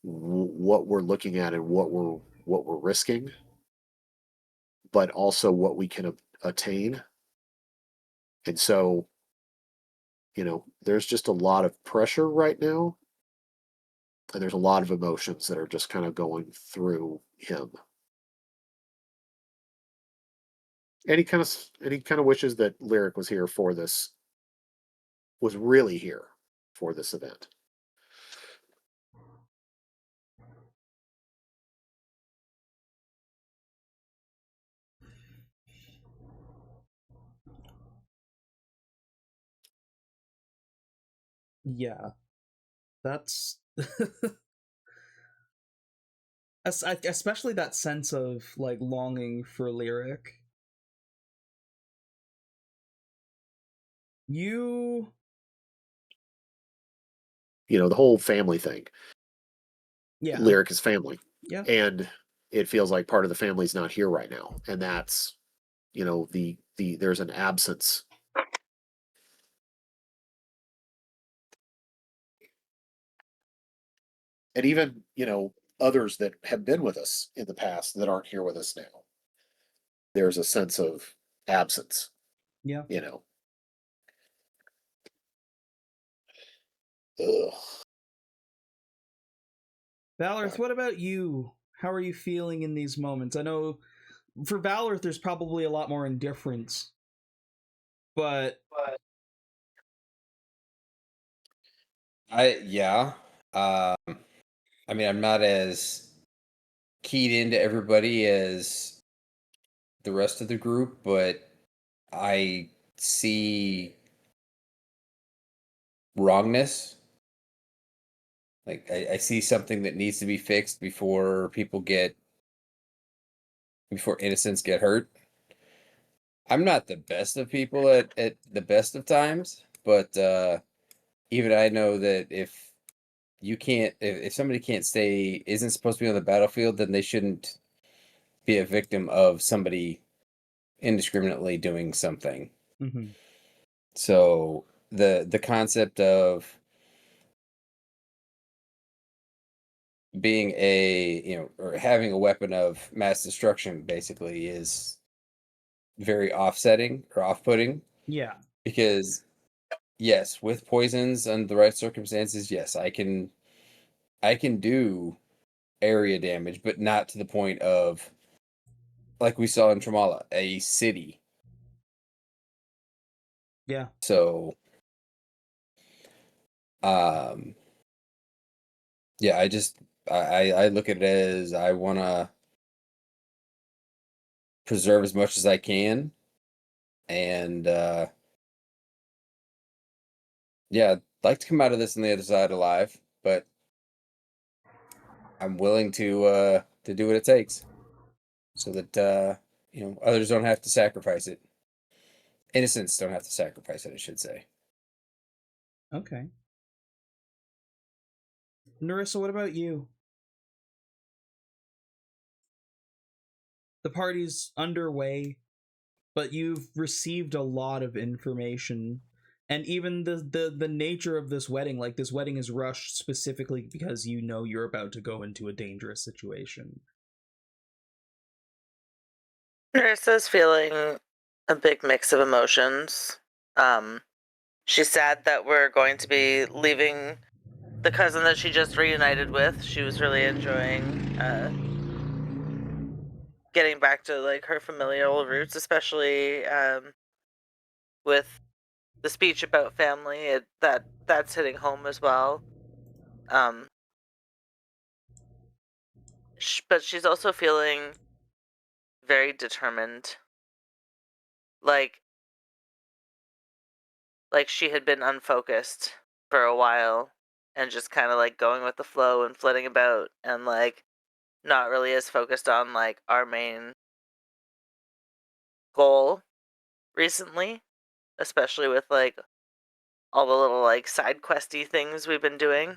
we're looking at and what we're risking, but also what we can attain. And so, there's just a lot of pressure right now, and there's a lot of emotions that are just kind of going through him. Any kind of wishes that Lyric was really here for this event? Yeah. That's especially that sense of like longing for Lyric. The whole family thing. Yeah. Lyric is family. Yeah. And it feels like part of the family's not here right now. And that's, there's an absence. And even, others that have been with us in the past that aren't here with us now. There's a sense of absence. Yeah. Ugh. Valerith, what about you? How are you feeling in these moments? I know for Valerith there's probably a lot more indifference. But I'm not as keyed into everybody as the rest of the group, but I see wrongness. Like I see something that needs to be fixed before innocents get hurt. I'm not the best of people at the best of times, but even I know that if somebody isn't supposed to be on the battlefield, then they shouldn't be a victim of somebody indiscriminately doing something. Mm-hmm. So the concept of being or having a weapon of mass destruction basically is very offsetting or off-putting. Yeah. Because yes, with poisons and the right circumstances, yes, I can do area damage, but not to the point of, like we saw in Tramala, a city. Yeah. So, yeah, I look at it as I want to preserve as much as I can, and yeah, I'd like to come out of this on the other side alive, but I'm willing to do what it takes, so that others don't have to sacrifice it. Innocents don't have to sacrifice it, I should say. Okay. Nerissa, what about you? The party's underway, but you've received a lot of information. And even the nature of this wedding, like this wedding is rushed specifically because you know you're about to go into a dangerous situation. Nerissa's feeling a big mix of emotions. She's sad that we're going to be leaving the cousin that she just reunited with. She was really enjoying getting back to like her familial roots, especially with the speech about family. That's hitting home as well. But she's also feeling very determined, like she had been unfocused for a while and just kind of like going with the flow and flitting about and like not really as focused on like our main goal recently, especially with like all the little like side questy things we've been doing.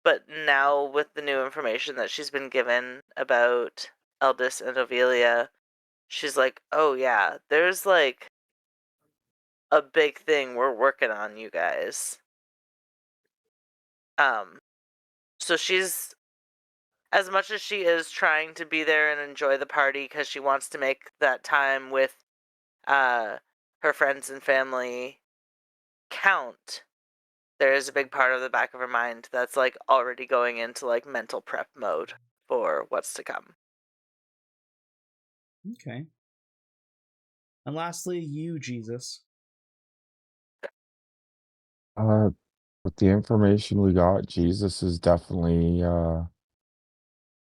But now with the new information that she's been given about Eldest and Ovelia, she's like, oh yeah, there's like a big thing we're working on, you guys. So she's, as much as she is trying to be there and enjoy the party because she wants to make that time with her friends and family count, there is a big part of the back of her mind that's like already going into like mental prep mode for what's to come. Okay. And lastly, you, Jesus. With the information we got, Jesus is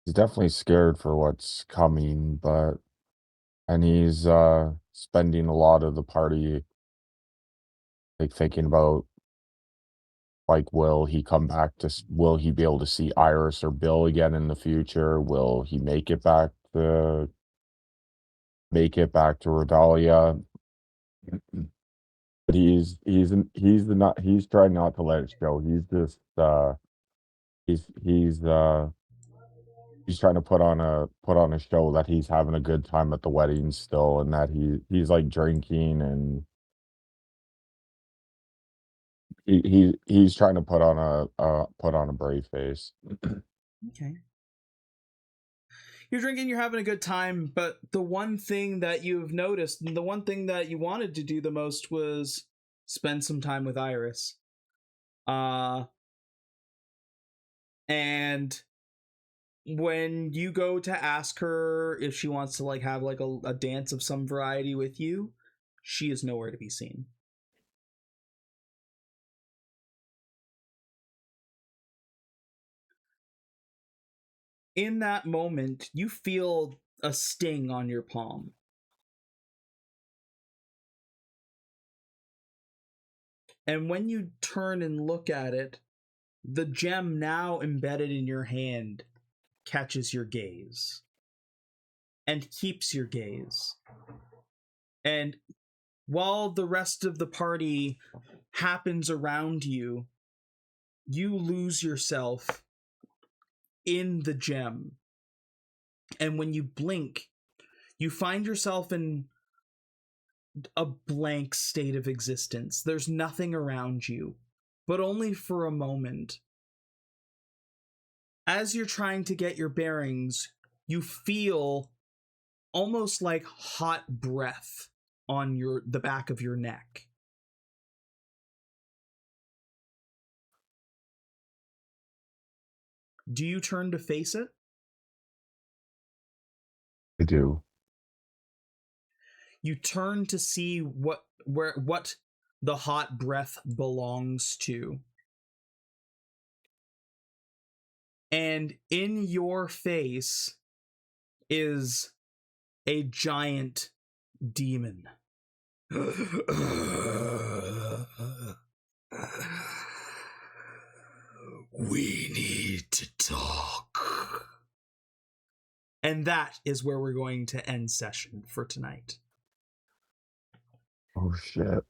he's definitely scared for what's coming, and he's spending a lot of the party like thinking about like will he come back will he be able to see Iris or Bill again in the future? Will he make it back to Regalia? But he's trying not to let it show. He's trying to put on a show that he's having a good time at the wedding still, and that he's like drinking, and he's trying to put on a brave face. Okay. You're drinking, you're having a good time, but the one thing that you've noticed, and the one thing that you wanted to do the most was spend some time with Iris. And when you go to ask her if she wants to like have like a dance of some variety with you, she is nowhere to be seen. In that moment, you feel a sting on your palm. And when you turn and look at it, the gem now embedded in your hand catches your gaze and keeps your gaze. And while the rest of the party happens around you, you lose yourself in the gem. And when you blink, you find yourself in a blank state of existence. There's nothing around you, but only for a moment. As you're trying to get your bearings, you feel almost like hot breath on the back of your neck. Do you turn to face it? I do. You turn to see what the hot breath belongs to. And in your face is a giant demon. We need to talk. And that is where we're going to end session for tonight. Oh, shit.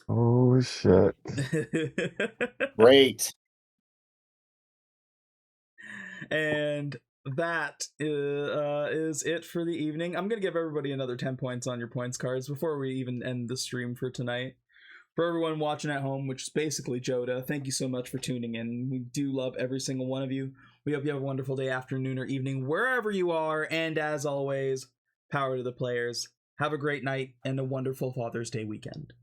Oh, shit. Great. And that is it for the evening. I'm going to give everybody another 10 points on your points cards before we even end the stream for tonight. For everyone watching at home, which is basically Joda, thank you so much for tuning in. We do love every single one of you. We hope you have a wonderful day, afternoon, or evening, wherever you are. And as always, power to the players. Have a great night and a wonderful Father's Day weekend.